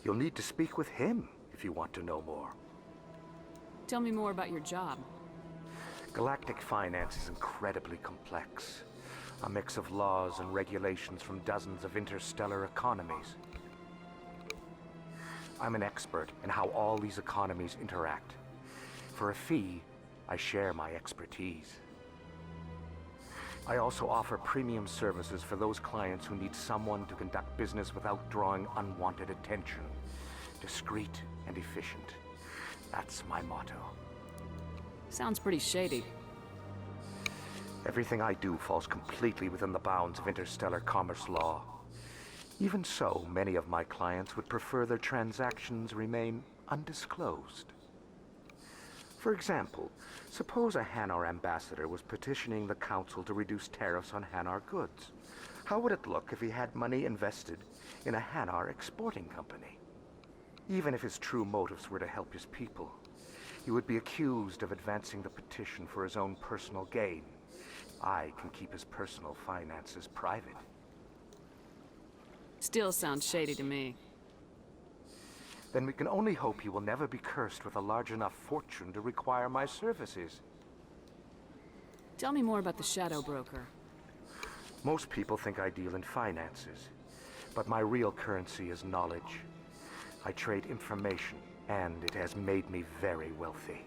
You'll need to speak with him if you want to know more. Tell me more about your job. Galactic finance is incredibly complex. A mix of laws and regulations from dozens of interstellar economies. I'm an expert in how all these economies interact. For a fee, I share my expertise. I also offer premium services for those clients who need someone to conduct business without drawing unwanted attention. Discreet and efficient. That's my motto. Sounds pretty shady. Everything I do falls completely within the bounds of interstellar commerce law. Even so, many of my clients would prefer their transactions remain undisclosed. For example, suppose a Hanar ambassador was petitioning the council to reduce tariffs on Hanar goods. How would it look if he had money invested in a Hanar exporting company? Even if his true motives were to help his people, he would be accused of advancing the petition for his own personal gain. I can keep his personal finances private. Still sounds shady to me. Then we can only hope he will never be cursed with a large enough fortune to require my services. Tell me more about the Shadow Broker. Most people think I deal in finances, but my real currency is knowledge. I trade information, and it has made me very wealthy.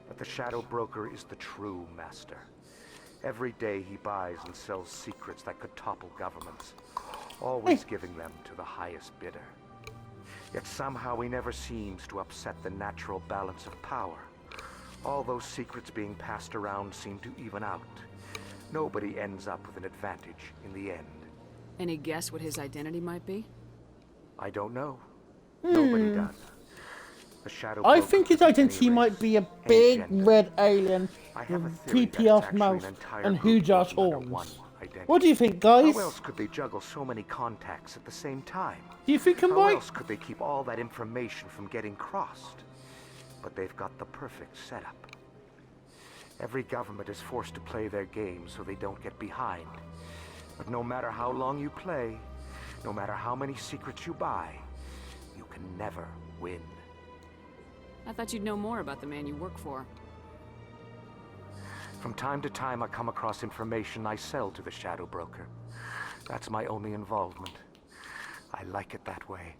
But the Shadow Broker is the true master. Every day he buys and sells secrets that could topple governments, always giving them to the highest bidder. Yet somehow he never seems to upset the natural balance of power. All those secrets being passed around seem to even out. Nobody ends up with an advantage in the end. Any guess what his identity might be? I don't know. Nobody does. The Shadow I Broker think his identity might be a big red alien with creepy ass mouth and huge ass horns. What do you think, guys? How else could they juggle so many contacts at the same time? Do you think I'm How right? else could they keep all that information from getting crossed? But they've got the perfect setup. Every government is forced to play their game so they don't get behind. But no matter how long you play, no matter how many secrets you buy, you can never win. I thought you'd know more about the man you work for. From time to time, I come across information I sell to the Shadow Broker. That's my only involvement. I like it that way.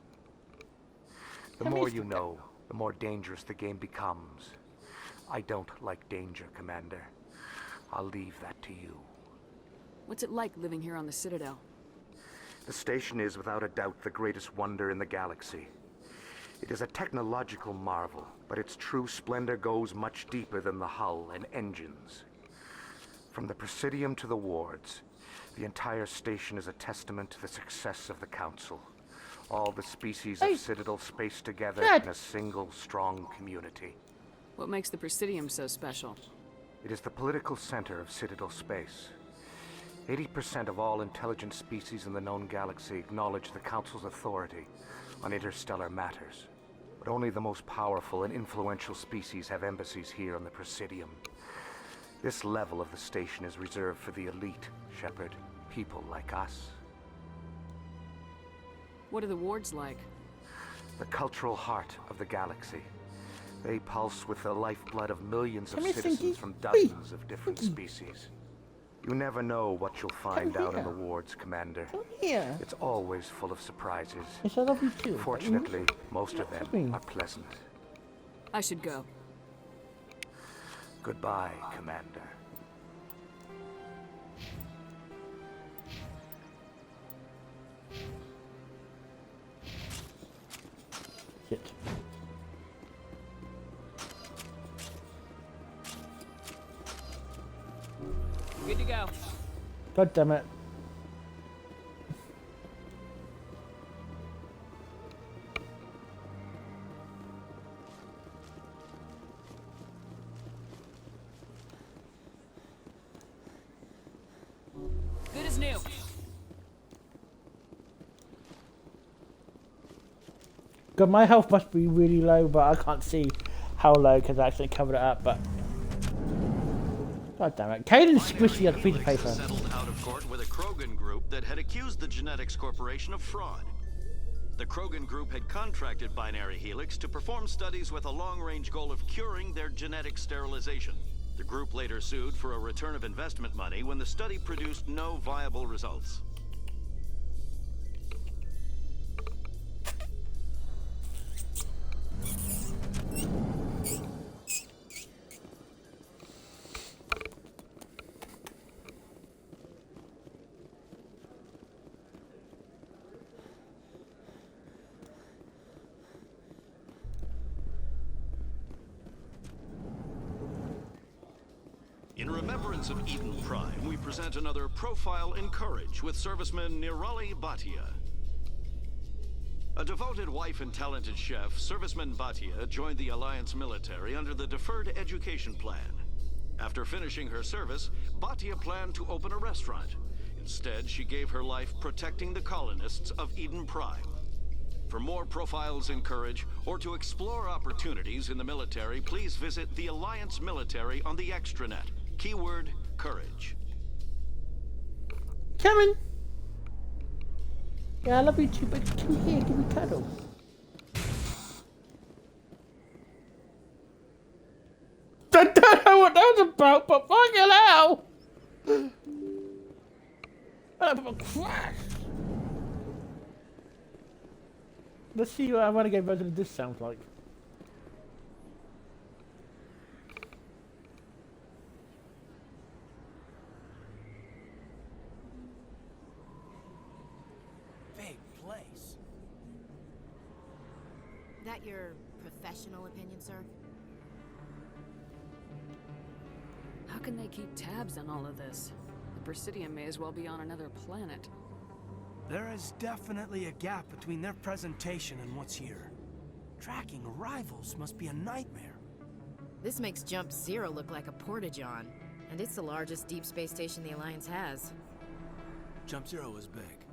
The more you know, the more dangerous the game becomes. I don't like danger, Commander. I'll leave that to you. What's it like living here on the Citadel? The station is without a doubt the greatest wonder in the galaxy. It is a technological marvel, but its true splendor goes much deeper than the hull and engines. From the Presidium to the wards, the entire station is a testament to the success of the Council. All the species of Citadel spaced together in a single, strong community. What makes the Presidium so special? It is the political center of Citadel space. 80% of all intelligent species in the known galaxy acknowledge the Council's authority on interstellar matters. But only the most powerful and influential species have embassies here on the Presidium. This level of the station is reserved for the elite, Shepard. People like us. What are the wards like? The cultural heart of the galaxy. They pulse with the lifeblood of millions of citizens from dozens of different species. You never know what you'll find out in the wards, Commander. Here. It's always full of surprises. Yes, I love you too. Fortunately, most of them are pleasant. I should go. Goodbye, Commander. Shit. Good to go. God damn it. Good as new. God, my health must be really low, but I can't see how low because I actually covered it up, but... God damn it. Caden's squishy on a piece of paper. Settled out of court with a Krogan group that had accused the Genetics Corporation of fraud. The Krogan group had contracted Binary Helix to perform studies with a long-range goal of curing their genetic sterilization. The group later sued for a return of investment money when the study produced no viable results. In remembrance of Eden Prime, we present another profile in courage with serviceman Nirali Bhatia. A devoted wife and talented chef, serviceman Bhatia joined the Alliance military under the Deferred Education Plan. After finishing her service, Bhatia planned to open a restaurant. Instead, she gave her life protecting the colonists of Eden Prime. For more profiles in courage, or to explore opportunities in the military, please visit the Alliance military on the extranet. Keyword, courage. Cameron! Yeah, I love you too, but come here, give me a cuddle. I don't know what that was about, but fucking hell! Let's see what a Renegade version of this sounds like. Big place. That your professional opinion, sir? How can they keep tabs on all of this? The Presidium may as well be on another planet. There is definitely a gap between their presentation and what's here. Tracking arrivals must be a nightmare. This makes Jump Zero look like a porta-john, and it's the largest deep space station the Alliance has. Jump Zero is big,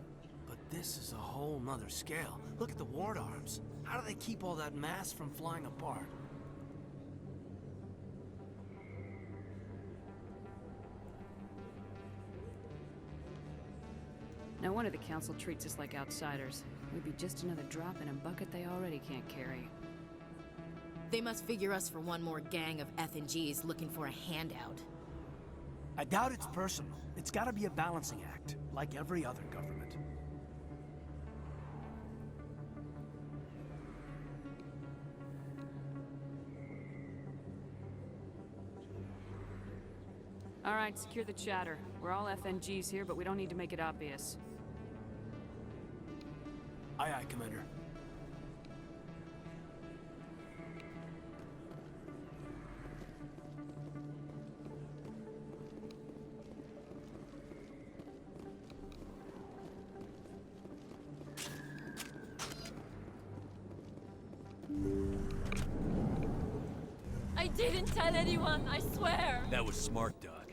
but this is a whole nother scale. Look at the ward arms. How do they keep all that mass from flying apart? No wonder the Council treats us like outsiders. We'd be just another drop in a bucket they already can't carry. They must figure us for one more gang of F&Gs looking for a handout. I doubt it's personal. It's gotta be a balancing act, like every other government. All right, secure the chatter. We're all FNGs here, but we don't need to make it obvious. Aye, aye, Commander. I didn't tell anyone, I swear. That was smart, Doug.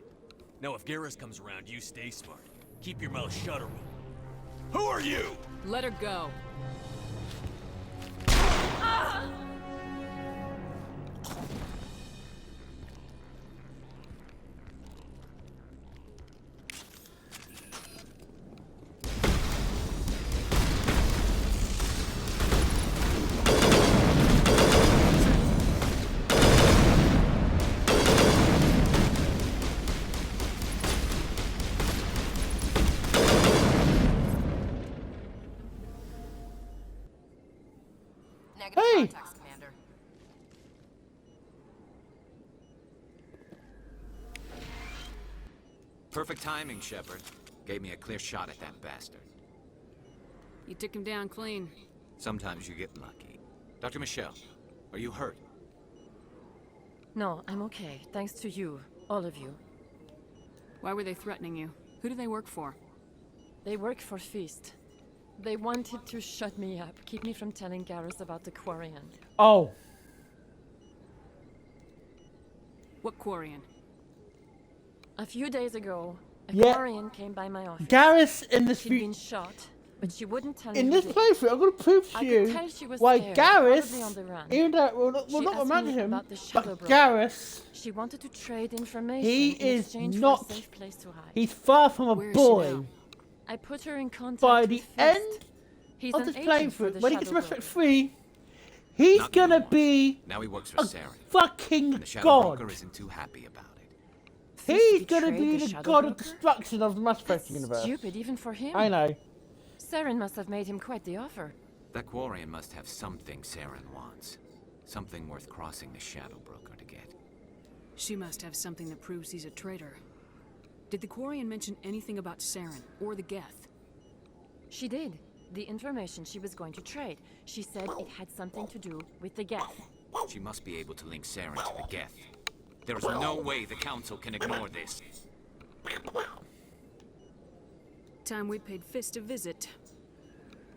Now if Garrus comes around, you stay smart. Keep your mouth shut, or who are you? Let her go. Ah! Hey! Context, Commander. Perfect timing, Shepard. Gave me a clear shot at that bastard. You took him down clean. Sometimes you get lucky. Dr. Michelle, are you hurt? No, I'm okay. Thanks to you. All of you. Why were they threatening you? Who do they work for? They work for Feast. They wanted to shut me up, keep me from telling Garrus about the Quarian. Oh. What Quarian? A few days ago, a Yeah. Quarian came by my office. Garrus in this She'd been shot, but she wouldn't tell me. in who this did. playthrough, I'm going to prove I to could you tell she was why scared, probably on the Garrus, run. even though we'll She not asked imagine me him, about the but Shadow Broker. Garrus, She wanted to trade information he in is exchange not, for a safe place to hide. he's far from a Where is she boy. now? I put her in contact By with the Feast. end, He's of an this agent for playthrough, the when he gets Shadow Mass Effect Broker. 3, he's Not gonna anymore. be Now he works for a Saren. fucking And the Shadow god. Broker isn't too happy about it. He's gonna betrayed be the the Shadow god of Broker? destruction of the Mass Effect That's universe. stupid even for him. I know. Saren must have made him quite the offer. That Quarian must have something Saren wants. Something worth crossing the Shadow Broker to get. She must have something that proves he's a traitor. Did the Quarian mention anything about Saren or the Geth? She did. The information she was going to trade. She said it had something to do with the Geth. She must be able to link Saren to the Geth. There is no way the Council can ignore this. Time we paid Fist a visit.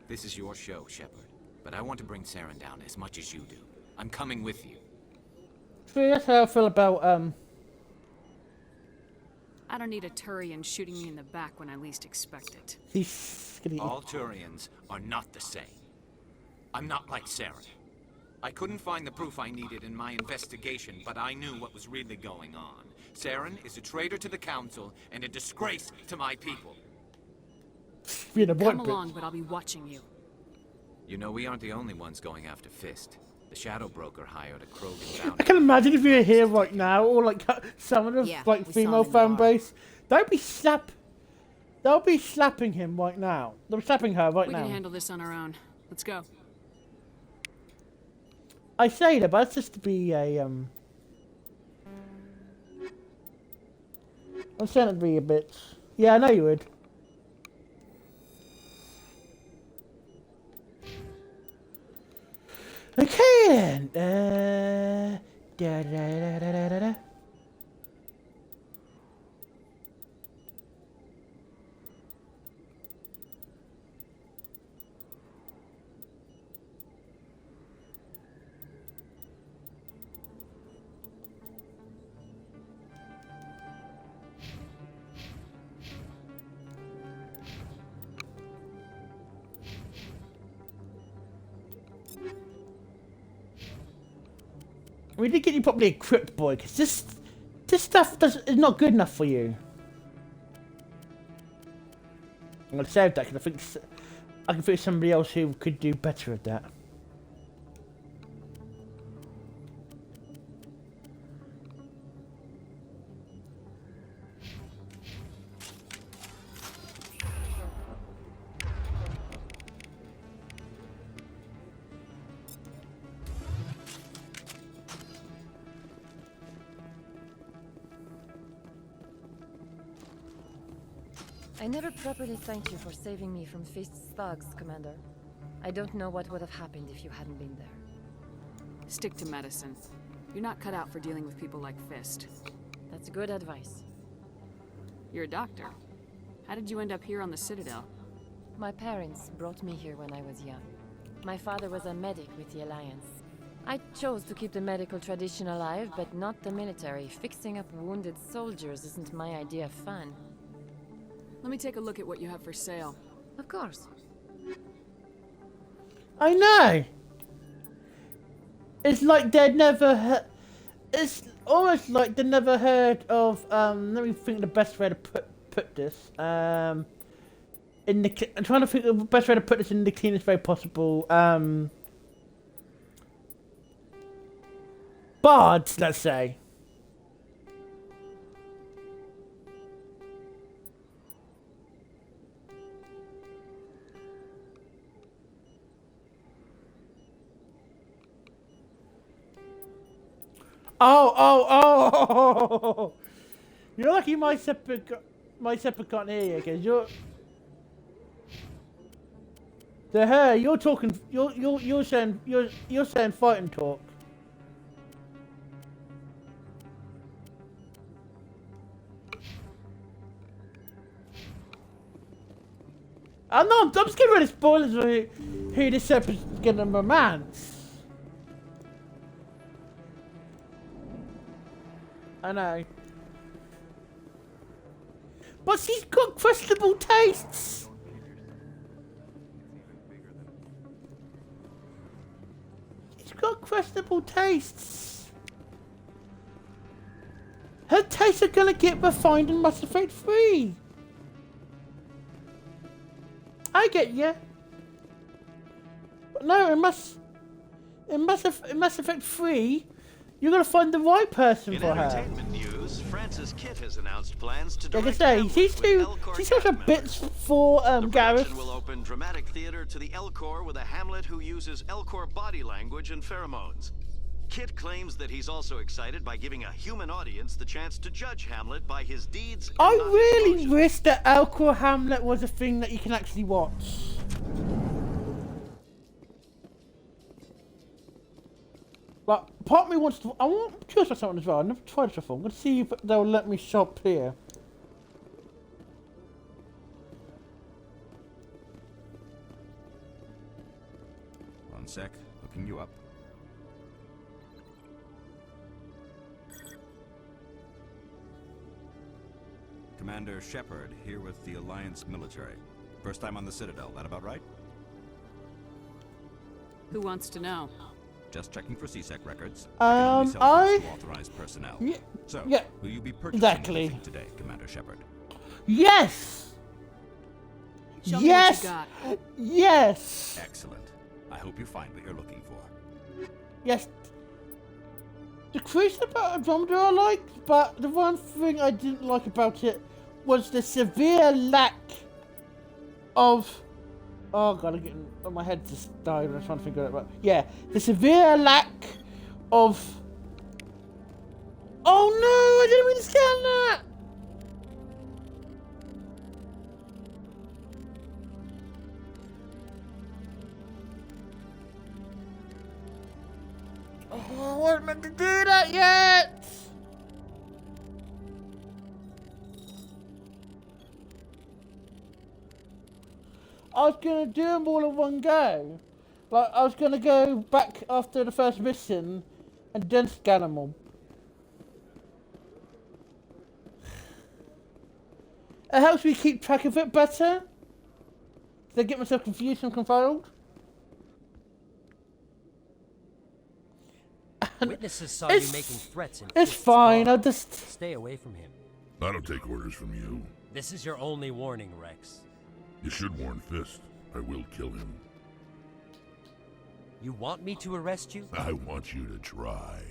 This is your show, Shepard. But I want to bring Saren down as much as you do. I'm coming with you. So that's how I feel about I don't need a Turian shooting me in the back when I least expect it. he's gonna All Turians are not the same. I'm not like Saren. I couldn't find the proof I needed in my investigation, but I knew what was really going on. Saren is a traitor to the Council and a disgrace to my people. being a Come boy. along, but I'll be watching you. You know, we aren't the only ones going after Fist. The Shadow Broker hired a Krogan I bounty. can imagine if you were here right now, or like some of the Yeah, like we saw female him in the fan bar. base, they'll be slapping him right now. They'll be slapping her right We now. can handle this on our own. Let's go. I say that, but it's just to be a I'm saying it to be a bit. Yeah, I know you would. Okay then. Da, da, da, da, da, da, da. We did get you properly equipped, boy, because this stuff is not good enough for you. I'm gonna save that because I can think of somebody else who could do better at that. I never properly thanked you for saving me from Fist's thugs, Commander. I don't know what would have happened if you hadn't been there. Stick to medicine. You're not cut out for dealing with people like Fist. That's good advice. You're a doctor. How did you end up here on the Citadel? My parents brought me here when I was young. My father was a medic with the Alliance. I chose to keep the medical tradition alive, but not the military. Fixing up wounded soldiers isn't my idea of fun. Let me take a look at what you have for sale. Of course. I know. It's like they'd never. It's almost like they never heard of. Let me think the best way to put this. I'm trying to think of the best way to put this in the cleanest way possible. Bards, let's say. Oh! You're lucky my Shepard can't hear you, because you're... To her, you're talking... You're saying fighting talk. I'm just getting rid of spoilers for who this Shepard's gonna romance. I know. But she's got questionable tastes! She's got questionable tastes! Her tastes are gonna get refined in Mass Effect 3! I get ya. no, in Mass Effect 3, you're gonna find the right person In for her. entertainment news, Francis Kidd has announced plans to Like I direct say, Hamlet she's with Elcor got cast a bits for The Gareth. production will open dramatic theater to the Elcor with a Hamlet who uses Elcor body language and pheromones. Kit claims that he's also excited by giving a human audience the chance to judge Hamlet by his deeds. And I not his really emotions. wish that Elcor Hamlet was a thing that you can actually watch. But part of me wants to. I'm curious about something as well. I've never tried this before. I'm gonna see if they'll let me shop here. One sec, looking you up. Commander Shepard, here with the Alliance military. First time on the Citadel, that about right? Who wants to know? Just checking for CSEC records. I can only sell goods to authorized personnel. So, will you be purchasing anything today, Commander Shepard? Yes! Show me what you got. Yes! Excellent. I hope you find what you're looking for. Yes. The crucial about Andromeda I liked, but the one thing I didn't like about it was the severe lack of. Oh god, my head just died when I was trying to figure it out. Yeah, the severe lack of. Oh no! I didn't mean to scan that. Oh, I wasn't meant to do that yet! I was gonna do them all in one go. Like, I was gonna go back after the first mission and then scan them all. It helps me keep track of it better. So I get myself confused and confounded. Witnesses saw you making threats in It's Fist's fine, bar. I'll just... Stay away from him. I don't take orders from you. This is your only warning, Rex. You should warn Fist. I will kill him. You want me to arrest you? I want you to try.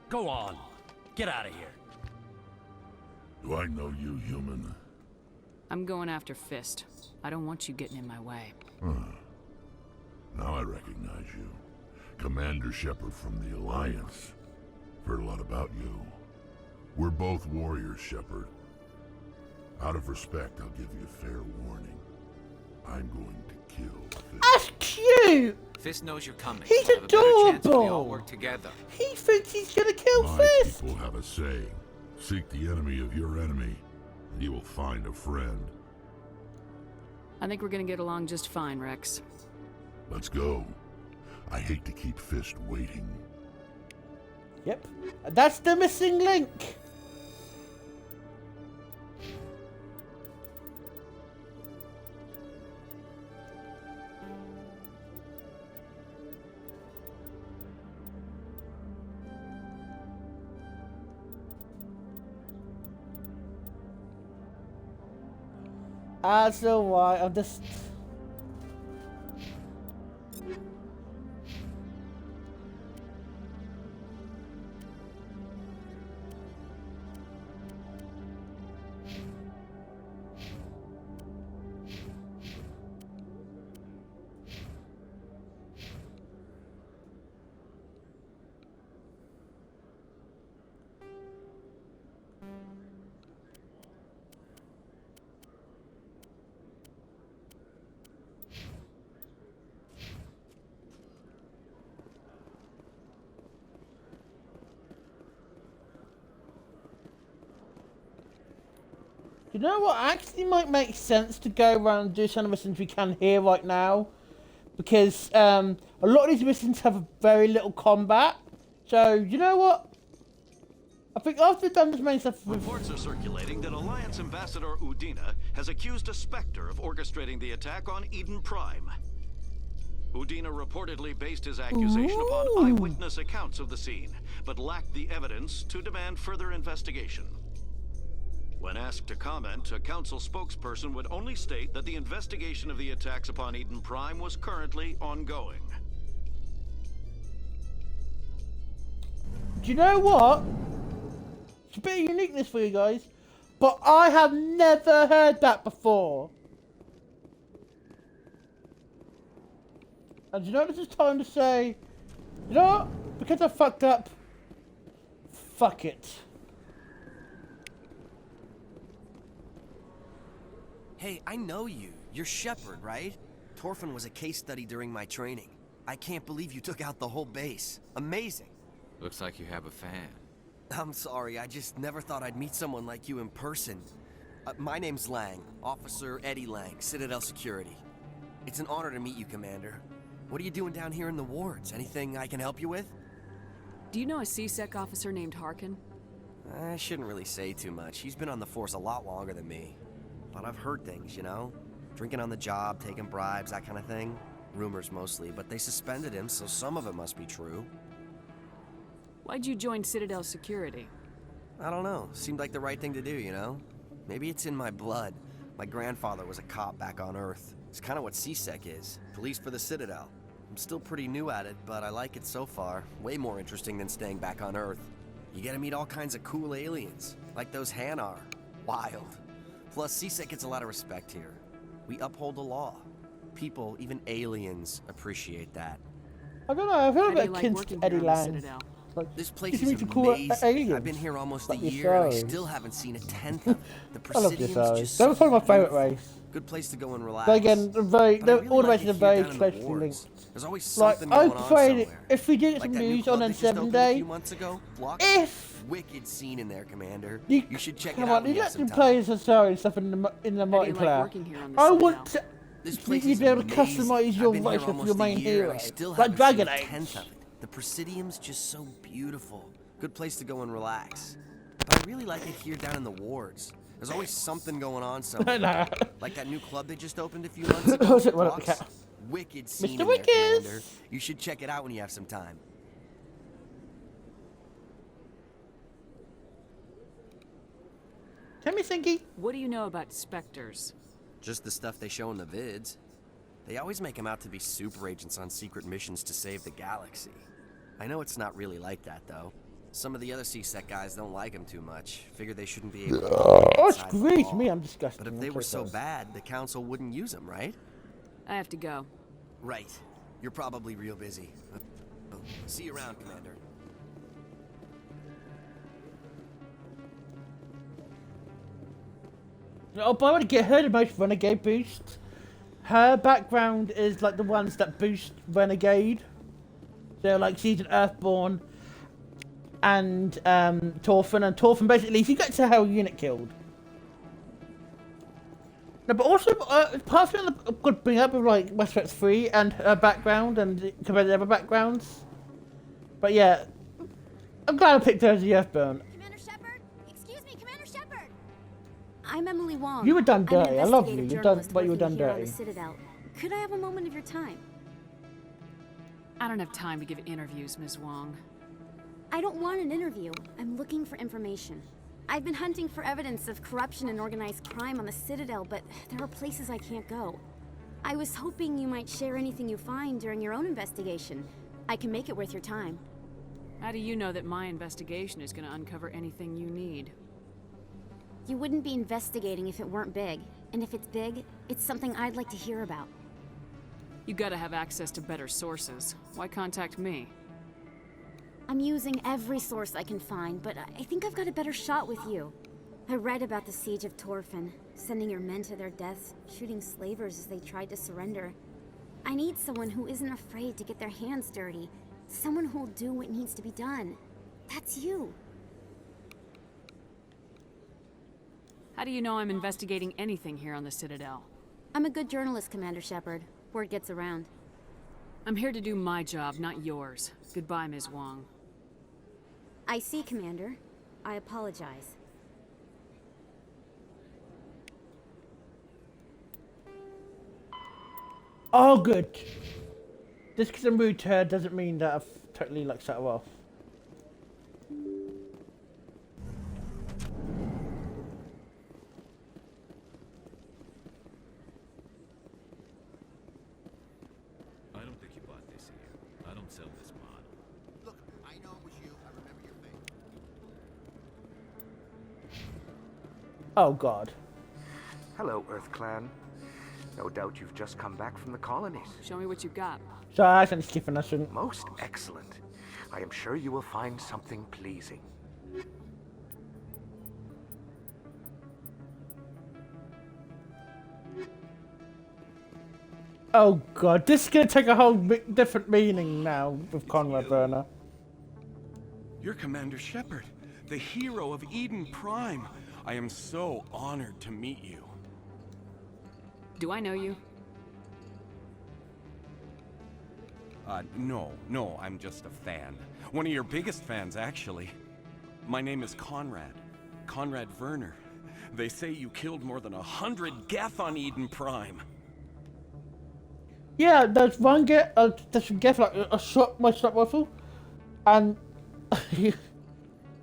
Go on. Get out of here. Do I know you, human? I'm going after Fist. I don't want you getting in my way. Now I recognize you. Commander Shepard from the Alliance. Heard a lot about you. We're both warriors, Shepard. Out of respect, I'll give you a fair warning. I'm going to kill Fist. That's cute! Fist knows you're coming. He's We'll have a better chance if we all adorable. work together. He thinks he's gonna kill My Fist! people have a saying. Seek the enemy of your enemy, and you will find a friend. I think we're gonna get along just fine, Rex. Let's go. I hate to keep Fist waiting. Yep. That's the missing link! That's alright, I'll just... You know what actually might make sense to go around and do some of the missions we can here right now? Because a lot of these missions have very little combat. So, you know what? I think after we've done this main stuff... Reports are circulating that Alliance Ambassador Udina has accused a Spectre of orchestrating the attack on Eden Prime. Udina reportedly based his accusation upon eyewitness accounts of the scene, but lacked the evidence to demand further investigation. When asked to comment, a council spokesperson would only state that the investigation of the attacks upon Eden Prime was currently ongoing. Do you know what? It's a bit of uniqueness for you guys, but I have never heard that before. And you know this is time to say, you know what? Because I fucked up, fuck it. Hey, I know you. You're Shepard, right? Torfin was a case study during my training. I can't believe you took out the whole base. Amazing. Looks like you have a fan. I'm sorry, I just never thought I'd meet someone like you in person. My name's Lang, Officer Eddie Lang, Citadel Security. It's an honor to meet you, Commander. What are you doing down here in the wards? Anything I can help you with? Do you know a CSEC officer named Harkin? I shouldn't really say too much. He's been on the force a lot longer than me. But I've heard things, you know? Drinking on the job, taking bribes, that kind of thing. Rumors mostly, but they suspended him, so some of it must be true. Why'd you join Citadel Security? I don't know. Seemed like the right thing to do, you know? Maybe it's in my blood. My grandfather was a cop back on Earth. It's kind of what CSEC is. Police for the Citadel. I'm still pretty new at it, but I like it so far. Way more interesting than staying back on Earth. You get to meet all kinds of cool aliens, like those Hanar. Wild. Plus, CSEC gets a lot of respect here. We uphold the law. People, even aliens, appreciate that. I don't know, I feel a bit akin to Eddie Lang. Like, this place is amazing. I've been here almost a year and I still haven't seen a tenth of it. The Presidium's just so probably my favourite race. Good place to go and relax. But again, all the races are very closely linked. There's always something going on somewhere. If we did some news on N7 Day, if wicked scene in there, Commander, you should check it out. Come on, you let them play as and stuff in the multiplayer. I want to. You'd be able to customize your race with your main hero, like Dragon Age. The Presidium's just so beautiful. Good place to go and relax. But I really like it here down in the wards. There's always something going on somewhere. Like that new club they just opened a few months ago. Wicked scene in there, Commander. You should check it out when you have some time. Tell me, Sinky. What do you know about Spectres? Just the stuff they show in the vids. They always make them out to be super agents on secret missions to save the galaxy. I know it's not really like that, though. Some of the other CSEC guys don't like them too much. Figure they shouldn't be able to... Oh, it's great. Me, I'm disgusted. But if they were so bad, the Council wouldn't use them, right? I have to go. Right. You're probably real busy. See you around, Commander. Oh, but I want to get her the most Renegade boost. Her background is like the ones that boost Renegade. So like she's an Earthborn and Torfin, and Torfin basically if you get to her unit killed. No, but also part of it I could bring up with like Mass Effect 3 and her background and compared to other backgrounds. But yeah, I'm glad I picked her as the Earthborn. Commander Shepard? Excuse me, Commander Shepard! I'm Emily Wong. You were done dirty. I love you. You've done, but you were done dirty. Citadel. Could I have a moment of your time? I don't have time to give interviews, Ms. Wong. I don't want an interview. I'm looking for information. I've been hunting for evidence of corruption and organized crime on the Citadel, but there are places I can't go. I was hoping you might share anything you find during your own investigation. I can make it worth your time. How do you know that my investigation is going to uncover anything you need? You wouldn't be investigating if it weren't big. And if it's big, it's something I'd like to hear about. You gotta have access to better sources. Why contact me? I'm using every source I can find, but I think I've got a better shot with you. I read about the siege of Torfin, sending your men to their deaths, shooting slavers as they tried to surrender. I need someone who isn't afraid to get their hands dirty. Someone who'll do what needs to be done. That's you. How do you know I'm investigating anything here on the Citadel? I'm a good journalist, Commander Shepard. Word gets around. I'm here to do my job, not yours. Goodbye, Ms. Wong. I see, Commander. I apologize. Oh, good. Just because I'm rude to her doesn't mean that I've totally like shut her off. Oh God. Hello, Earth Clan. No doubt you've just come back from the colonies. Show me what you've got. So I actually skipping that shouldn't. Most excellent. I am sure you will find something pleasing. Oh God, this is gonna take a whole different meaning now with Conrad Burner. You're Commander Shepard, the hero of Eden Prime. I am so honored to meet you. Do I know you? No, I'm just a fan. One of your biggest fans, actually. My name is Conrad. Conrad Werner. They say you killed more than 100 Geth on Eden Prime. Yeah, there's one Geth, there's some Geth like a shot my shot rifle, and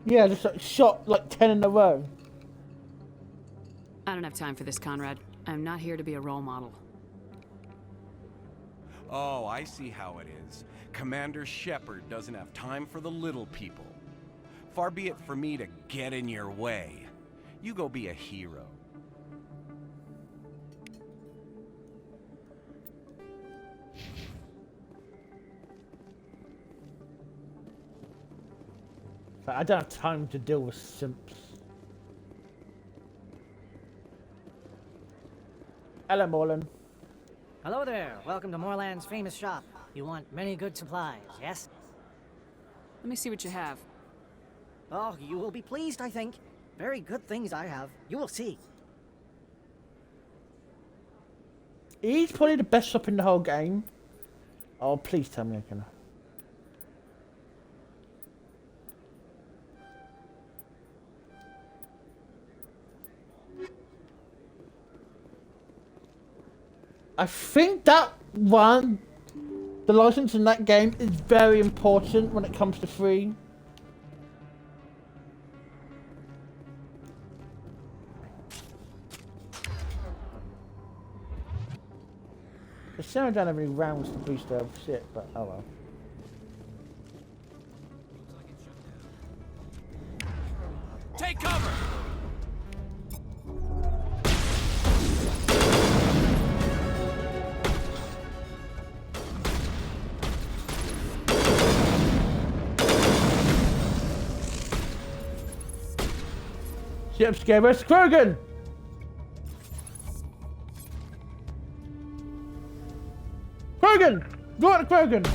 yeah, just like, shot like 10 in a row. I don't have time for this, Conrad. I'm not here to be a role model. Oh, I see how it is. Commander Shepard doesn't have time for the little people. Far be it for me to get in your way. You go be a hero. I don't have time to deal with simps. Hello, Morlan. Hello there. Welcome to Morland's famous shop. You want many good supplies, yes? Let me see what you have. Oh, you will be pleased, I think. Very good things I have. You will see. He's probably the best shop in the whole game. Oh, please tell me I can. I think that one, the license in that game is very important when it comes to free. The Sarah don't have any rounds to boost their shit, but oh well. Take cover! Ship scared us, Krogan! Krogan! Go on, Krogan!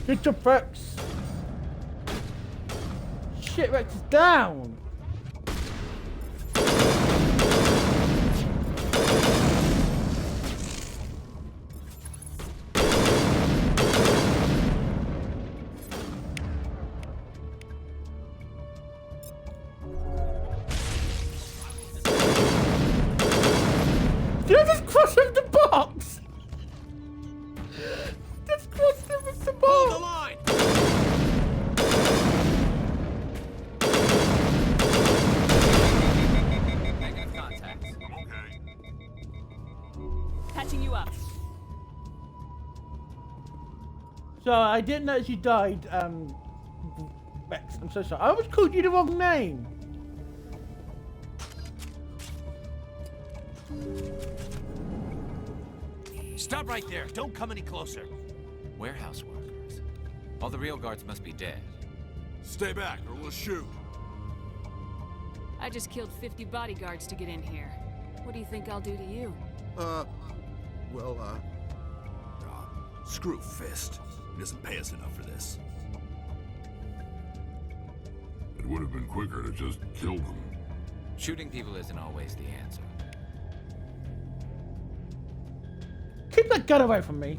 Get your Rex! Shit, Rex is down! Did I just cross him the box? Just crossed him with the box! Hold the line! Negative contact. Okay. Patching you up. So I didn't notice you died, Rex. I'm so sorry. I almost called you the wrong name. Stop right there. Don't come any closer. Warehouse workers. All the real guards must be dead. Stay back or we'll shoot. I just killed 50 bodyguards to get in here. What do you think I'll do to you? Screw Fist. He doesn't pay us enough for this. It would have been quicker to just kill them. Shooting people isn't always the answer. Keep that gun away from me.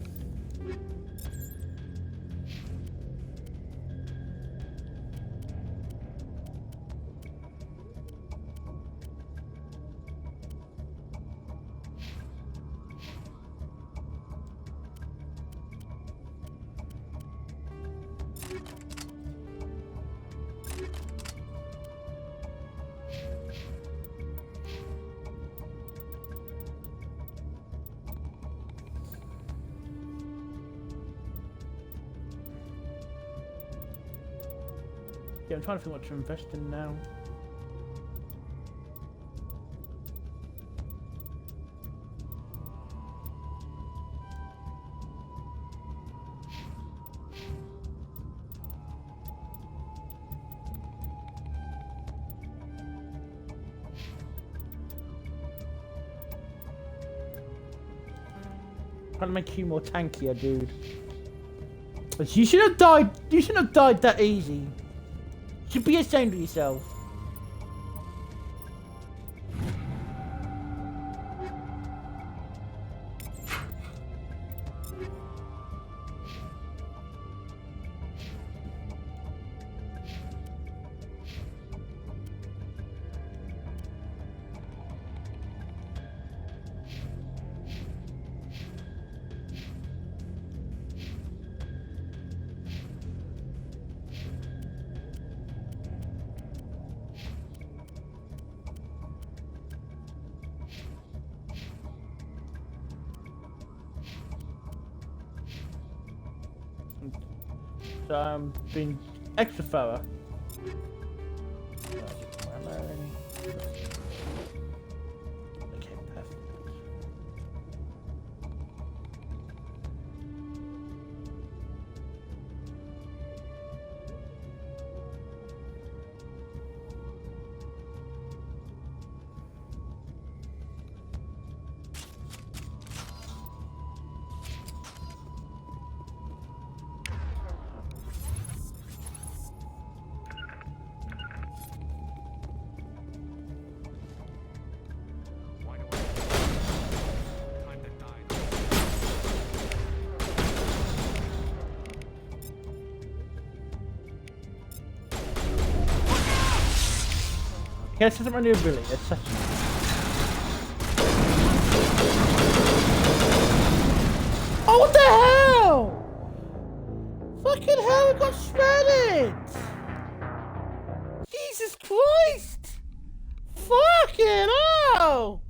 Yeah, I'm trying to think what to invest in now. Trying to make you more tankier, dude. But you should have died. You shouldn't have died that easy. You should be ashamed of yourself. So I'm being extra thorough. Okay, perfect. Yes, it's my new ability. It's such a... Oh, what the hell? Fucking hell, it got shredded! Jesus Christ! Fucking hell!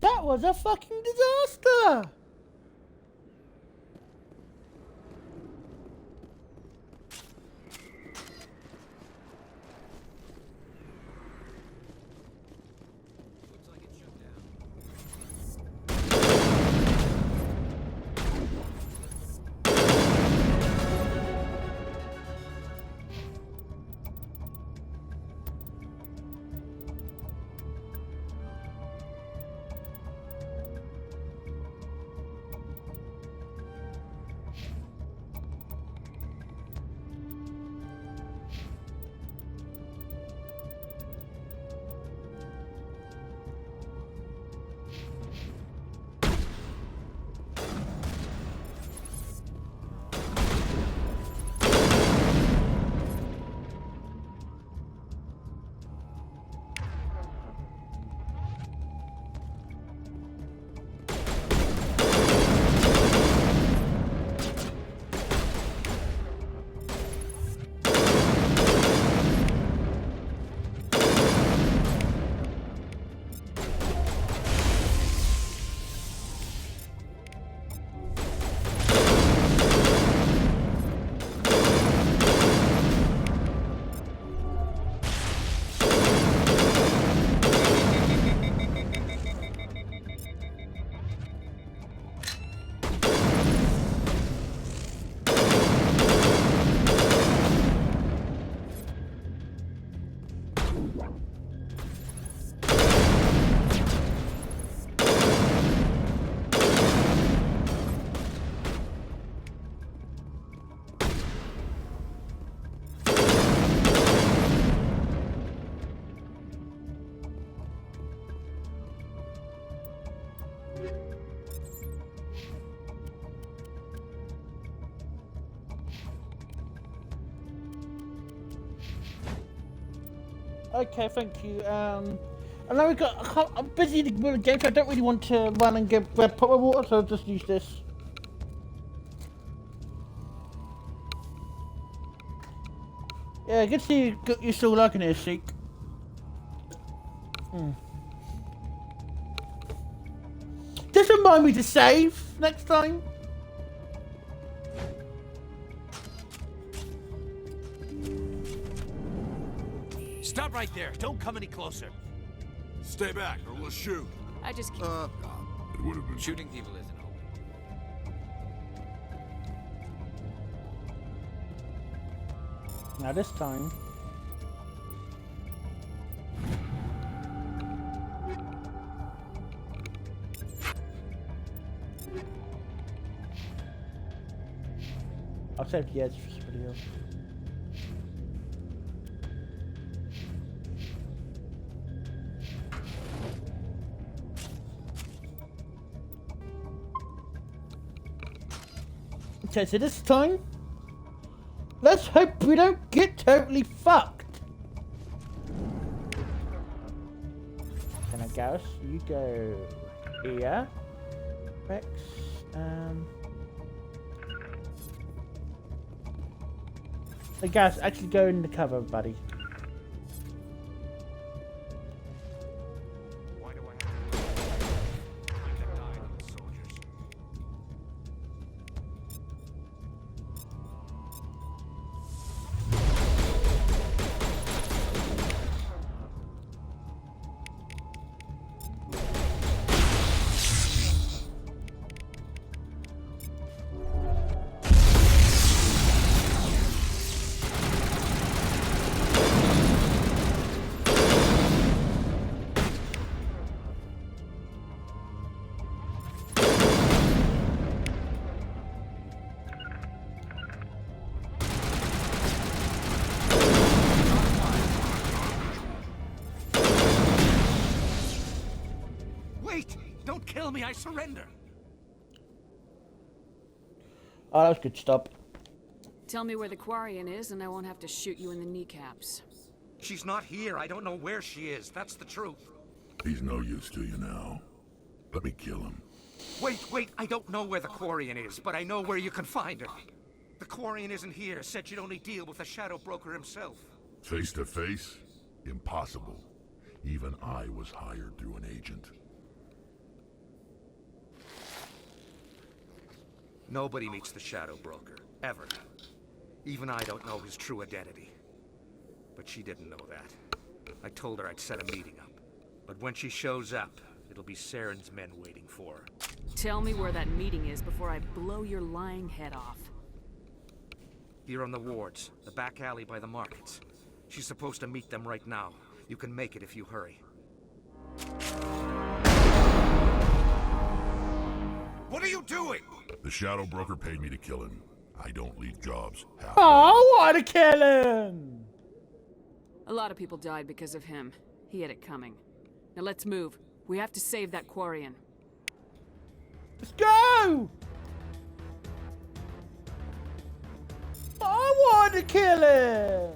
That was a fucking disaster! Okay, thank you. And now I'm busy with the game, so I don't really want to run and get proper water, so I'll just use this. Yeah, good to see you're still liking it, Sheik. Just remind me to save next time. Stop right there. Don't come any closer. Stay back, or we'll shoot. I just keep... It would have been... Shooting people isn't open. Now this time. I'll save the edge for somebody else. Okay, so this time, let's hope we don't get totally fucked. Can I guess? You go here. Rex, the gas actually go in the cover, buddy. Kill me, I surrender. Oh, that was good stop. Tell me where the Quarian is and I won't have to shoot you in the kneecaps. She's not here. I don't know where she is. That's the truth. He's no use to you now. Let me kill him. Wait. I don't know where the Quarian is, but I know where you can find her. The Quarian isn't here. Said you'd only deal with the Shadow Broker himself. Face to face? Impossible. Even I was hired through an agent. Nobody meets the Shadow Broker, ever. Even I don't know his true identity. But she didn't know that. I told her I'd set a meeting up. But when she shows up, it'll be Saren's men waiting for her. Tell me where that meeting is before I blow your lying head off. Here on the wards, the back alley by the markets. She's supposed to meet them right now. You can make it if you hurry. What are you doing? The Shadow Broker paid me to kill him. I don't leave jobs half. Oh, I want to kill him! A lot of people died because of him. He had it coming. Now let's move. We have to save that Quarian. Let's go! I want to kill him!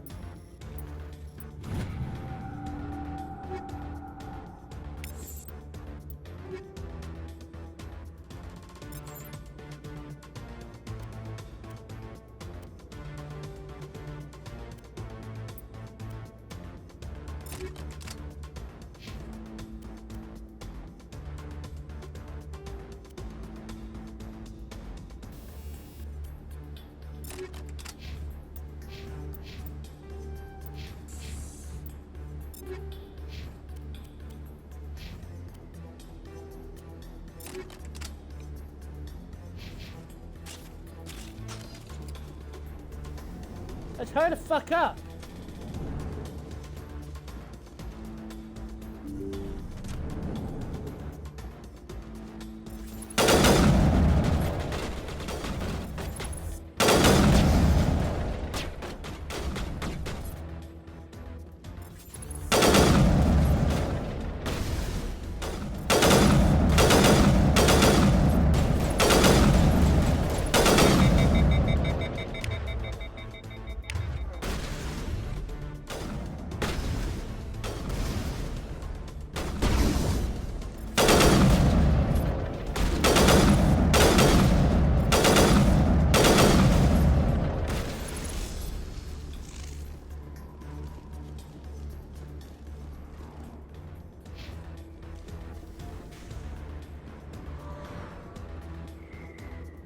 Let's hurry the fuck up.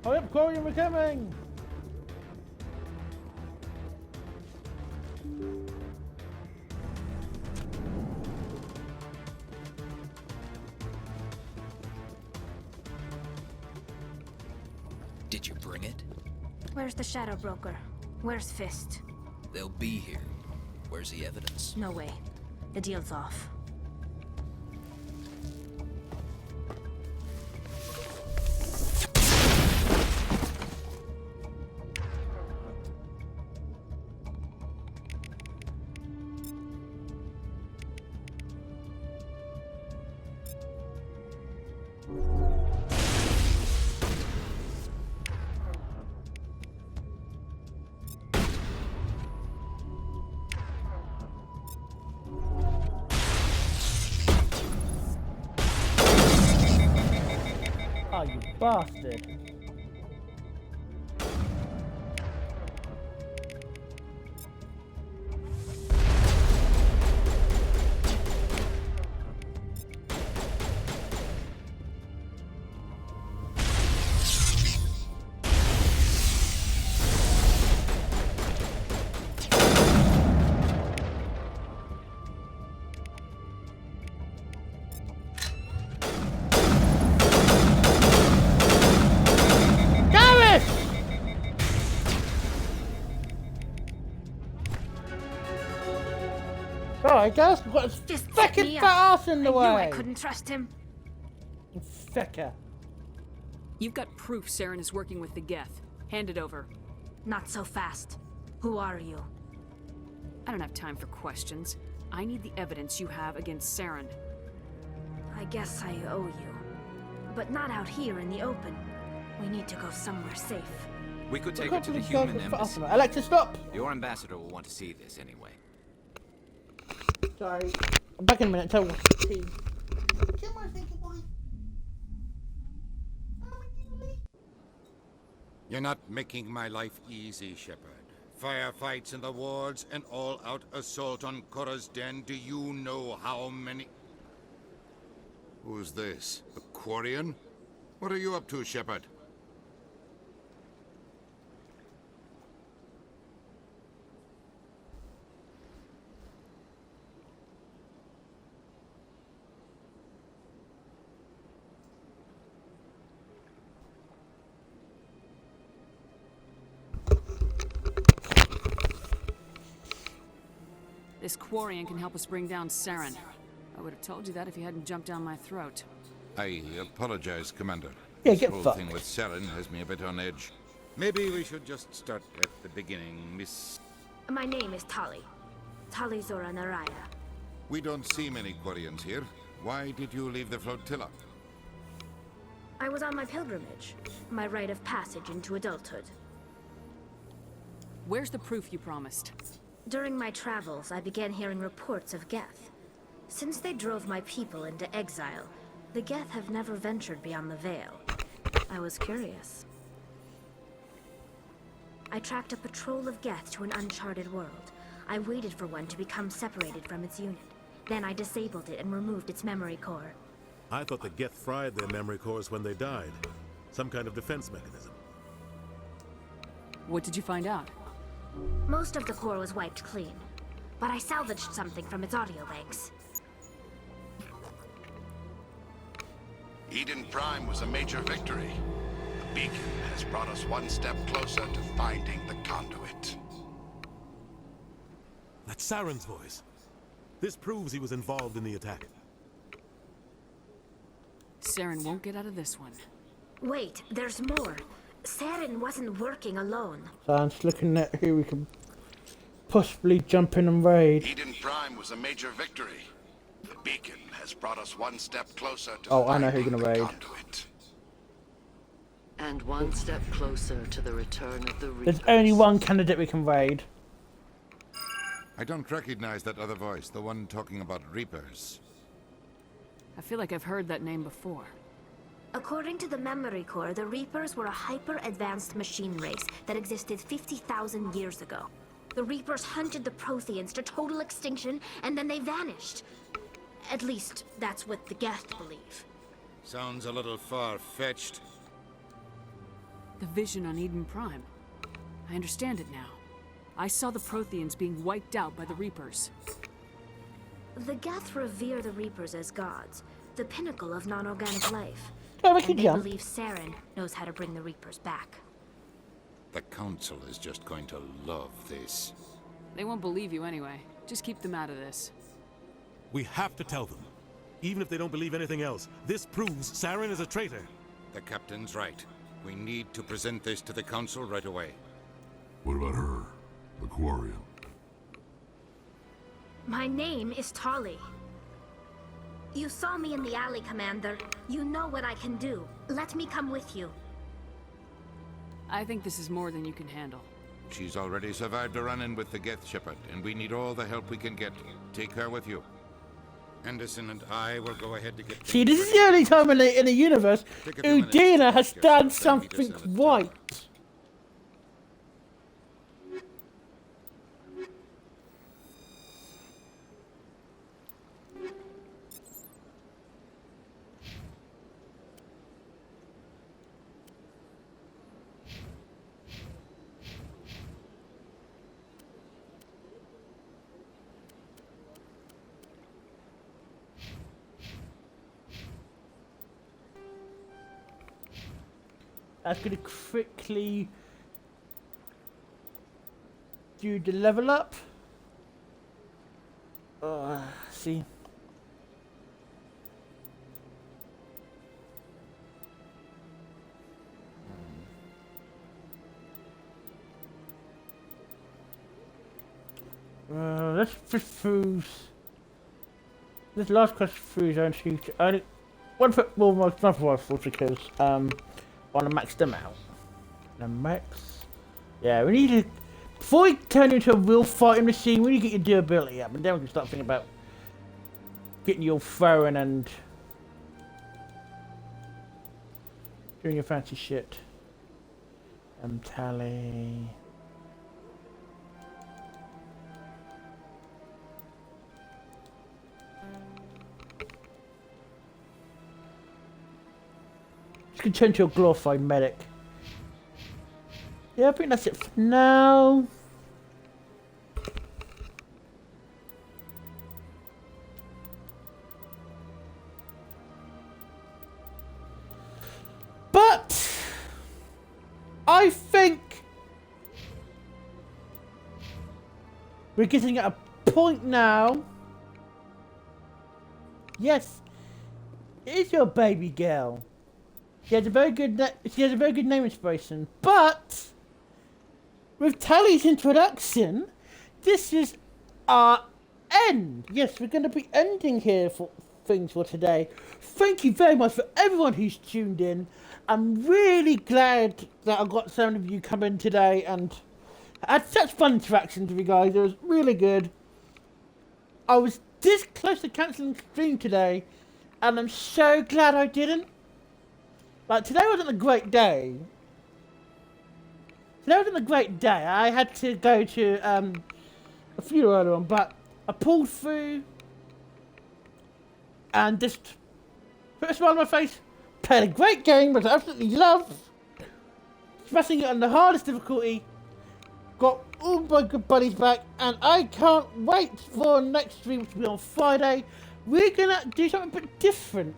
Hurry up, Quarian, we're coming! Did you bring it? Where's the Shadow Broker? Where's Fist? They'll be here. Where's the evidence? No way. The deal's off. Oh, you bastard. Alright guys, we've got a fucking fat ass in the way! I couldn't trust him. Fecker. You've got proof Saren is working with the Geth. Hand it over. Not so fast. Who are you? I don't have time for questions. I need the evidence you have against Saren. I guess I owe you. But not out here in the open. We need to go somewhere safe. We could take her to the human embassy. Alexa, stop! Your ambassador will want to see this anyway. Sorry. I'm back in a minute. Tell me. You're not making my life easy, Shepard. Firefights in the wards, an all-out assault on Korra's den. Do you know how many... Who's this? A Quarian? What are you up to, Shepard? This Quarian can help us bring down Saren. I would have told you that if you hadn't jumped down my throat. I apologize, Commander. Yeah, get this whole fucked. thing with Saren has me a bit on edge. Maybe we should just start at the beginning, Miss... My name is Tali'Zorah Naraya. We don't see many Quarians here. Why did you leave the flotilla? I was on my pilgrimage. My rite of passage into adulthood. Where's the proof you promised? During my travels, I began hearing reports of Geth. Since they drove my people into exile, the Geth have never ventured beyond the Veil. I was curious. I tracked a patrol of Geth to an uncharted world. I waited for one to become separated from its unit. Then I disabled it and removed its memory core. I thought the Geth fried their memory cores when they died. Some kind of defense mechanism. What did you find out? Most of the core was wiped clean, but I salvaged something from its audio banks. Eden Prime was a major victory. The beacon has brought us one step closer to finding the conduit. That's Saren's voice. This proves he was involved in the attack. Saren won't get out of this one. Wait, there's more. Saren wasn't working alone. So I'm just looking at who we can possibly jump in and raid. Eden Prime was a major victory. The beacon has brought us one step closer to Oh, I know finding who you're the gonna raid. conduit. And one step closer to the return of the There's only one candidate we can raid. I don't recognize that other voice, the one talking about Reapers. I feel like I've heard that name before. According to the memory core, the Reapers were a hyper-advanced machine race that existed 50,000 years ago. The Reapers hunted the Protheans to total extinction, and then they vanished. At least, that's what the Geth believe. Sounds a little far-fetched. The vision on Eden Prime. I understand it now. I saw the Protheans being wiped out by the Reapers. The Geth revere the Reapers as gods, the pinnacle of non-organic life. Oh, and they believe Saren knows how to bring the Reapers back. The Council is just going to love this. They won't believe you anyway. Just keep them out of this. We have to tell them. Even if they don't believe anything else, this proves Saren is a traitor. The Captain's right. We need to present this to the Council right away. What about her? Aquarium. My name is Tali. You saw me in the alley, Commander. You know what I can do. Let me come with you. I think this is more than you can handle. She's already survived a run-in with the Geth, Shepard, and we need all the help we can get. Take her with you. Anderson and I will go ahead to get... See, this is the only time in the universe Udina has done something right. That's going to quickly do the level up. See. Let's push through. This last quest through zone 2. Only one put more most rifles because want to max them out. The max. Yeah, we need to. Before we turn into a real fighting machine, we need to get your durability up, and then we can start thinking about getting your throwing and doing your fancy shit. Tally. Can turn to a glorified medic. Yeah, I think that's it for now. But I think we're getting at a point now. Yes, it is your baby girl. She has a very good name inspiration, but with Tali's introduction, this is our end. Yes, we're going to be ending here for things for today. Thank you very much for everyone who's tuned in. I'm really glad that I got some of you come in today and had such fun interactions with you guys. It was really good. I was this close to cancelling the stream today, and I'm so glad I didn't. Like, today wasn't a great day. I had to go to a funeral earlier on, but I pulled through and just put a smile on my face, played a great game, which I absolutely love, smashing it on the hardest difficulty, got all my good buddies back, and I can't wait for next stream, which will be on Friday. We're gonna do something a bit different.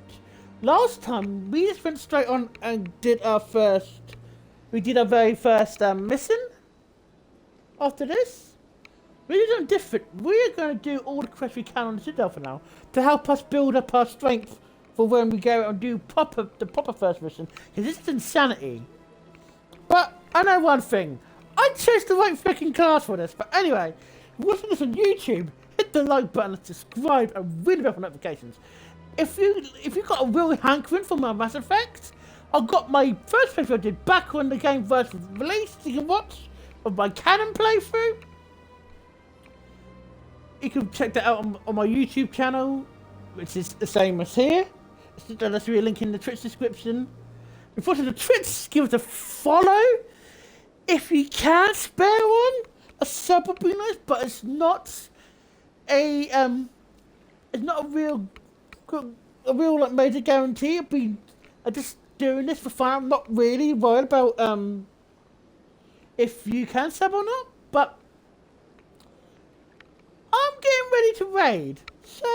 Last time, we just went straight on and did our very first mission. After this, we're doing different. We're going to do all the quests we can on the Citadel for now to help us build up our strength for when we go out and do the proper first mission. Because this is insanity. But I know one thing. I chose the right freaking class for this. But anyway, if you're watching this on YouTube, hit the like button and subscribe and ring the bell for notifications. If you've got a real hankering for my Mass Effect, I've got my first playthrough I did back when the game first was released. You can watch of my canon playthrough. You can check that out on my YouTube channel, which is the same as here. There's a link in the Twitch description. If you're watching the Twitch, give it a follow. If you can spare one, a sub would be nice, but it's not a real like major guarantee. doing this for fun. I'm not really worried about if you can sub or not, but I'm getting ready to raid. So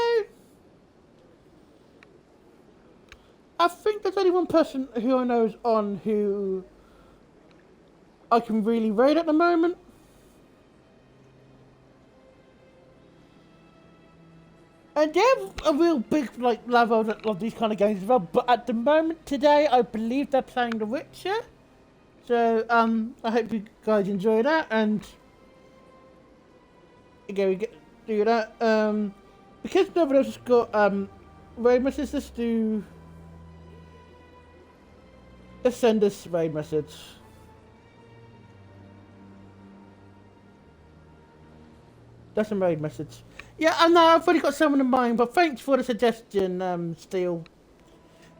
I think there's only one person who I know is on who I can really raid at the moment. And they have a real big level of these kind of games as well. But at the moment today, I believe they're playing The Witcher. So I hope you guys enjoy that. And again, we get do that. Because nobody else has got raid messages, let's send this raid message. That's a raid message. Yeah, I know, I've already got someone in mind, but thanks for the suggestion, Steel.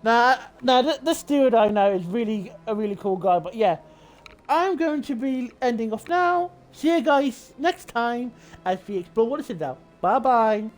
This dude I know is really a really cool guy, but yeah. I'm going to be ending off now. See you guys next time as we explore the Citadel. Bye-bye.